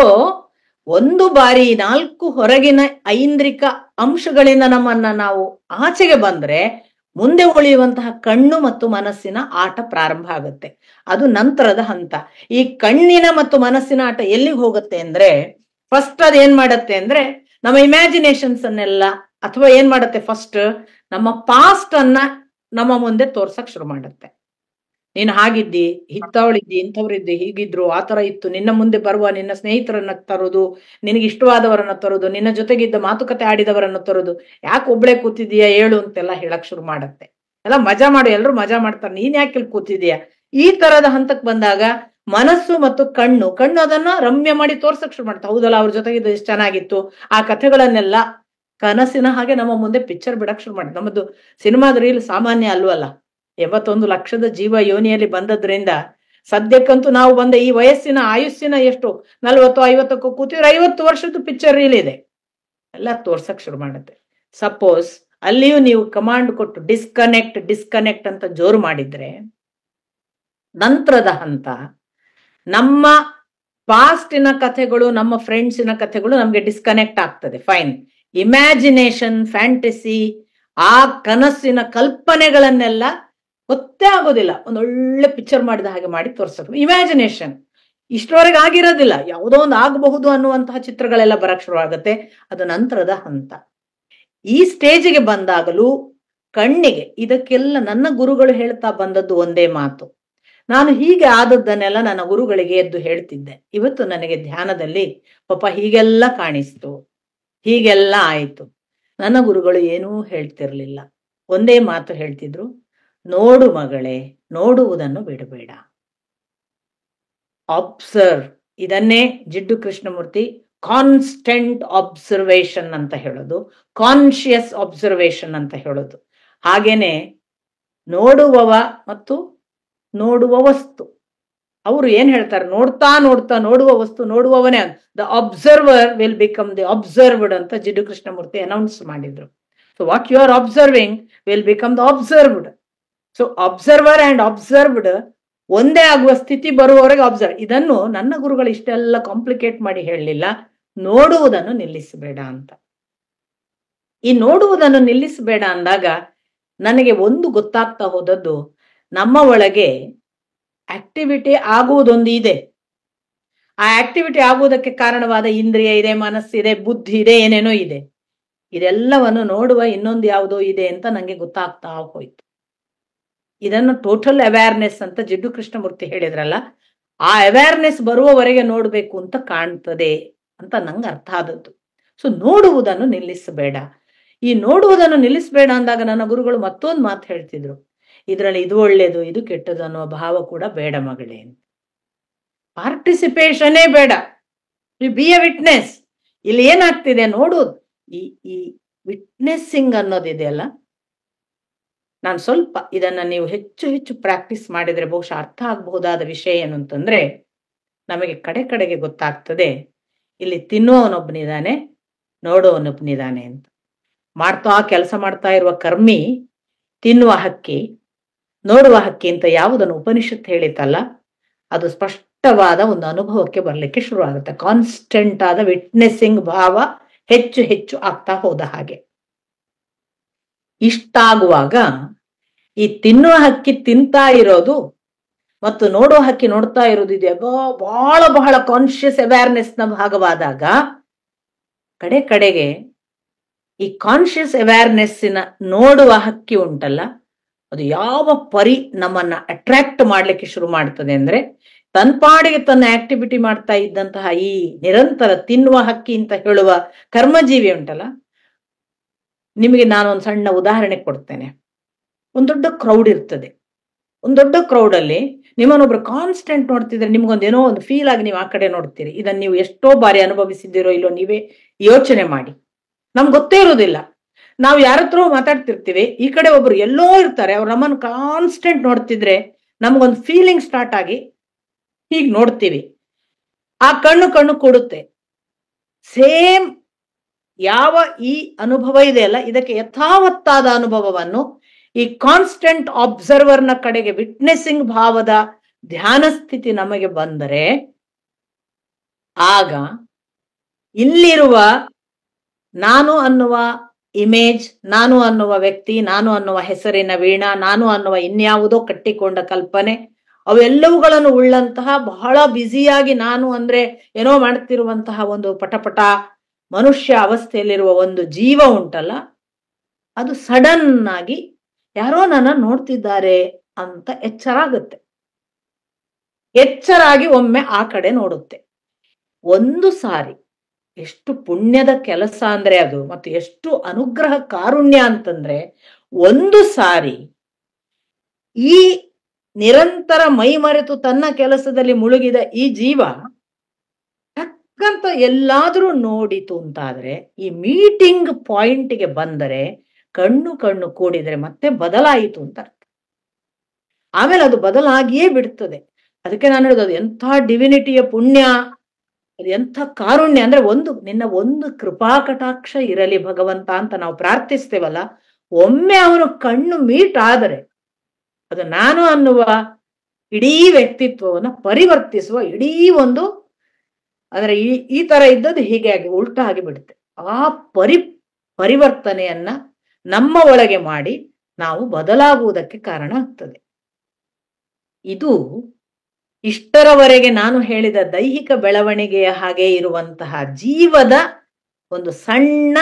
ಒಂದು ಬಾರಿ 4 ಹೊರಗಿನ ಐಂದ್ರಿಕ ಅಂಶಗಳಿಂದ ನಮ್ಮನ್ನ ನಾವು ಆಚೆಗೆ ಬಂದ್ರೆ ಮುಂದೆ ಉಳಿಯುವಂತಹ ಕಣ್ಣು ಮತ್ತು ಮನಸ್ಸಿನ ಆಟ ಪ್ರಾರಂಭ ಆಗುತ್ತೆ. ಅದು ನಂತರದ ಹಂತ. ಈ ಕಣ್ಣಿನ ಮತ್ತು ಮನಸ್ಸಿನ ಆಟ ಎಲ್ಲಿಗೆ ಹೋಗುತ್ತೆ ಅಂದ್ರೆ, ಫಸ್ಟ್ ಅದು ಏನ್ ಮಾಡತ್ತೆ ಅಂದ್ರೆ ನಮ್ಮ ಇಮ್ಯಾಜಿನೇಷನ್ಸ್ ಅನ್ನೆಲ್ಲ, ಅಥವಾ ಏನ್ ಮಾಡತ್ತೆ, ಫಸ್ಟ್ ನಮ್ಮ ಪಾಸ್ಟ್ ಅನ್ನ ನಮ್ಮ ಮುಂದೆ ತೋರ್ಸಕ್ ಶುರು ಮಾಡತ್ತೆ. ನೀನು ಹಾಗಿದ್ದಿ, ಇಂಥವಳಿದ್ದಿ, ಇಂಥವ್ರಿದ್ದಿ, ಹೀಗಿದ್ರು, ಆತರ ಇತ್ತು, ನಿನ್ನ ಮುಂದೆ ಬರುವ ನಿನ್ನ ಸ್ನೇಹಿತರನ್ನ ತರೋದು, ನಿನಗೆ ಇಷ್ಟವಾದವರನ್ನ ತರೋದು, ನಿನ್ನ ಜೊತೆಗಿದ್ದ ಮಾತುಕತೆ ಆಡಿದವರನ್ನ ತರೋದು, ಯಾಕೆ ಒಬ್ಳೆ ಕೂತಿದೀಯಾ ಹೇಳು ಅಂತೆಲ್ಲ ಹೇಳಕ್ ಶುರು ಮಾಡತ್ತೆ. ಎಲ್ಲ ಮಜಾ ಮಾಡು, ಎಲ್ರು ಮಜಾ ಮಾಡ್ತಾರೆ, ನೀನ್ ಯಾಕೆ ಇಲ್ಲಿ ಕೂತಿದೀಯಾ, ಈ ತರದ ಹಂತಕ್ ಬಂದಾಗ ಮನಸ್ಸು ಮತ್ತು ಕಣ್ಣು ಅದನ್ನ ರಮ್ಯ ಮಾಡಿ ತೋರ್ಸಕ್ ಶುರು ಮಾಡುತ್ತೆ. ಹೌದಲ್ಲ, ಅವ್ರ ಜೊತೆಗಿದ್ದು ಎಷ್ಟು ಚೆನ್ನಾಗಿತ್ತು, ಆ ಕಥೆಗಳನ್ನೆಲ್ಲ ಕನಸಿನ ಹಾಗೆ ನಮ್ಮ ಮುಂದೆ ಪಿಕ್ಚರ್ ಬಿಡಕ್ ಶುರು ಮಾಡುತ್ತೆ. ನಮ್ಮದು ಸಿನಿಮಾದ ರೀಲ್ ಸಾಮಾನ್ಯ ಅಲ್ವಲ್ಲ. 81 ಲಕ್ಷದ ಜೀವ ಯೋನಿಯಲ್ಲಿ ಬಂದದ್ರಿಂದ ಸದ್ಯಕ್ಕಂತೂ ನಾವು ಬಂದ ಈ ವಯಸ್ಸಿನ ಆಯುಸ್ಸಿನ ಎಷ್ಟು 40-50 ಕೂತಿದ್ರೆ 50 ವರ್ಷದ ಪಿಕ್ಚರ್ ರೀಲ್ ಇದೆ, ಎಲ್ಲ ತೋರ್ಸಕ್ ಶುರು ಮಾಡುತ್ತೆ. ಸಪೋಸ್ ಅಲ್ಲಿಯೂ ನೀವು ಕಮಾಂಡ್ ಕೊಟ್ಟು ಡಿಸ್ಕನೆಕ್ಟ್ ಡಿಸ್ಕನೆಕ್ಟ್ ಅಂತ ಜೋರು ಮಾಡಿದ್ರೆ, ನಂತರದ ಹಂತ ನಮ್ಮ ಪಾಸ್ಟಿನ ಕಥೆಗಳು, ನಮ್ಮ ಫ್ರೆಂಡ್ಸಿನ ಕಥೆಗಳು ನಮ್ಗೆ ಡಿಸ್ಕನೆಕ್ಟ್ ಆಗ್ತದೆ. ಫೈನ್. ಇಮ್ಯಾಜಿನೇಷನ್, ಫ್ಯಾಂಟಸಿ, ಆ ಕನಸಿನ ಕಲ್ಪನೆಗಳನ್ನೆಲ್ಲ ಗೊತ್ತೇ ಆಗೋದಿಲ್ಲ, ಒಂದೊಳ್ಳೆ ಪಿಕ್ಚರ್ ಮಾಡಿದ ಹಾಗೆ ಮಾಡಿ ತೋರ್ಸೋದು. ಇಮ್ಯಾಜಿನೇಷನ್ ಇಷ್ಟರವರೆಗೆ ಆಗಿರೋದಿಲ್ಲ, ಯಾವುದೋ ಒಂದು ಆಗಬಹುದು ಅನ್ನುವಂತಹ ಚಿತ್ರಗಳೆಲ್ಲ ಬರಕ್ ಶುರು ಆಗುತ್ತೆ. ಅದು ನಂತರದ ಹಂತ. ಈ ಸ್ಟೇಜಿಗೆ ಬಂದಾಗಲೂ ಕಣ್ಣಿಗೆ, ಇದಕ್ಕೆಲ್ಲ ನನ್ನ ಗುರುಗಳು ಹೇಳ್ತಾ ಬಂದದ್ದು ಒಂದೇ ಮಾತು. ನಾನು ಹೀಗೆ ಆದದ್ದನ್ನೆಲ್ಲ ನನ್ನ ಗುರುಗಳಿಗೆ ಎದ್ದು ಹೇಳ್ತಿದ್ದೆ. ಇವತ್ತು ನನಗೆ ಧ್ಯಾನದಲ್ಲಿ ಪಾಪ ಹೀಗೆಲ್ಲ ಕಾಣಿಸ್ತು, ಹೀಗೆಲ್ಲ ಆಯ್ತು. ನನ್ನ ಗುರುಗಳು ಏನೂ ಹೇಳ್ತಿರ್ಲಿಲ್ಲ, ಒಂದೇ ಮಾತು ಹೇಳ್ತಿದ್ರು, ನೋಡು ಮಗಳೇ, ನೋಡುವುದನ್ನು ಬಿಡಬೇಡ, ಅಬ್ಸರ್ವ್. ಇದನ್ನೇ ಜಿಡ್ಡು ಕೃಷ್ಣಮೂರ್ತಿ ಕಾನ್ಸ್ಟೆಂಟ್ ಅಬ್ಸರ್ವೇಷನ್ ಅಂತ ಹೇಳೋದು, ಕಾನ್ಶಿಯಸ್ ಅಬ್ಸರ್ವೇಷನ್ ಅಂತ ಹೇಳೋದು. ಹಾಗೇನೆ ನೋಡುವವ ಮತ್ತು ನೋಡುವ ವಸ್ತು, ಅವರು ಏನ್ ಹೇಳ್ತಾರೆ, ನೋಡ್ತಾ ನೋಡ್ತಾ ನೋಡುವ ವಸ್ತು ನೋಡುವವನೇ. The observer will become the observed ಅಂತ ಜಿಡ್ಡು ಕೃಷ್ಣಮೂರ್ತಿ ಅನೌನ್ಸ್ ಮಾಡಿದ್ರು. So what you are observing will become the observed. So observer and observed ಒಂದೇ ಆಗುವ ಸ್ಥಿತಿ ಬರುವವರೆಗೆ ಅಬ್ಸರ್ವ್. ಇದನ್ನು ನನ್ನ ಗುರುಗಳು ಇಷ್ಟೆಲ್ಲ ಕಾಂಪ್ಲಿಕೇಟ್ ಮಾಡಿ ಹೇಳಲಿಲ್ಲ, ನೋಡುವುದನ್ನು ನಿಲ್ಲಿಸಬೇಡ ಅಂತ. ಈ ನೋಡುವುದನ್ನು ನಿಲ್ಲಿಸಬೇಡ ಅಂದಾಗ ನನಗೆ ಒಂದು ಗೊತ್ತಾಗ್ತಾ ಹೋದದ್ದು, ನಮ್ಮ ಒಳಗೆ ಆಕ್ಟಿವಿಟಿ ಆಗುವುದೊಂದು ಇದೆ. ಆ ಆಕ್ಟಿವಿಟಿ ಆಗುವುದಕ್ಕೆ ಕಾರಣವಾದ ಇಂದ್ರಿಯ ಇದೆ, ಮನಸ್ಸಿದೆ, ಬುದ್ಧಿ ಇದೆ, ಏನೇನೋ ಇದೆ. ಇದೆಲ್ಲವನ್ನು ನೋಡುವ ಇನ್ನೊಂದು ಯಾವುದೋ ಇದೆ ಅಂತ ನಂಗೆ ಗೊತ್ತಾಗ್ತಾ ಹೋಯ್ತು. ಇದನ್ನು ಟೋಟಲ್ ಅವೇರ್ನೆಸ್ ಅಂತ ಜಿಡ್ಡು ಕೃಷ್ಣಮೂರ್ತಿ ಹೇಳಿದ್ರಲ್ಲ, ಆ ಅವೇರ್ನೆಸ್ ಬರುವವರೆಗೆ ನೋಡ್ಬೇಕು ಅಂತ ಕಾಣ್ತದೆ ಅಂತ ನಂಗೆ ಅರ್ಥ ಆದದ್ದು. ಸೊ ನೋಡುವುದನ್ನು ನಿಲ್ಲಿಸಬೇಡ. ಈ ನೋಡುವುದನ್ನು ನಿಲ್ಲಿಸಬೇಡ ಅಂದಾಗ ನನ್ನ ಗುರುಗಳು ಮತ್ತೊಂದು ಮಾತು ಹೇಳ್ತಿದ್ರು, ಇದರಲ್ಲಿ ಇದು ಒಳ್ಳೇದು ಇದು ಕೆಟ್ಟದು ಅನ್ನುವ ಭಾವ ಕೂಡ ಬೇಡ ಮಗಳೇ ಅಂತ. ಪಾರ್ಟಿಸಿಪೇಷನೇ ಬೇಡ, ಬಿ ಎ ವಿಟ್ನೆಸ್. ಇಲ್ಲಿ ಏನಾಗ್ತಿದೆ ನೋಡುವುದು. ಈ ವಿಟ್ನೆಸ್ಸಿಂಗ್ ಅನ್ನೋದಿದೆಯಲ್ಲ, ನಾನು ಸ್ವಲ್ಪ ಇದನ್ನ ನೀವು ಹೆಚ್ಚು ಹೆಚ್ಚು ಪ್ರಾಕ್ಟೀಸ್ ಮಾಡಿದರೆ ಬಹುಶಃ ಅರ್ಥ ಆಗಬಹುದಾದ ವಿಷಯ ಏನು ಅಂತಂದ್ರೆ, ನಮಗೆ ಕಡೆ ಕಡೆಗೆ ಗೊತ್ತಾಗ್ತದೆ ಇಲ್ಲಿ ತಿನ್ನುವವನೊಬ್ಬನಿದ್ದಾನೆ, ನೋಡುವವನೊಬ್ಬನಿದ್ದಾನೆ ಅಂತ. ಕೆಲಸ ಮಾಡ್ತಾ ಇರುವ ಕರ್ಮಿ ತಿನ್ನುವ ಹಕ್ಕಿ, ನೋಡುವ ಹಕ್ಕಿ ಅಂತ ಯಾವುದನ್ನು ಉಪನಿಷತ್ ಹೇಳಿತಲ್ಲ, ಅದು ಸ್ಪಷ್ಟವಾದ ಒಂದು ಅನುಭವಕ್ಕೆ ಬರಲಿಕ್ಕೆ ಶುರು ಆಗುತ್ತೆ. ಕಾನ್ಸ್ಟೆಂಟ್ ಆದ ವಿಟ್ನೆಸ್ಸಿಂಗ್ ಭಾವ ಹೆಚ್ಚು ಹೆಚ್ಚು ಆಗ್ತಾ ಹೋದ ಹಾಗೆ. ಇಷ್ಟಾಗುವಾಗ ಈ ತಿನ್ನುವ ಹಕ್ಕಿ ತಿಂತಾ ಇರೋದು ಮತ್ತು ನೋಡುವ ಹಕ್ಕಿ ನೋಡ್ತಾ ಇರೋದು ಇದೆ ಬಹಳ ಬಹಳ ಕಾನ್ಶಿಯಸ್ ಅವೇರ್ನೆಸ್ ನ ಭಾಗವಾದಾಗ, ಕಡೆಗೆ ಈ ಕಾನ್ಶಿಯಸ್ ಅವೇರ್ನೆಸ್ಸಿನ ನೋಡುವ ಹಕ್ಕಿ ಉಂಟಲ್ಲ, ಅದು ಯಾವ ಪರಿ ನಮ್ಮನ್ನ ಅಟ್ರಾಕ್ಟ್ ಮಾಡ್ಲಿಕ್ಕೆ ಶುರು ಮಾಡ್ತದೆ ಅಂದ್ರೆ, ತನ್ಪಾಡಿಗೆ ತನ್ನ ಆಕ್ಟಿವಿಟಿ ಮಾಡ್ತಾ ಇದ್ದಂತಹ ಈ ನಿರಂತರ ತಿನ್ನುವ ಹಕ್ಕಿ ಅಂತ ಹೇಳುವ ಕರ್ಮಜೀವಿ ಉಂಟಲ್ಲ, ನಿಮಗೆ ನಾನೊಂದು ಸಣ್ಣ ಉದಾಹರಣೆ ಕೊಡ್ತೇನೆ. ಒಂದು ದೊಡ್ಡ ಕ್ರೌಡ್ ಇರ್ತದೆ. ಒಂದು ದೊಡ್ಡ ಕ್ರೌಡ್ ಅಲ್ಲಿ ನಿಮ್ಮನ್ನೊಬ್ರು ಕಾನ್ಸ್ಟೆಂಟ್ ನೋಡ್ತಿದ್ರೆ ನಿಮ್ಗೊಂದೇನೋ ಒಂದು ಫೀಲ್ ಆಗಿ ನೀವು ಆ ಕಡೆ ನೋಡ್ತೀರಿ. ಇದನ್ನ ನೀವು ಎಷ್ಟೋ ಬಾರಿ ಅನುಭವಿಸಿದ್ದೀರೋ ಇಲ್ಲೋ ನೀವೇ ಯೋಚನೆ ಮಾಡಿ. ನಮ್ಗೆ ಗೊತ್ತೇ ಇರೋದಿಲ್ಲ. ನಾವು ಯಾರತ್ರ ಮಾತಾಡ್ತಿರ್ತೀವಿ, ಈ ಕಡೆ ಒಬ್ರು ಎಲ್ಲೋ ಇರ್ತಾರೆ, ಅವ್ರು ನಮ್ಮನ್ನು ಕಾನ್ಸ್ಟೆಂಟ್ ನೋಡ್ತಿದ್ರೆ ನಮ್ಗೊಂದು ಫೀಲಿಂಗ್ ಸ್ಟಾರ್ಟ್ ಆಗಿ ಹೀಗೆ ನೋಡ್ತೀವಿ. ಆ ಕಣ್ಣು ಕೊಡುತ್ತೆ. ಸೇಮ್ ಯಾವ ಈ ಅನುಭವ ಇದೆಯಲ್ಲ, ಇದಕ್ಕೆ ಯಥಾವತ್ತಾದ ಅನುಭವವನ್ನು ಈ ಕಾನ್ಸ್ಟೆಂಟ್ ಅಬ್ಸರ್ವರ್ನ ಕಡೆಗೆ ವಿಟ್ನೆಸ್ಸಿಂಗ್ ಭಾವದ ಧ್ಯಾನ ಸ್ಥಿತಿ ನಮಗೆ ಬಂದರೆ, ಆಗ ಇಲ್ಲಿರುವ ನಾನು ಅನ್ನುವ ಇಮೇಜ್, ನಾನು ಅನ್ನುವ ವ್ಯಕ್ತಿ, ನಾನು ಅನ್ನುವ ಹೆಸರಿನ ವೀಣಾ, ನಾನು ಅನ್ನುವ ಇನ್ಯಾವುದೋ ಕಟ್ಟಿಕೊಂಡ ಕಲ್ಪನೆ, ಅವೆಲ್ಲವುಗಳನ್ನು ಉಳ್ಳಂತಹ ಬಹಳ ಬ್ಯುಸಿಯಾಗಿ ನಾನು ಅಂದ್ರೆ ಏನೋ ಮಾಡ್ತಿರುವಂತಹ ಒಂದು ಪಟಪಟ ಮನುಷ್ಯ ಅವಸ್ಥೆಯಲ್ಲಿರುವ ಒಂದು ಜೀವ ಉಂಟಲ್ಲ, ಅದು ಸಡನ್ ಆಗಿ ಯಾರೋ ನನ್ನ ನೋಡ್ತಿದ್ದಾರೆ ಅಂತ ಎಚ್ಚರಾಗಿ ಒಮ್ಮೆ ಆ ಕಡೆ ನೋಡುತ್ತೆ. ಒಂದು ಸಾರಿ ಎಷ್ಟು ಪುಣ್ಯದ ಕೆಲಸ ಅಂದ್ರೆ ಅದು, ಮತ್ತು ಎಷ್ಟು ಅನುಗ್ರಹ ಕಾರುಣ್ಯ ಅಂತಂದ್ರೆ, ಒಂದು ಸಾರಿ ಈ ನಿರಂತರ ಮೈ ಮರೆತು ತನ್ನ ಕೆಲಸದಲ್ಲಿ ಮುಳುಗಿದ ಈ ಜೀವ ಟಕ್ಕಂತ ಎಲ್ಲಾದ್ರೂ ನೋಡಿತು ಅಂತಾದ್ರೆ, ಈ ಮೀಟಿಂಗ್ ಪಾಯಿಂಟ್ಗೆ ಬಂದರೆ, ಕಣ್ಣು ಕೂಡಿದ್ರೆ ಮತ್ತೆ ಬದಲಾಯಿತು ಅಂತ ಅರ್ಥ. ಆಮೇಲೆ ಅದು ಬದಲಾಗಿಯೇ ಬಿಡ್ತದೆ. ಅದಕ್ಕೆ ನಾನು ಹೇಳೋದು, ಅದು ಎಂಥ ಡಿವಿನಿಟಿಯ ಪುಣ್ಯ, ಅದು ಎಂಥ ಕಾರುಣ್ಯ ಅಂದ್ರೆ, ನಿನ್ನ ಒಂದು ಕೃಪಾ ಕಟಾಕ್ಷ ಇರಲಿ ಭಗವಂತ ಅಂತ ನಾವು ಪ್ರಾರ್ಥಿಸ್ತೇವಲ್ಲ, ಒಮ್ಮೆ ಅವನು ಕಣ್ಣು ಮೀಟ್ ಆದರೆ ಅದು ನಾನು ಅನ್ನುವ ಇಡೀ ವ್ಯಕ್ತಿತ್ವವನ್ನ ಪರಿವರ್ತಿಸುವ ಇಡೀ ಒಂದು, ಅಂದ್ರೆ ಈ ತರ ಇದ್ದದ್ದು ಹೀಗೆ ಆಗಿ ಉಲ್ಟಾ ಆಗಿ ಬಿಡುತ್ತೆ. ಆ ಪರಿವರ್ತನೆಯನ್ನ ನಮ್ಮ ಒಳಗೆ ಮಾಡಿ ನಾವು ಬದಲಾಗುವುದಕ್ಕೆ ಕಾರಣ ಆಗ್ತದೆ. ಇದು ಇಷ್ಟರವರೆಗೆ ನಾನು ಹೇಳಿದ ದೈಹಿಕ ಬೆಳವಣಿಗೆಯ ಹಾಗೆ ಇರುವಂತಹ ಜೀವದ ಒಂದು ಸಣ್ಣ,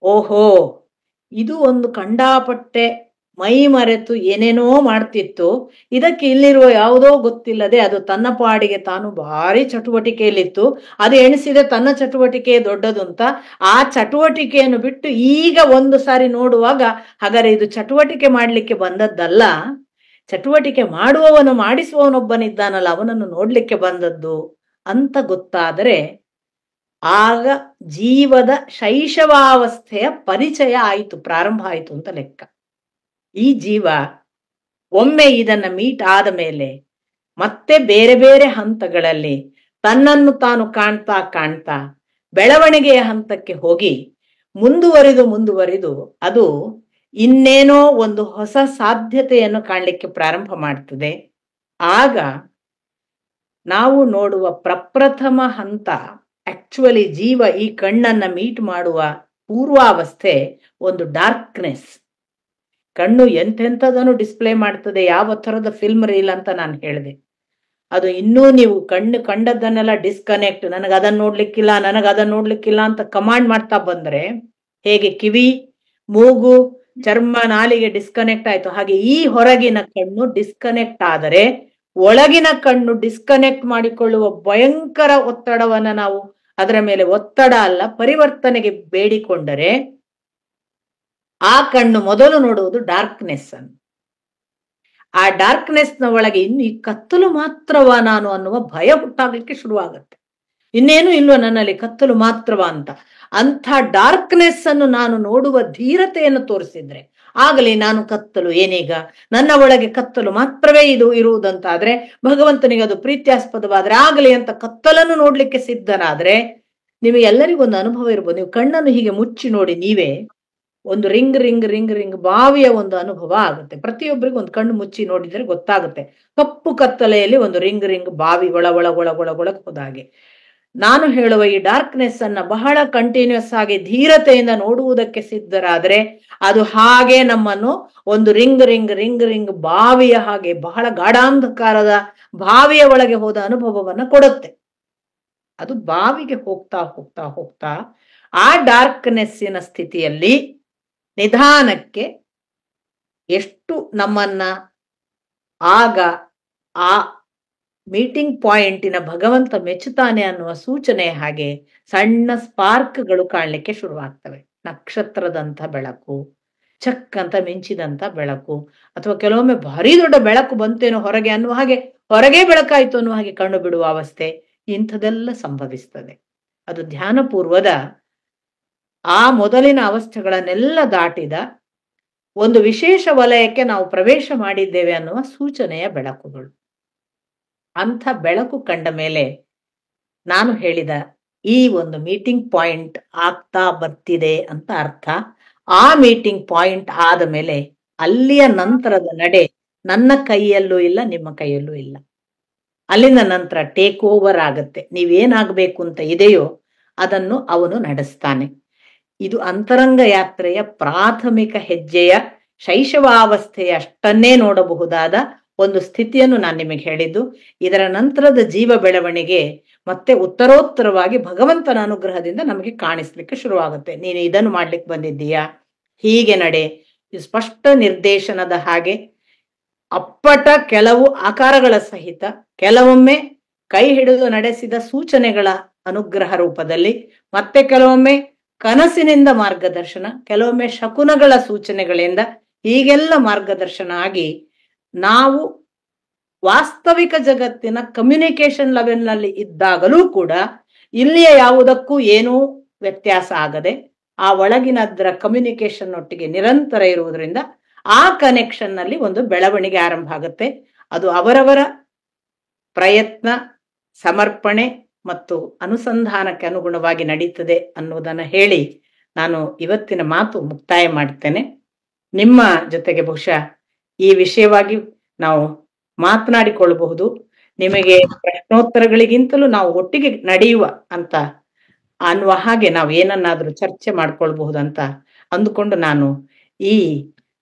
ಓಹೋ ಇದು ಒಂದು ಕಂಡಾಪಟ್ಟೆ ಮೈ ಮರೆತು ಏನೇನೋ ಮಾಡ್ತಿತ್ತು, ಇದಕ್ಕೆ ಇಲ್ಲಿರುವ ಯಾವುದೋ ಗೊತ್ತಿಲ್ಲದೆ ಅದು ತನ್ನ ಪಾಡಿಗೆ ತಾನು ಭಾರಿ ಚಟುವಟಿಕೆಯಲ್ಲಿತ್ತು, ಅದು ಎಣಿಸಿದೆ ತನ್ನ ಚಟುವಟಿಕೆ ದೊಡ್ಡದು ಅಂತ. ಆ ಚಟುವಟಿಕೆಯನ್ನು ಬಿಟ್ಟು ಈಗ ಒಂದು ಸಾರಿ ನೋಡುವಾಗ, ಹಾಗಾದ್ರೆ ಇದು ಚಟುವಟಿಕೆ ಮಾಡ್ಲಿಕ್ಕೆ ಬಂದದ್ದಲ್ಲ, ಚಟುವಟಿಕೆ ಮಾಡಿಸುವವನೊಬ್ಬನಿದ್ದಾನಲ್ಲ ಅವನನ್ನು ನೋಡ್ಲಿಕ್ಕೆ ಬಂದದ್ದು ಅಂತ ಗೊತ್ತಾದರೆ, ಆಗ ಜೀವದ ಶೈಶವಾವಸ್ಥೆಯ ಪರಿಚಯ ಆಯಿತು, ಪ್ರಾರಂಭ ಆಯಿತು ಅಂತ ಲೆಕ್ಕ. ಈ ಜೀವ ಒಮ್ಮೆ ಇದನ್ನ ಮೀಟ್ ಆದ ಮೇಲೆ ಮತ್ತೆ ಬೇರೆ ಬೇರೆ ಹಂತಗಳಲ್ಲಿ ತನ್ನನ್ನು ತಾನು ಕಾಣ್ತಾ ಬೆಳವಣಿಗೆಯ ಹಂತಕ್ಕೆ ಹೋಗಿ ಮುಂದುವರಿದು ಅದು ಇನ್ನೇನೋ ಒಂದು ಹೊಸ ಸಾಧ್ಯತೆಯನ್ನು ಕಾಣಲಿಕ್ಕೆ ಪ್ರಾರಂಭ ಮಾಡ್ತದೆ. ಆಗ ನಾವು ನೋಡುವ ಪ್ರಪ್ರಥಮ ಹಂತ, ಆಕ್ಚುಲಿ ಜೀವ ಈ ಕಣ್ಣನ್ನ ಮೀಟ್ ಮಾಡುವ ಪೂರ್ವಾವಸ್ಥೆ ಒಂದು ಡಾರ್ಕ್ನೆಸ್. ಕಣ್ಣು ಎಂತೆಂಥದನ್ನು ಡಿಸ್ಪ್ಲೇ ಮಾಡ್ತದೆ, ಯಾವ ಥರದ ಫಿಲ್ಮ್ ರೀಲ್ ಅಂತ ನಾನು ಹೇಳಿದೆ. ಅದು ಇನ್ನೂ ನೀವು ಕಂಡದ್ದನ್ನೆಲ್ಲ ಡಿಸ್ಕನೆಕ್ಟ್, ನನಗದನ್ನು ನೋಡ್ಲಿಕ್ಕಿಲ್ಲ ಅಂತ ಕಮಾಂಡ್ ಮಾಡ್ತಾ ಬಂದ್ರೆ, ಹೇಗೆ ಕಿವಿ, ಮೂಗು, ಚರ್ಮ, ನಾಲಿಗೆ ಡಿಸ್ಕನೆಕ್ಟ್ ಆಯ್ತು, ಹಾಗೆ ಈ ಹೊರಗಿನ ಕಣ್ಣು ಡಿಸ್ಕನೆಕ್ಟ್ ಆದರೆ ಒಳಗಿನ ಕಣ್ಣು ಡಿಸ್ಕನೆಕ್ಟ್ ಮಾಡಿಕೊಳ್ಳುವ ಭಯಂಕರ ಒತ್ತಡವನ್ನ ನಾವು ಅದರ ಮೇಲೆ ಒತ್ತಡ ಅಲ್ಲ ಪರಿವರ್ತನೆಗೆ ಬೇಡಿಕೊಂಡರೆ, ಆ ಕಣ್ಣು ಮೊದಲು ನೋಡುವುದು ಡಾರ್ಕ್ನೆಸ್ ಅನ್ನು. ಆ ಡಾರ್ಕ್ನೆಸ್ ನ ಒಳಗೆ ಇನ್ನು ಈ ಕತ್ತಲು ಮಾತ್ರವಾ ನಾನು ಅನ್ನುವ ಭಯ ಹುಟ್ಟಾಗಲಿಕ್ಕೆ ಶುರುವಾಗತ್ತೆ. ಇನ್ನೇನು ಇಲ್ವ ನನ್ನಲ್ಲಿ ಕತ್ತಲು ಮಾತ್ರವಾ ಅಂತ. ಅಂಥ ಡಾರ್ಕ್ನೆಸ್ ಅನ್ನು ನಾನು ನೋಡುವ ಧೀರತೆಯನ್ನು ತೋರಿಸಿದ್ರೆ, ಆಗಲಿ ನಾನು ಕತ್ತಲು ಏನೀಗ, ನನ್ನ ಒಳಗೆ ಕತ್ತಲು ಮಾತ್ರವೇ ಇದು ಇರುವುದಂತಾದ್ರೆ, ಭಗವಂತನಿಗೆ ಅದು ಪ್ರೀತ್ಯಾಸ್ಪದವಾದ್ರೆ ಆಗಲಿ ಅಂತ ಕತ್ತಲನ್ನು ನೋಡ್ಲಿಕ್ಕೆ ಸಿದ್ಧನಾದ್ರೆ, ನಿಮಗೆ ಎಲ್ಲರಿಗೂ ಒಂದು ಅನುಭವ ಇರ್ಬೋದು. ನೀವು ಕಣ್ಣನ್ನು ಹೀಗೆ ಮುಚ್ಚಿ ನೋಡಿ, ನೀವೇ ಒಂದು ರಿಂಗ್ ರಿಂಗ್ ರಿಂಗ್ ರಿಂಗ್ ಬಾವಿಯ ಒಂದು ಅನುಭವ ಆಗುತ್ತೆ. ಪ್ರತಿಯೊಬ್ಬರಿಗೂ ಒಂದು ಕಣ್ಣು ಮುಚ್ಚಿ ನೋಡಿದ್ರೆ ಗೊತ್ತಾಗುತ್ತೆ. ಕಪ್ಪು ಕತ್ತಲೆಯಲ್ಲಿ ಒಂದು ರಿಂಗ್ ರಿಂಗ್ ಬಾವಿ ಒಳಗೊಳಗೆ ಹೋದ ಹಾಗೆ. ನಾನು ಹೇಳುವ ಈ ಡಾರ್ಕ್ನೆಸ್ ಅನ್ನ ಬಹಳ ಕಂಟಿನ್ಯೂಸ್ ಆಗಿ ಧೀರತೆಯಿಂದ ನೋಡುವುದಕ್ಕೆ ಸಿದ್ಧರಾದ್ರೆ, ಅದು ಹಾಗೆ ನಮ್ಮನ್ನು ಒಂದು ರಿಂಗ್ ರಿಂಗ್ ರಿಂಗ್ ರಿಂಗ್ ಬಾವಿಯ ಹಾಗೆ, ಬಹಳ ಗಾಢಾಂಧಕಾರದ ಬಾವಿಯ ಒಳಗೆ ಹೋದ ಅನುಭವವನ್ನ ಕೊಡುತ್ತೆ. ಅದು ಬಾವಿಗೆ ಹೋಗ್ತಾ ಹೋಗ್ತಾ ಹೋಗ್ತಾ ಆ ಡಾರ್ಕ್ನೆಸ್ಸಿನ ಸ್ಥಿತಿಯಲ್ಲಿ ನಿಧಾನಕ್ಕೆ ಎಷ್ಟು ನಮ್ಮನ್ನ ಆಗ ಆ ಮೀಟಿಂಗ್ ಪಾಯಿಂಟಿನ ಭಗವಂತ ಮೆಚ್ಚುತ್ತಾನೆ ಅನ್ನುವ ಸೂಚನೆ ಹಾಗೆ ಸಣ್ಣ ಸ್ಪಾರ್ಕ್ಗಳು ಕಾಣಲಿಕ್ಕೆ ಶುರುವಾಗ್ತವೆ. ನಕ್ಷತ್ರದಂತ ಬೆಳಕು, ಚಕ್ ಅಂತ ಮಿಂಚಿದಂತ ಬೆಳಕು, ಅಥವಾ ಕೆಲವೊಮ್ಮೆ ಭಾರಿ ದೊಡ್ಡ ಬೆಳಕು ಬಂತೇನೋ ಹೊರಗೆ ಅನ್ನುವ ಹಾಗೆ, ಹೊರಗೆ ಬೆಳಕಾಯ್ತು ಅನ್ನುವ ಹಾಗೆ ಕಣ್ಣು ಬಿಡುವ ಅವಸ್ಥೆ, ಇಂಥದೆಲ್ಲ ಸಂಭವಿಸ್ತದೆ. ಅದು ಧ್ಯಾನಪೂರ್ವದ ಆ ಮೊದಲಿನ ಅವಸ್ಥೆಗಳನ್ನೆಲ್ಲ ದಾಟಿದ ಒಂದು ವಿಶೇಷ ವಲಯಕ್ಕೆ ನಾವು ಪ್ರವೇಶ ಮಾಡಿದ್ದೇವೆ ಅನ್ನುವ ಸೂಚನೆಯ ಬೆಳಕುಗಳು. ಅಂಥ ಬೆಳಕು ಕಂಡ ಮೇಲೆ ನಾನು ಹೇಳಿದ ಈ ಒಂದು ಮೀಟಿಂಗ್ ಪಾಯಿಂಟ್ ಆಗ್ತಾ ಬರ್ತಿದೆ ಅಂತ ಅರ್ಥ. ಆ ಮೀಟಿಂಗ್ ಪಾಯಿಂಟ್ ಆದ ಮೇಲೆ ಅಲ್ಲಿಯ ನಂತರದ ನಡೆ ನನ್ನ ಕೈಯಲ್ಲೂ ಇಲ್ಲ, ನಿಮ್ಮ ಕೈಯಲ್ಲೂ ಇಲ್ಲ. ಅಲ್ಲಿಂದ ನಂತರ ಟೇಕ್ ಓವರ್ ಆಗತ್ತೆ. ನೀವೇನಾಗಬೇಕು ಅಂತ ಇದೆಯೋ ಅದನ್ನು ಅವನು ನಡೆಸ್ತಾನೆ. ಇದು ಅಂತರಂಗ ಯಾತ್ರೆಯ ಪ್ರಾಥಮಿಕ ಹೆಜ್ಜೆಯ ಶೈಶವಾವಸ್ಥೆಯ ಅಷ್ಟನ್ನೇ ನೋಡಬಹುದಾದ ಒಂದು ಸ್ಥಿತಿಯನ್ನು ನಾನು ನಿಮಗೆ ಹೇಳಿದ್ದು. ಇದರ ನಂತರದ ಜೀವ ಬೆಳವಣಿಗೆ ಮತ್ತೆ ಉತ್ತರೋತ್ತರವಾಗಿ ಭಗವಂತನ ಅನುಗ್ರಹದಿಂದ ನಮಗೆ ಕಾಣಿಸ್ಲಿಕ್ಕೆ ಶುರುವಾಗುತ್ತೆ. ನೀನು ಇದನ್ನು ಮಾಡ್ಲಿಕ್ಕೆ ಬಂದಿದ್ದೀಯಾ, ಹೀಗೆ ನಡೆ, ಸ್ಪಷ್ಟ ನಿರ್ದೇಶನದ ಹಾಗೆ, ಅಪ್ಪಟ ಕೆಲವು ಆಕಾರಗಳ ಸಹಿತ, ಕೆಲವೊಮ್ಮೆ ಕೈ ಹಿಡಿದು ನಡೆಸಿದ ಸೂಚನೆಗಳ ಅನುಗ್ರಹ ರೂಪದಲ್ಲಿ, ಮತ್ತೆ ಕೆಲವೊಮ್ಮೆ ಕನಸಿನಿಂದ ಮಾರ್ಗದರ್ಶನ, ಕೆಲವೊಮ್ಮೆ ಶಕುನಗಳ ಸೂಚನೆಗಳಿಂದ, ಹೀಗೆಲ್ಲ ಮಾರ್ಗದರ್ಶನ ಆಗಿ ನಾವು ವಾಸ್ತವಿಕ ಜಗತ್ತಿನ ಕಮ್ಯುನಿಕೇಶನ್ ಲೆವೆಲ್ನಲ್ಲಿ ಇದ್ದಾಗಲೂ ಕೂಡ ಇಲ್ಲಿಯ ಯಾವುದಕ್ಕೂ ಏನೂ ವ್ಯತ್ಯಾಸ ಆಗದೆ ಆ ಒಳಗಿನದರ ಕಮ್ಯುನಿಕೇಶನ್ ಒಟ್ಟಿಗೆ ನಿರಂತರ ಇರುವುದರಿಂದ ಆ ಕನೆಕ್ಷನ್ ನಲ್ಲಿ ಒಂದು ಬೆಳವಣಿಗೆ ಆರಂಭ ಆಗುತ್ತೆ. ಅದು ಅವರವರ ಪ್ರಯತ್ನ, ಸಮರ್ಪಣೆ ಮತ್ತು ಅನುಸಂಧಾನಕ್ಕೆ ಅನುಗುಣವಾಗಿ ನಡೀತದೆ ಅನ್ನುವುದನ್ನು ಹೇಳಿ ನಾನು ಇವತ್ತಿನ ಮಾತು ಮುಕ್ತಾಯ ಮಾಡ್ತೇನೆ. ನಿಮ್ಮ ಜೊತೆಗೆ ಬಹುಶಃ ಈ ವಿಷಯವಾಗಿ ನಾವು ಮಾತನಾಡಿಕೊಳ್ಳಬಹುದು. ನಿಮಗೆ ಪ್ರಶ್ನೋತ್ತರಗಳಿಗಿಂತಲೂ ನಾವು ಒಟ್ಟಿಗೆ ನಡೆಯುವ ಅಂತ ಅನ್ನುವ ಹಾಗೆ ನಾವು ಏನನ್ನಾದ್ರೂ ಚರ್ಚೆ ಮಾಡ್ಕೊಳ್ಬಹುದು ಅಂತ ಅಂದುಕೊಂಡು ನಾನು ಈ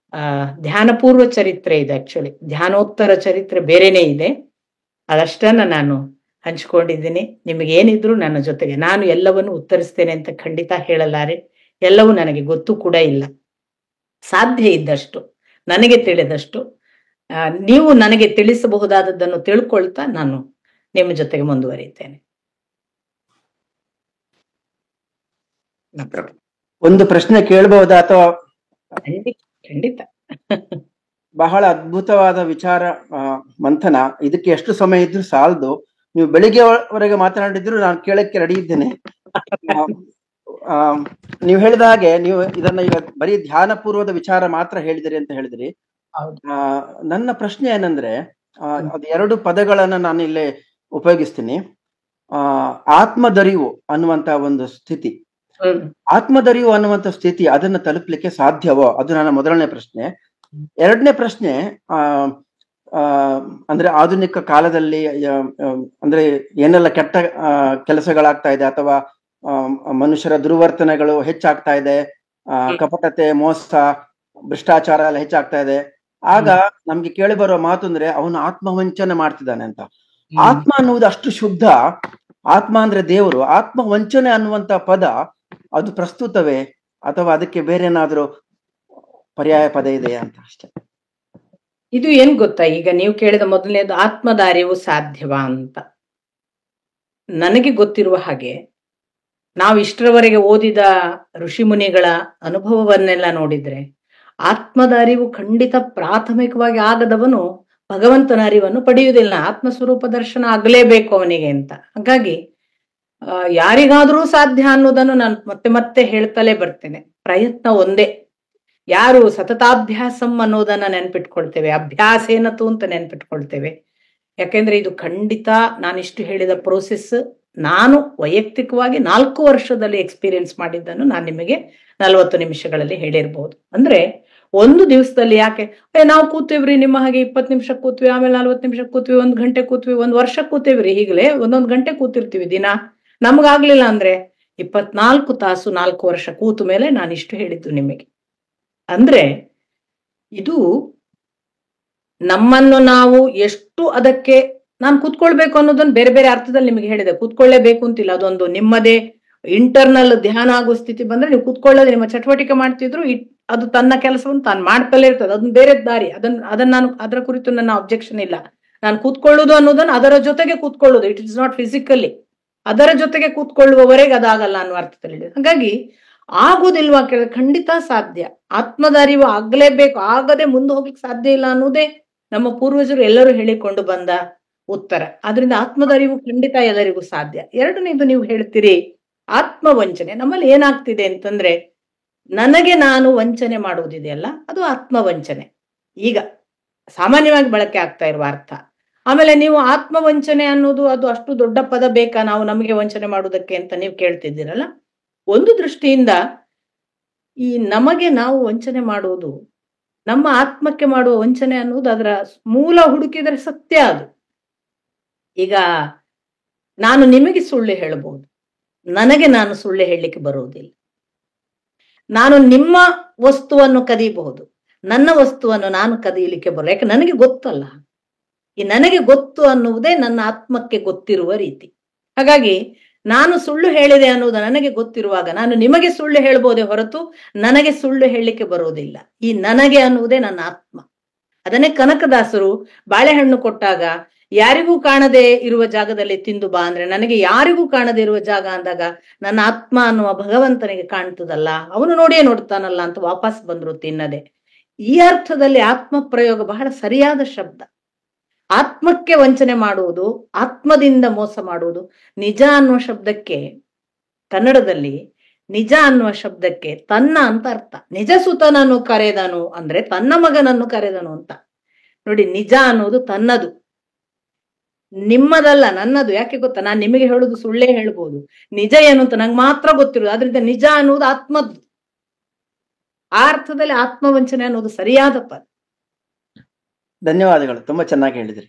ಧ್ಯಾನಪೂರ್ವ ಚರಿತ್ರೆ ಇದೆ, ಆಕ್ಚುಲಿ ಧ್ಯಾನೋತ್ತರ ಚರಿತ್ರೆ ಬೇರೆನೇ ಇದೆ, ಅದಷ್ಟನ್ನ ನಾನು ಹಂಚ್ಕೊಂಡಿದ್ದೀನಿ. ನಿಮಗೇನಿದ್ರು ನನ್ನ ಜೊತೆಗೆ, ನಾನು ಎಲ್ಲವನ್ನು ಉತ್ತರಿಸ್ತೇನೆ ಅಂತ ಖಂಡಿತ ಹೇಳಲಾರೆ, ಎಲ್ಲವೂ ನನಗೆ ಗೊತ್ತು ಕೂಡ ಇಲ್ಲ. ಸಾಧ್ಯ ಇದ್ದಷ್ಟು, ನನಗೆ ತಿಳಿದಷ್ಟು, ನೀವು ನನಗೆ ತಿಳಿಸಬಹುದಾದದ್ದನ್ನು ತಿಳ್ಕೊಳ್ತಾ ನಾನು ನಿಮ್ಮ ಜೊತೆಗೆ ಮುಂದುವರಿತೇನೆ. ಒಂದು ಪ್ರಶ್ನೆ ಕೇಳಬಹುದಾ? ಅಥವಾ ಖಂಡಿತ. ಬಹಳ ಅದ್ಭುತವಾದ ವಿಚಾರ ಮಂಥನ. ಇದಕ್ಕೆ ಎಷ್ಟು ಸಮಯ ಇದ್ರು ಸಾಲದು. ನೀವು ಬೆಳಿಗ್ಗೆವರೆಗೆ ಮಾತನಾಡಿದ್ರು ನಾನು ಕೇಳಕ್ಕೆ ರೆಡಿ ಇದ್ದೇನೆ. ನೀವು ಹೇಳಿದ ಹಾಗೆ ನೀವು ಇದನ್ನ ಈಗ ಬರೀ ಧ್ಯಾನ ಪೂರ್ವದ ವಿಚಾರ ಮಾತ್ರ ಹೇಳಿದಿರಿ ಅಂತ ಹೇಳಿದ್ರಿ. ನನ್ನ ಪ್ರಶ್ನೆ ಏನಂದ್ರೆ, ಅದು ಎರಡು ಪದಗಳನ್ನ ನಾನು ಇಲ್ಲಿ ಉಪಯೋಗಿಸ್ತೀನಿ. ಆತ್ಮದರಿವು ಅನ್ನುವಂತ ಒಂದು ಸ್ಥಿತಿ, ಆತ್ಮದರಿವು ಅನ್ನುವಂತ ಸ್ಥಿತಿ, ಅದನ್ನ ತಲುಪಲಿಕ್ಕೆ ಸಾಧ್ಯವೋ? ಅದು ನನ್ನ ಮೊದಲನೇ ಪ್ರಶ್ನೆ. ಎರಡನೇ ಪ್ರಶ್ನೆ, ಅಂದ್ರೆ ಆಧುನಿಕ ಕಾಲದಲ್ಲಿ ಅಂದ್ರೆ ಏನೆಲ್ಲ ಕೆಟ್ಟ ಕೆಲಸಗಳಾಗ್ತಾ ಇದೆ, ಅಥವಾ ಮನುಷ್ಯರ ದುರ್ವರ್ತನೆಗಳು ಹೆಚ್ಚಾಗ್ತಾ ಇದೆ, ಕಪಟತೆ, ಮೋಸ, ಭ್ರಷ್ಟಾಚಾರ ಎಲ್ಲ ಹೆಚ್ಚಾಗ್ತಾ ಇದೆ. ಆಗ ನಮ್ಗೆ ಕೇಳಿ ಬರುವ ಮಾತು ಅಂದ್ರೆ ಅವನು ಆತ್ಮವಂಚನೆ ಮಾಡ್ತಿದ್ದಾನೆ ಅಂತ. ಆತ್ಮ ಅನ್ನುವುದು ಅಷ್ಟು ಶುದ್ಧ, ಆತ್ಮ ಅಂದ್ರೆ ದೇವರು. ಆತ್ಮವಂಚನೆ ಅನ್ನುವಂತ ಪದ ಅದು ಪ್ರಸ್ತುತವೇ, ಅಥವಾ ಅದಕ್ಕೆ ಬೇರೆ ಏನಾದ್ರೂ ಪರ್ಯಾಯ ಪದ ಇದೆಯಾ ಅಂತ ಅಷ್ಟೇ. ಇದು ಏನ್ ಗೊತ್ತಾ, ಈಗ ನೀವು ಕೇಳಿದ ಮೊದಲನೇದು ಆತ್ಮದ ಅರಿವು ಸಾಧ್ಯವಾ ಅಂತ. ನನಗೆ ಗೊತ್ತಿರುವ ಹಾಗೆ ನಾವು ಇಷ್ಟರವರೆಗೆ ಓದಿದ ಋಷಿ ಮುನಿಗಳ ಅನುಭವವನ್ನೆಲ್ಲ ನೋಡಿದ್ರೆ ಆತ್ಮದ ಅರಿವು ಖಂಡಿತ ಪ್ರಾಥಮಿಕವಾಗಿ ಆಗದವನು ಭಗವಂತನ ಅರಿವನ್ನು ಪಡೆಯುವುದಿಲ್ಲ. ಆತ್ಮಸ್ವರೂಪ ದರ್ಶನ ಆಗಲೇಬೇಕು ಅವನಿಗೆ ಅಂತ. ಹಾಗಾಗಿ ಯಾರಿಗಾದ್ರೂ ಸಾಧ್ಯ ಅನ್ನೋದನ್ನು ನಾನು ಮತ್ತೆ ಮತ್ತೆ ಹೇಳ್ತಲೇ ಬರ್ತೇನೆ. ಪ್ರಯತ್ನ ಒಂದೇ. ಯಾರು ಸತತಾಭ್ಯಾಸಂ ಅನ್ನೋದನ್ನ ನೆನ್ಪಿಟ್ಕೊಳ್ತೇವೆ, ಅಭ್ಯಾಸೇನತು ಅಂತ ನೆನ್ಪಿಟ್ಕೊಳ್ತೇವೆ. ಯಾಕೆಂದ್ರೆ ಇದು ಖಂಡಿತ ನಾನಿಷ್ಟು ಹೇಳಿದ ಪ್ರೋಸೆಸ್ ನಾನು ವೈಯಕ್ತಿಕವಾಗಿ 4 ವರ್ಷದಲ್ಲಿ ಎಕ್ಸ್ಪೀರಿಯನ್ಸ್ ಮಾಡಿದ್ದನ್ನು ನಾನು ನಿಮಗೆ 40 ನಿಮಿಷಗಳಲ್ಲಿ ಹೇಳಿರ್ಬೋದು. ಅಂದ್ರೆ ಒಂದು ದಿವಸದಲ್ಲಿ ಯಾಕೆ ನಾವು ಕೂತೀವ್ರಿ ನಿಮ್ಮ ಹಾಗೆ 20 ನಿಮಿಷ ಕೂತ್ವಿ, ಆಮೇಲೆ 40 ನಿಮಿಷ ಕೂತ್ವಿ, 1 ಗಂಟೆ ಕೂತ್ವಿ, 1 ವರ್ಷ ಕೂತೇವ್ರಿ, ಈಗಲೇ 1 ಗಂಟೆ ಕೂತಿರ್ತೀವಿ ದಿನ. ನಮ್ಗಾಗ್ಲಿಲ್ಲ ಅಂದ್ರೆ 24 ತಾಸು 4 ವರ್ಷ ಕೂತ ಮೇಲೆ ನಾನು ಇಷ್ಟು ಹೇಳಿದ್ದು ನಿಮಗೆ. ಅಂದ್ರೆ ಇದು ನಮ್ಮನ್ನು ನಾವು ಎಷ್ಟು ಅದಕ್ಕೆ ನಾನು ಕೂತ್ಕೊಳ್ಬೇಕು ಅನ್ನೋದನ್ನ ಬೇರೆ ಬೇರೆ ಅರ್ಥದಲ್ಲಿ ನಿಮಗೆ ಹೇಳಿದೆ. ಕೂತ್ಕೊಳ್ಳೇಬೇಕು ಅಂತಿಲ್ಲ, ಅದೊಂದು ನಿಮ್ಮದೇ ಇಂಟರ್ನಲ್ ಧ್ಯಾನ ಆಗೋ ಸ್ಥಿತಿ ಬಂದ್ರೆ ನೀವು ಕೂತ್ಕೊಳ್ಳೋದು, ನಿಮ್ಮ ಚಟುವಟಿಕೆ ಮಾಡ್ತಿದ್ರು ಅದು ತನ್ನ ಕೆಲಸವನ್ನು ತಾನು ಮಾಡ್ತಲೇ ಇರ್ತದೆ. ಅದನ್ನ ಬೇರೆ ದಾರಿ, ಅದನ್ನ ನಾನು ಅದರ ಕುರಿತು ನನ್ನ ಅಬ್ಜೆಕ್ಷನ್ ಇಲ್ಲ. ನಾನು ಕೂತ್ಕೊಳ್ಳೋದು ಅನ್ನೋದನ್ನ ಅದರ ಜೊತೆಗೆ ಕೂತ್ಕೊಳ್ಳೋದು, ಇಟ್ ಇಸ್ ನಾಟ್ ಫಿಸಿಕಲಿ, ಅದರ ಜೊತೆಗೆ ಕೂತ್ಕೊಳ್ಳುವವರೆಗೆ ಅದಾಗಲ್ಲ ಅನ್ನೋ ಅರ್ಥದಲ್ಲಿ. ಹಾಗಾಗಿ ಆಗೋದಿಲ್ವಾ ಕೇಳಿದ್ರೆ ಖಂಡಿತ ಸಾಧ್ಯ. ಆತ್ಮದ ಅರಿವು ಆಗ್ಲೇಬೇಕು, ಆಗದೆ ಮುಂದೆ ಹೋಗ್ಲಿಕ್ಕೆ ಸಾಧ್ಯ ಇಲ್ಲ ಅನ್ನೋದೇ ನಮ್ಮ ಪೂರ್ವಜರು ಎಲ್ಲರೂ ಹೇಳಿಕೊಂಡು ಬಂದ ಉತ್ತರ. ಆದ್ರಿಂದ ಆತ್ಮದ ಅರಿವು ಖಂಡಿತ ಎಲ್ಲರಿಗೂ ಸಾಧ್ಯ. ಎರಡನೇದು ನೀವು ಹೇಳ್ತೀರಿ ಆತ್ಮವಂಚನೆ. ನಮ್ಮಲ್ಲಿ ಏನಾಗ್ತಿದೆ ಅಂತಂದ್ರೆ ನನಗೆ ನಾನು ವಂಚನೆ ಮಾಡುವುದಿದೆಯಲ್ಲ, ಅದು ಆತ್ಮವಂಚನೆ ಈಗ ಸಾಮಾನ್ಯವಾಗಿ ಬಳಕೆ ಆಗ್ತಾ ಇರುವ ಅರ್ಥ. ಆಮೇಲೆ ನೀವು ಆತ್ಮವಂಚನೆ ಅನ್ನೋದು ಅದು ಅಷ್ಟು ದೊಡ್ಡ ಪದ ಬೇಕಾ ನಾವು ನಮಗೆ ವಂಚನೆ ಮಾಡುವುದಕ್ಕೆ ಅಂತ ನೀವು ಕೇಳ್ತಿದ್ದೀರಲ್ಲ. ಒಂದು ದೃಷ್ಟಿಯಿಂದ ಈ ನಮಗೆ ನಾವು ವಂಚನೆ ಮಾಡುವುದು, ನಮ್ಮ ಆತ್ಮಕ್ಕೆ ಮಾಡುವ ವಂಚನೆ ಅನ್ನೋದು ಅದರ ಮೂಲ ಹುಡುಕಿದರೆ ಸತ್ಯ ಅದು. ಈಗ ನಾನು ನಿಮಗೆ ಸುಳ್ಳು ಹೇಳಬಹುದು, ನನಗೆ ನಾನು ಸುಳ್ಳು ಹೇಳಲಿಕ್ಕೆ ಬರುವುದಿಲ್ಲ. ನಾನು ನಿಮ್ಮ ವಸ್ತುವನ್ನು ಕದಿಯಬಹುದು, ನನ್ನ ವಸ್ತುವನ್ನು ನಾನು ಕದಿಯಲಿಕ್ಕೆ ಬರಲ್ಲ. ಯಾಕೆ ನನಗೆ ಗೊತ್ತಲ್ಲ. ಈ ನನಗೆ ಗೊತ್ತು ಅನ್ನುವುದೇ ನನ್ನ ಆತ್ಮಕ್ಕೆ ಗೊತ್ತಿರುವ ರೀತಿ. ಹಾಗಾಗಿ ನಾನು ಸುಳ್ಳು ಹೇಳಿದೆ ಅನ್ನುವುದು ನನಗೆ ಗೊತ್ತಿರುವಾಗ ನಾನು ನಿಮಗೆ ಸುಳ್ಳು ಹೇಳ್ಬೋದೇ ಹೊರತು ನನಗೆ ಸುಳ್ಳು ಹೇಳಲಿಕ್ಕೆ ಬರುವುದಿಲ್ಲ. ಈ ನನಗೆ ಅನ್ನುವುದೇ ನನ್ನ ಆತ್ಮ. ಅದನ್ನೇ ಕನಕದಾಸರು ಬಾಳೆಹಣ್ಣು ಕೊಟ್ಟಾಗ ಯಾರಿಗೂ ಕಾಣದೆ ಇರುವ ಜಾಗದಲ್ಲಿ ತಿಂದು ಬಾ ಅಂದ್ರೆ ನನಗೆ ಯಾರಿಗೂ ಕಾಣದೇ ಇರುವ ಜಾಗ ಅಂದಾಗ ನನ್ನ ಆತ್ಮ ಅನ್ನುವ ಭಗವಂತನಿಗೆ ಕಾಣ್ತದಲ್ಲ, ಅವನು ನೋಡಿಯೇ ನೋಡ್ತಾನಲ್ಲ ಅಂತ ವಾಪಸ್ ಬಂದ್ರು ತಿನ್ನದೆ. ಈ ಅರ್ಥದಲ್ಲಿ ಆತ್ಮ ಪ್ರಯೋಗ ಬಹಳ ಸರಿಯಾದ ಶಬ್ದ. ಆತ್ಮಕ್ಕೆ ವಂಚನೆ ಮಾಡುವುದು, ಆತ್ಮದಿಂದ ಮೋಸ ಮಾಡುವುದು. ನಿಜ ಅನ್ನುವ ಶಬ್ದಕ್ಕೆ ಕನ್ನಡದಲ್ಲಿ ನಿಜ ಅನ್ನುವ ಶಬ್ದಕ್ಕೆ ತನ್ನ ಅಂತ ಅರ್ಥ. ನಿಜ ಸುತನನ್ನು ಕರೆದನು ಅಂದ್ರೆ ತನ್ನ ಮಗನನ್ನು ಕರೆದನು ಅಂತ. ನೋಡಿ, ನಿಜ ಅನ್ನೋದು ತನ್ನದು, ನಿಮ್ಮದಲ್ಲ, ನನ್ನದು. ಯಾಕೆ ಗೊತ್ತಾ, ನಾನು ನಿಮಗೆ ಹೇಳುದು ಸುಳ್ಳೇ ಹೇಳ್ಬೋದು, ನಿಜ ಏನು ಅಂತ ನಂಗೆ ಮಾತ್ರ ಗೊತ್ತಿರೋದು. ಆದ್ರಿಂದ ನಿಜ ಅನ್ನೋದು ಆತ್ಮದ್ದು. ಆ ಅರ್ಥದಲ್ಲಿ ಆತ್ಮವಂಚನೆ ಅನ್ನೋದು ಸರಿಯಾದ ಪದ. ಧನ್ಯವಾದಗಳು, ತುಂಬಾ ಚೆನ್ನಾಗಿ ಹೇಳಿದ್ರಿ.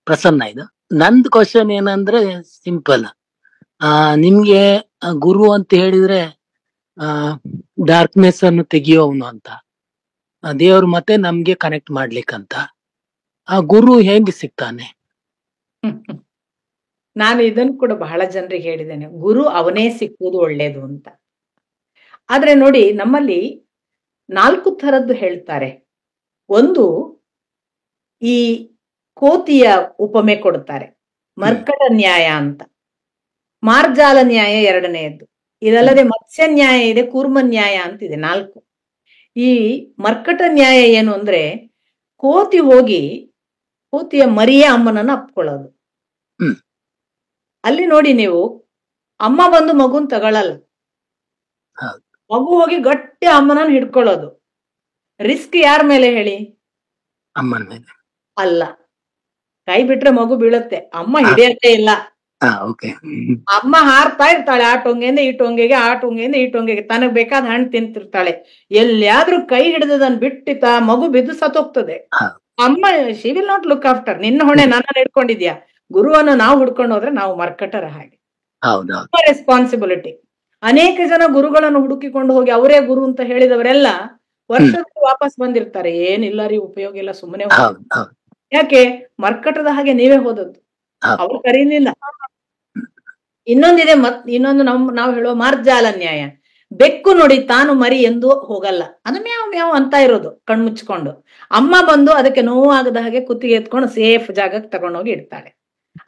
ಪ್ರಸನ್ನ, ಇದು ನಂದು ಕ್ವಶನ್ ಏನಂದ್ರೆ ಸಿಂಪಲ್. ನಿಮ್ಗೆ ಗುರು ಅಂತ ಹೇಳಿದ್ರೆ ಡಾರ್ಕ್ನೆಸ್ ಅನ್ನು ತೆಗಿಯೋವನು ಅಂತ, ದೇವ್ರು ಮತ್ತೆ ನಮ್ಗೆ ಕನೆಕ್ಟ್ ಮಾಡ್ಲಿಕ್ಕಂತ. ಆ ಗುರು ಹೆಂಗ್ ಸಿಗ್ತಾನೆ? ನಾನು ಇದನ್ನು ಕೂಡ ಬಹಳ ಜನರಿಗೆ ಹೇಳಿದ್ದೇನೆ, ಗುರು ಅವನೇ ಸಿಕ್ಕುವುದು ಒಳ್ಳೇದು ಅಂತ. ಆದ್ರೆ ನೋಡಿ, ನಮ್ಮಲ್ಲಿ 4 ಥರದ್ದು ಹೇಳ್ತಾರೆ. ಒಂದು, ಈ ಕೋತಿಯ ಉಪಮೆ ಕೊಡ್ತಾರೆ, ಮರ್ಕಟ ನ್ಯಾಯ ಅಂತ. ಮಾರ್ಜಾಲ ನ್ಯಾಯ ಎರಡನೆಯದ್ದು. ಇದಲ್ಲದೆ ಮತ್ಸ್ಯ ನ್ಯಾಯ ಇದೆ, ಕೂರ್ಮ ನ್ಯಾಯ ಅಂತಿದೆ, 4. ಈ ಮರ್ಕಟ ನ್ಯಾಯ ಏನು ಅಂದ್ರೆ, ಕೋತಿ ಹೋಗಿ ಕೋತಿಯ ಮರಿಯ ಅಮ್ಮನನ್ನ ಅಪ್ಕೊಳ್ಳೋದು. ಅಲ್ಲಿ ನೋಡಿ ನೀವು, ಅಮ್ಮ ಬಂದು ಮಗುನ್ ತಗೊಳ್ಳಲ್ಲ, ಮಗು ಹೋಗಿ ಗಟ್ಟಿ ಅಮ್ಮನನ್ನ ಹಿಡ್ಕೊಳ್ಳೋದು. ರಿಸ್ಕ್ ಯಾರ ಮೇಲೆ ಹೇಳಿ? ಅಮ್ಮನ ಮೇಲೆ ಅಲ್ಲ. ಕೈ ಬಿಟ್ರೆ ಮಗು ಬೀಳುತ್ತೆ, ಅಮ್ಮ ಹಿಡಿಯತ್ತೆ ಇಲ್ಲ. ಅಮ್ಮ ಹಾರ್ತಾ ಇರ್ತಾಳೆ, ಆ ಟೊಂಗೆಯಿಂದ ಈ ಟೊಂಗೆಗೆ, ಆ ಟೊಂಗೆಯಿಂದ ಈ ಟೊಂಗೆಗೆ, ತನಗ್ ಬೇಕಾದ ಹಣ್ಣು ತಿಂತಿರ್ತಾಳೆ. ಎಲ್ಲಿಯಾದ್ರೂ ಕೈ ಹಿಡಿದದನ್ ಬಿಟ್ಟಿತ ಮಗು ಬಿದ್ದು ಸತ್ತೋಗ್ತದೆ. ಅಮ್ಮ she will not look after. ನಿನ್ನ ಹೊಣೆ ನನ್ನನ್ನು ಹಿಡ್ಕೊಂಡಿದ್ಯಾ. ಗುರುವನ್ನು ನಾವು ಹಿಡ್ಕೊಂಡು ಹೋದ್ರೆ ನಾವು ಮರ್ಕಟರ ಹಾಗೆ. ರೆಸ್ಪಾನ್ಸಿಬಿಲಿಟಿ. ಅನೇಕ ಜನ ಗುರುಗಳನ್ನು ಹುಡುಕಿಕೊಂಡು ಹೋಗಿ ಅವರೇ ಗುರು ಅಂತ ಹೇಳಿದವರೆಲ್ಲ ವರ್ಷದಲ್ಲಿ ವಾಪಸ್ ಬಂದಿರ್ತಾರೆ. ಏನಿಲ್ಲ ರೀ, ಉಪಯೋಗ ಇಲ್ಲ, ಸುಮ್ಮನೆ. ಯಾಕೆ? ಮರ್ಕಟದ ಹಾಗೆ ನೀವೇ ಹೋದದ್ದು, ಅವ್ರು ಕರೀಲಿಲ್ಲ. ಇನ್ನೊಂದಿದೆ, ಇನ್ನೊಂದು ನಾವು ಹೇಳುವ ಮಾರ್ಜಾಲ ನ್ಯಾಯ. ಬೆಕ್ಕು ನೋಡಿ ತಾನು ಮರಿ ಎಂದು ಹೋಗಲ್ಲ, ಅದು ಮ್ಯಾವ್ ಮ್ಯಾವ್ ಅಂತ ಇರೋದು ಕಣ್ಮುಚ್ಕೊಂಡು. ಅಮ್ಮ ಬಂದು ಅದಕ್ಕೆ ನೋವಾಗದ ಹಾಗೆ ಕುತ್ತಿಗೆ ಎತ್ಕೊಂಡು ಸೇಫ್ ಜಾಗಕ್ಕೆ ತಗೊಂಡೋಗಿ ಇಡ್ತಾಳೆ.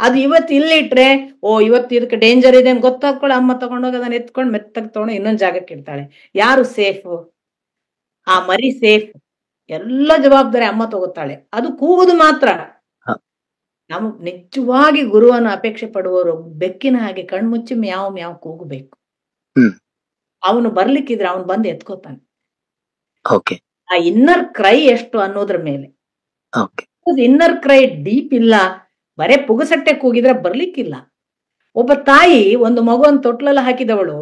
ಅದು ಇವತ್ತು ಇಲ್ಲಿಟ್ರೆ, ಇವತ್ತು ಇದಕ್ಕೆ ಡೇಂಜರ್ ಇದೆ ಅಂತ ಗೊತ್ತಾಗ್ಕೊಳ್ಳಿ, ಅಮ್ಮ ತಗೊಂಡೋಗಿ ಅದನ್ನ ಎತ್ಕೊಂಡು ಮೆತ್ತಗೆ ತಗೊಂಡು ಇನ್ನೊಂದು ಜಾಗಕ್ಕೆ ಇಡ್ತಾಳೆ. ಯಾರು ಸೇಫ್? ಆ ಮರಿ ಸೇಫ್. ಎಲ್ಲ ಜವಾಬ್ದಾರಿ ಅಮ್ಮ ತಗೋತಾಳೆ. ಅದು ಕೂಗುದು ಮಾತ್ರ. ನಾವು ನಿಜವಾಗಿ ಗುರುವನ್ನು ಅಪೇಕ್ಷೆ ಪಡುವವರು ಬೆಕ್ಕಿನ ಹಾಗೆ ಕಣ್ಮುಚ್ಚಿ ಮ್ಯಾವ್ ಮ್ಯಾವ್ ಕೂಗಬೇಕು. ಅವನು ಬರ್ಲಿಕ್ಕಿದ್ರೆ ಅವನು ಬಂದು ಎತ್ಕೋತಾನೆ. ಓಕೆ ಆ ಇನ್ನರ್ ಕ್ರೈ ಎಷ್ಟು ಅನ್ನೋದ್ರ ಮೇಲೆ. ಓಕೆ ಇನ್ನರ್ ಕ್ರೈ ಡೀಪ್ ಇಲ್ಲ, ಬರೇ ಪುಗಸಟ್ಟೆ ಕೂಗಿದ್ರೆ ಬರ್ಲಿಕ್ಕಿಲ್ಲ. ಒಬ್ಬ ತಾಯಿ ಒಂದು ಮಗುವನ್ನು ತೊಟ್ಲೆಲ್ಲ ಹಾಕಿದವಳು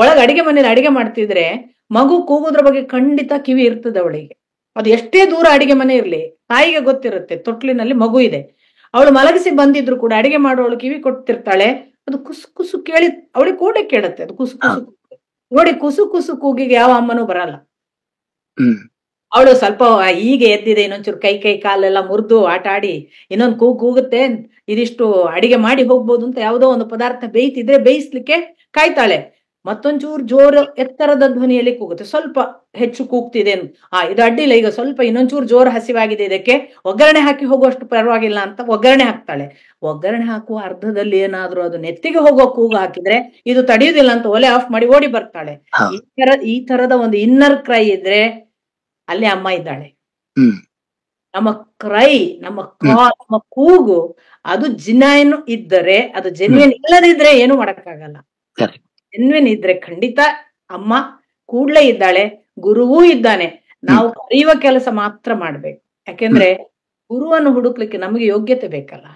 ಒಳಗೆ ಅಡಿಗೆ ಮನೇಲಿ ಅಡಿಗೆ ಮಾಡ್ತಿದ್ರೆ ಮಗು ಕೂಗೋದ್ರ ಬಗ್ಗೆ ಖಂಡಿತ ಕಿವಿ ಇರ್ತದೆ ಅವಳಿಗೆ. ಅದು ಎಷ್ಟೇ ದೂರ ಅಡಿಗೆ ಮನೆ ಇರ್ಲಿ, ತಾಯಿಗೆ ಗೊತ್ತಿರುತ್ತೆ ತೊಟ್ಲಿನಲ್ಲಿ ಮಗು ಇದೆ. ಅವಳು ಮಲಗಿಸಿ ಬಂದಿದ್ರು ಕೂಡ ಅಡಿಗೆ ಮಾಡೋಳು ಕಿವಿ ಕೊಡ್ತಿರ್ತಾಳೆ. ಅದು ಕುಸು ಕುಸು ಕೇಳಿ ಅವಳಿಗೆ ಕೂಡ ಕೇಳುತ್ತೆ. ಅದು ಕುಸು ಕುಸು ನೋಡಿ, ಕುಸು ಕುಸು ಕೂಗಿಗೆ ಯಾವ ಅಮ್ಮನೂ ಬರಲ್ಲ. ಅವಳು ಸ್ವಲ್ಪ ಹೀಗೆ ಎದ್ದಿದೆ, ಇನ್ನೊಂಚೂರು ಕೈ ಕೈ ಕಾಲೆಲ್ಲ ಮುರಿದು ಆಟ ಆಡಿ ಇನ್ನೊಂದು ಕೂಗುತ್ತೆ, ಇದಿಷ್ಟು ಅಡಿಗೆ ಮಾಡಿ ಹೋಗ್ಬೋದು ಅಂತ ಯಾವುದೋ ಒಂದು ಪದಾರ್ಥ ಬೇಯ್ತಿದ್ರೆ ಬೇಯಿಸ್ಲಿಕ್ಕೆ ಕಾಯ್ತಾಳೆ. ಮತ್ತೊಂಚೂರು ಜೋರು ಎತ್ತರದ ಧ್ವನಿಯಲ್ಲಿ ಕೂಗುತ್ತೆ. ಸ್ವಲ್ಪ ಹೆಚ್ಚು ಕೂಗ್ತಿದೆ, ಇದು ಅಡ್ಡಿಲ್ಲ, ಈಗ ಸ್ವಲ್ಪ ಇನ್ನೊಂಚೂರು ಜೋರು ಹಸಿವಾಗಿದೆ, ಇದಕ್ಕೆ ಒಗ್ಗರಣೆ ಹಾಕಿ ಹೋಗುವಷ್ಟು ಪರವಾಗಿಲ್ಲ ಅಂತ ಒಗ್ಗರಣೆ ಹಾಕ್ತಾಳೆ. ಒಗ್ಗರಣೆ ಹಾಕುವ ಅರ್ಧದಲ್ಲಿ ಏನಾದ್ರೂ ಅದು ನೆತ್ತಿಗೆ ಹೋಗೋ ಕೂಗು ಹಾಕಿದ್ರೆ ಇದು ತಡೆಯುವುದಿಲ್ಲ ಅಂತ ಒಲೆ ಆಫ್ ಮಾಡಿ ಓಡಿ ಬರ್ತಾಳೆ. ಈ ತರದ ಒಂದು ಇನ್ನರ್ ಕ್ರೈ ಇದ್ರೆ ಅಲ್ಲಿ ಅಮ್ಮ ಇದ್ದಾಳೆ. ನಮ್ಮ ಕ್ರೈ, ನಮ್ಮ ಕೂಗು ಅದು ಜಿನೈನ್ ಇದ್ದರೆ, ಅದು ಜೆನ್ವಿನ್ ಇಲ್ಲದಿದ್ರೆ ಏನು ಮಾಡಕ್ಕಾಗಲ್ಲ. ಜೆನ್ವಿನ್ ಇದ್ರೆ ಖಂಡಿತ ಅಮ್ಮ ಕೂಡ್ಲೇ ಇದ್ದಾಳೆ, ಗುರುವೂ ಇದ್ದಾನೆ. ನಾವು ಕರೆಯುವ ಕೆಲಸ ಮಾತ್ರ ಮಾಡ್ಬೇಕು. ಯಾಕೆಂದ್ರೆ ಗುರುವನ್ನು ಹುಡುಕ್ಲಿಕ್ಕೆ ನಮಗೆ ಯೋಗ್ಯತೆ ಬೇಕಲ್ಲ,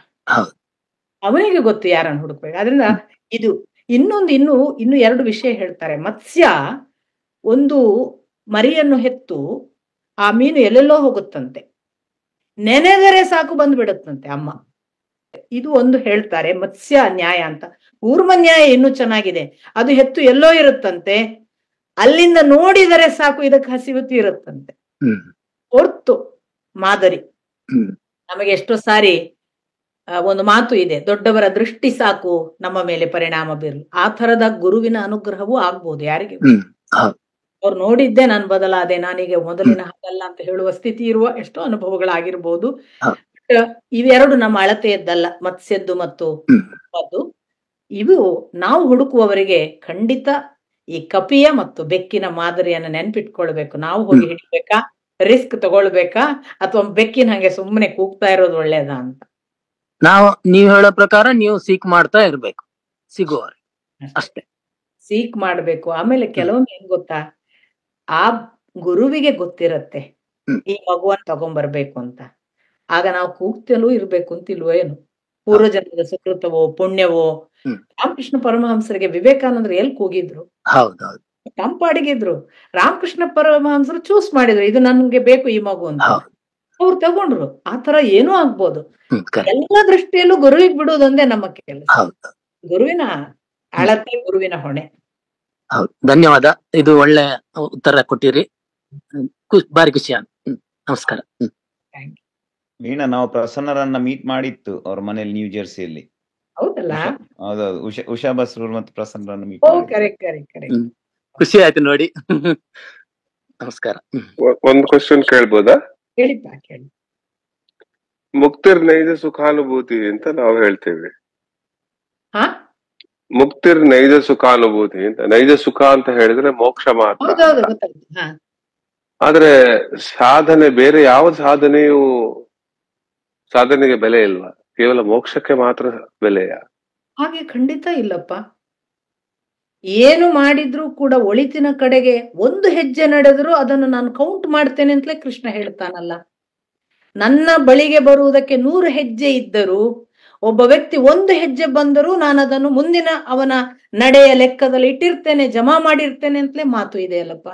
ಅವನಿಗೆ ಗೊತ್ತು ಯಾರನ್ನು ಹುಡುಕ್ಬೇಕು. ಆದ್ರಿಂದ ಇದು ಇನ್ನು ಎರಡು ವಿಷಯ ಹೇಳ್ತಾರೆ. ಮತ್ಸ್ಯ ಒಂದು ಮರಿಯನ್ನು ಹೆತ್ತು ಆ ಮೀನು ಎಲ್ಲೆಲ್ಲೋ ಹೋಗುತ್ತಂತೆ, ನೆನೆದರೆ ಸಾಕು ಬಂದ್ಬಿಡುತ್ತಂತೆ ಅಮ್ಮ. ಇದು ಒಂದು ಹೇಳ್ತಾರೆ ಮತ್ಸ್ಯ ನ್ಯಾಯ ಅಂತ. ಕೂರ್ಮ ನ್ಯಾಯ ಇನ್ನೂ ಚೆನ್ನಾಗಿದೆ. ಅದು ಹೆತ್ತು ಎಲ್ಲೋ ಇರುತ್ತಂತೆ, ಅಲ್ಲಿಂದ ನೋಡಿದರೆ ಸಾಕು ಇದಕ್ಕೆ ಹಸಿವು ತೀರುತ್ತಂತೆ. ಹೊರ್ತು ಮಾದರಿ ನಮಗೆ ಎಷ್ಟೋ ಸಾರಿ ಒಂದು ಮಾತು ಇದೆ, ದೊಡ್ಡವರ ದೃಷ್ಟಿ ಸಾಕು ನಮ್ಮ ಮೇಲೆ ಪರಿಣಾಮ ಬೀರಲು. ಆ ತರದ ಗುರುವಿನ ಅನುಗ್ರಹವೂ ಆಗ್ಬೋದು ಯಾರಿಗೆ. ಅವ್ರು ನೋಡಿದ್ದೆ ನಾನು ಬದಲಾದೆ, ನಾನೀಗ ಮೊದಲಿನ ಹಾಗಲ್ಲ ಅಂತ ಹೇಳುವ ಸ್ಥಿತಿ ಇರುವ ಎಷ್ಟೋ ಅನುಭವಗಳಾಗಿರ್ಬೋದು. ಇವೆರಡು ನಮ್ಮ ಅಳತೆಯದ್ದಲ್ಲ, ಮತ್ಸ್ಯದ್ದು ಮತ್ತು ಅದು. ಇವು ನಾವು ಹುಡುಕುವವರಿಗೆ ಖಂಡಿತ ಈ ಕಪಿಯ ಮತ್ತು ಬೆಕ್ಕಿನ ಮಾದರಿಯನ್ನು ನೆನ್ಪಿಟ್ಕೊಳ್ಬೇಕು. ನಾವು ಹೋಗಿ ಹಿಡಿಬೇಕಾ, ರಿಸ್ಕ್ ತಗೊಳ್ಬೇಕಾ, ಅಥವಾ ಬೆಕ್ಕಿನ ಹಾಗೆ ಸುಮ್ಮನೆ ಕೂಗ್ತಾ ಇರೋದು ಒಳ್ಳೇದಾ ಅಂತ. ನೀವು ಹೇಳೋ ಪ್ರಕಾರ ನೀವು ಸೀಕ್ ಮಾಡ್ತಾ ಇರ್ಬೇಕು, ಸಿಗುವವರೆ ಅಷ್ಟೇ ಸೀಕ್ ಮಾಡ್ಬೇಕು. ಆಮೇಲೆ ಕೆಲವೊಮ್ಮೆ ಏನ್ ಗೊತ್ತಾ, ಆ ಗುರುವಿಗೆ ಗೊತ್ತಿರತ್ತೆ ಈ ಮಗುವನ್ನ ತಗೊಂಡ್ಬರ್ಬೇಕು ಅಂತ. ಆಗ ನಾವು ಕೂಗ್ತಲೂ ಇರ್ಬೇಕು ಅಂತಿಲ್ವೋ ಏನು, ಪೂರ್ವಜನ್ಮದ ಸುಕೃತವೋ ಪುಣ್ಯವೋ. ರಾಮಕೃಷ್ಣ ಪರಮಹಂಸರಿಗೆ ವಿವೇಕಾನಂದರು ಎಲ್ಲಿ ಕೂಗಿದ್ರು, ತಂಪಾಡಿಗಿದ್ರು. ರಾಮಕೃಷ್ಣ ಪರಮಹಂಸರು ಚೂಸ್ ಮಾಡಿದ್ರು, ಇದು ನನ್ಗೆ ಬೇಕು ಈ ಮಗು ಅಂತ. ಅವ್ರು ತಗೊಂಡ್ರು. ಆ ತರ ಏನೂ ಆಗ್ಬೋದು. ಎಲ್ಲ ದೃಷ್ಟಿಯಲ್ಲೂ ಗುರುವಿಗೆ ಬಿಡುವುದೊಂದೇ ನಮ್ಮ ಕೆಲಸ. ಗುರುವಿನ ಅಳತೆ, ಗುರುವಿನ ಹೊಣೆ. ಧನ್ಯವಾದ. ಇದು ಒಳ್ಳೆ ಉತ್ತರ ಕೊಟ್ಟಿರಿ, ಬಾರಿ ಖುಷಿ ಆಯ್ತು. ನಮಸ್ಕಾರ. ವೀಣಾ, ನಾವು ಪ್ರಸನ್ನರನ್ನ ಮೀಟ್ ಮಾಡಿತ್ತು ಅವ್ರ ಮನೇಲಿ ನ್ಯೂ ಜೆರ್ಸಿಯಲ್ಲಿ. ಹೌದಲ್ಲ? ಹೌದೌದು, ಉಷಾ ಬಸ್ರೂರ್ ಮತ್ತು ಪ್ರಸನ್ನರನ್ನ ಮೀಟ್ ಖುಷಿ ಆಯ್ತು ನೋಡಿ. ನಮಸ್ಕಾರ. ಒಂದು ಕ್ವಶನ್ ಕೇಳ್ಬೋದಾ? ಹೇಳಿಪ್ಪ, ಕೇಳಿ. ಮುಕ್ತಿರ್ ನೈಜ ಸುಖಾನುಭೂತಿ ಅಂತ ನಾವು ಹೇಳ್ತೇವೆ. ಮುಕ್ತಿರ್ ನೈಜ ಸುಖಾನುಭೂತಿ ಅಂತ. ನೈಜ ಸುಖ ಅಂತ ಹೇಳಿದ್ರೆ ಮೋಕ್ಷ ಮಾತ್ರ. ಆದ್ರೆ ಸಾಧನೆ, ಬೇರೆ ಯಾವ ಸಾಧನೆಗೆ ಬೆಲೆ ಇಲ್ವಾ? ಕೇವಲ ಮೋಕ್ಷಕ್ಕೆ ಮಾತ್ರ ಬೆಲೆಯ? ಹಾಗೆ ಖಂಡಿತ ಇಲ್ಲಪ್ಪ. ಏನು ಮಾಡಿದ್ರು ಕೂಡ ಒಳಿತಿನ ಕಡೆಗೆ ಒಂದು ಹೆಜ್ಜೆ ನಡೆದ್ರು ಅದನ್ನು ನಾನು ಕೌಂಟ್ ಮಾಡ್ತೇನೆ ಅಂತಲೇ ಕೃಷ್ಣ ಹೇಳ್ತಾನಲ್ಲ. ನನ್ನ ಬಳಿಗೆ ಬರುವುದಕ್ಕೆ 100 ಹೆಜ್ಜೆ ಇದ್ದರೂ, ಒಬ್ಬ ವ್ಯಕ್ತಿ 1 ಹೆಜ್ಜೆ ಬಂದರೂ ನಾನು ಅದನ್ನು ಮುಂದಿನ ಅವನ ನಡೆಯ ಲೆಕ್ಕದಲ್ಲಿ ಇಟ್ಟಿರ್ತೇನೆ, ಜಮಾ ಮಾಡಿರ್ತೇನೆ ಅಂತಲೇ ಮಾತು ಇದೆಯಲ್ಲಪ್ಪ.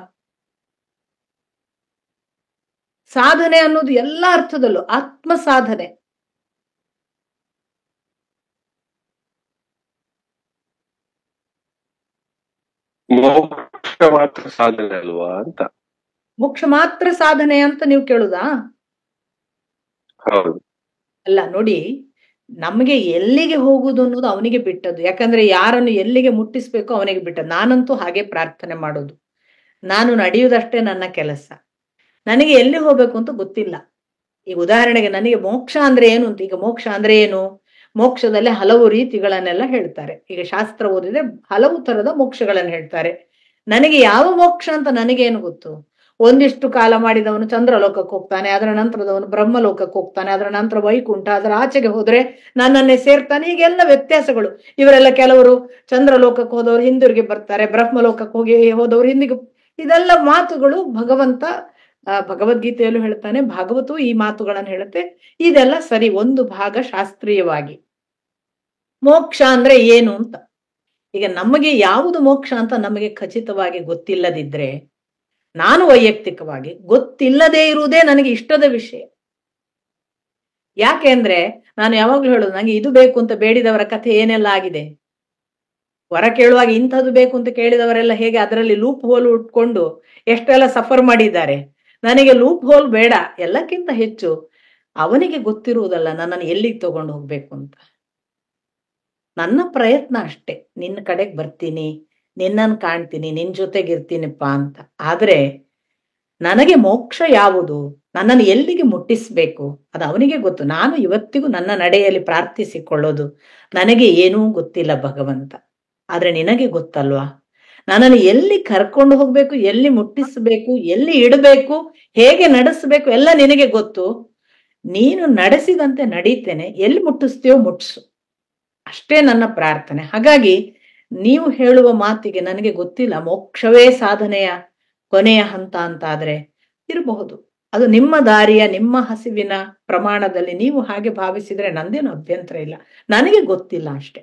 ಸಾಧನೆ ಅನ್ನೋದು ಎಲ್ಲ ಅರ್ಥದಲ್ಲೂ ಆತ್ಮ ಸಾಧನೆ. ಮೋಕ್ಷ ಮಾತ್ರ ಸಾಧನೆ ಅಲ್ವಾ ಅಂತ. ಮೋಕ್ಷ ಮಾತ್ರ ಸಾಧನೆ ಅಂತ ನೀವು ಕೇಳುದಾ? ಹೌದು. ಅಲ್ಲ ನೋಡಿ, ನಮಗೆ ಎಲ್ಲಿಗೆ ಹೋಗುದು ಅನ್ನೋದು ಅವನಿಗೆ ಬಿಟ್ಟದ್ದು. ಯಾಕಂದ್ರೆ ಯಾರನ್ನು ಎಲ್ಲಿಗೆ ಮುಟ್ಟಿಸ್ಬೇಕು ಅವನಿಗೆ ಬಿಟ್ಟದ್ದು. ನಾನಂತೂ ಹಾಗೆ ಪ್ರಾರ್ಥನೆ ಮಾಡೋದು. ನಾನು ನಡೆಯುವುದಷ್ಟೇ ನನ್ನ ಕೆಲಸ. ನನಗೆ ಎಲ್ಲಿ ಹೋಗ್ಬೇಕು ಅಂತ ಗೊತ್ತಿಲ್ಲ. ಈಗ ಉದಾಹರಣೆಗೆ ನನಗೆ ಮೋಕ್ಷ ಅಂದ್ರೆ ಏನು ಅಂತ. ಈಗ ಮೋಕ್ಷ ಅಂದ್ರೆ ಏನು? ಮೋಕ್ಷದಲ್ಲಿ ಹಲವು ರೀತಿಗಳನ್ನೆಲ್ಲ ಹೇಳ್ತಾರೆ. ಈಗ ಶಾಸ್ತ್ರ ಓದಿದ್ರೆ ಹಲವು ತರದ ಮೋಕ್ಷಗಳನ್ನು ಹೇಳ್ತಾರೆ. ನನಗೆ ಯಾವ ಮೋಕ್ಷ ಅಂತ ನನಗೇನು ಗೊತ್ತು? ಒಂದಿಷ್ಟು ಕಾಲ ಮಾಡಿದವನು ಚಂದ್ರಲೋಕಕ್ಕೆ ಹೋಗ್ತಾನೆ, ಅದರ ನಂತರದವನು ಬ್ರಹ್ಮಲೋಕಕ್ಕೆ ಹೋಗ್ತಾನೆ, ಅದರ ನಂತರ ವೈಕುಂಠ, ಅದರ ಆಚೆಗೆ ಹೋದ್ರೆ ನನ್ನನ್ನೇ ಸೇರ್ತಾನೆ. ಈಗೆಲ್ಲ ವ್ಯತ್ಯಾಸಗಳು. ಇವರೆಲ್ಲ ಕೆಲವರು ಚಂದ್ರಲೋಕಕ್ಕೆ ಹೋದವರು ಹಿಂದಿರುಗಿ ಬರ್ತಾರೆ, ಬ್ರಹ್ಮಲೋಕಕ್ಕೆ ಹೋದವರು ಇದೆಲ್ಲ ಮಾತುಗಳು ಭಗವಂತ ಭಗವದ್ಗೀತೆಯಲ್ಲೂ ಹೇಳ್ತಾನೆ, ಭಾಗವತವು ಈ ಮಾತುಗಳನ್ನು ಹೇಳುತ್ತೆ. ಇದೆಲ್ಲ ಸರಿ, ಒಂದು ಭಾಗ ಶಾಸ್ತ್ರೀಯವಾಗಿ. ಮೋಕ್ಷ ಅಂದ್ರೆ ಏನು ಅಂತ, ಈಗ ನಮಗೆ ಯಾವುದು ಮೋಕ್ಷ ಅಂತ ನಮಗೆ ಖಚಿತವಾಗಿ ಗೊತ್ತಿಲ್ಲದಿದ್ರೆ, ನಾನು ವೈಯಕ್ತಿಕವಾಗಿ ಗೊತ್ತಿಲ್ಲದೆ ಇರುವುದೇ ನನಗೆ ಇಷ್ಟದ ವಿಷಯ. ಯಾಕೆಂದ್ರೆ ನಾನು ಯಾವಾಗ್ಲೂ ಹೇಳೋದು, ನಂಗೆ ಇದು ಬೇಕು ಅಂತ ಬೇಡಿದವರ ಕಥೆ ಏನೆಲ್ಲ ಆಗಿದೆ. ವರ ಕೇಳುವಾಗ ಇಂಥದ್ದು ಬೇಕು ಅಂತ ಕೇಳಿದವರೆಲ್ಲ ಹೇಗೆ ಅದರಲ್ಲಿ ಲೂಪ್ ಹೋಲ್ ಉಟ್ಕೊಂಡು ಎಷ್ಟೆಲ್ಲ ಸಫರ್ ಮಾಡಿದ್ದಾರೆ. ನನಗೆ ಲೂಪ್ ಹೋಲ್ ಬೇಡ, ಎಲ್ಲಕ್ಕಿಂತ ಹೆಚ್ಚು ಅವನಿಗೆ ಗೊತ್ತಿರುವುದಲ್ಲ ನನ್ನನ್ನು ಎಲ್ಲಿಗೆ ತಗೊಂಡು ಹೋಗ್ಬೇಕು ಅಂತ. ನನ್ನ ಪ್ರಯತ್ನ ಅಷ್ಟೇ, ನಿನ್ನ ಕಡೆಗೆ ಬರ್ತೀನಿ, ನಿನ್ನನ್ನು ಕಾಣ್ತೀನಿ, ನಿನ್ ಜೊತೆಗಿರ್ತೀನಿಪ್ಪ ಅಂತ. ಆದ್ರೆ ನನಗೆ ಮೋಕ್ಷ ಯಾವುದು, ನನ್ನನ್ನು ಎಲ್ಲಿಗೆ ಮುಟ್ಟಿಸ್ಬೇಕು ಅದು ಅವನಿಗೆ ಗೊತ್ತು. ನಾನು ಇವತ್ತಿಗೂ ನನ್ನ ನಡೆಯಲ್ಲಿ ಪ್ರಾರ್ಥಿಸಿಕೊಳ್ಳೋದು, ನನಗೆ ಏನೂ ಗೊತ್ತಿಲ್ಲ ಭಗವಂತ, ಆದ್ರೆ ನಿನಗೆ ಗೊತ್ತಲ್ವಾ, ನನ್ನನ್ನು ಎಲ್ಲಿ ಕರ್ಕೊಂಡು ಹೋಗ್ಬೇಕು, ಎಲ್ಲಿ ಮುಟ್ಟಿಸ್ಬೇಕು, ಎಲ್ಲಿ ಇಡಬೇಕು, ಹೇಗೆ ನಡೆಸಬೇಕು ಎಲ್ಲ ನಿನಗೆ ಗೊತ್ತು. ನೀನು ನಡೆಸಿದಂತೆ ನಡೀತೇನೆ, ಎಲ್ಲಿ ಮುಟ್ಟಿಸ್ತೀಯೋ ಮುಟ್ಟಿಸು, ಅಷ್ಟೇ ನನ್ನ ಪ್ರಾರ್ಥನೆ. ಹಾಗಾಗಿ ನೀವು ಹೇಳುವ ಮಾತಿಗೆ ನನಗೆ ಗೊತ್ತಿಲ್ಲ, ಮೋಕ್ಷವೇ ಸಾಧನೆಯ ಕೊನೆಯ ಹಂತ ಅಂತ ಆದ್ರೆ ಇರಬಹುದು. ಅದು ನಿಮ್ಮ ದಾರಿಯ, ನಿಮ್ಮ ಹಸಿವಿನ ಪ್ರಮಾಣದಲ್ಲಿ ನೀವು ಹಾಗೆ ಭಾವಿಸಿದ್ರೆ ನಂದೇನು ಅಭ್ಯಂತರ ಇಲ್ಲ. ನನಗೆ ಗೊತ್ತಿಲ್ಲ ಅಷ್ಟೇ.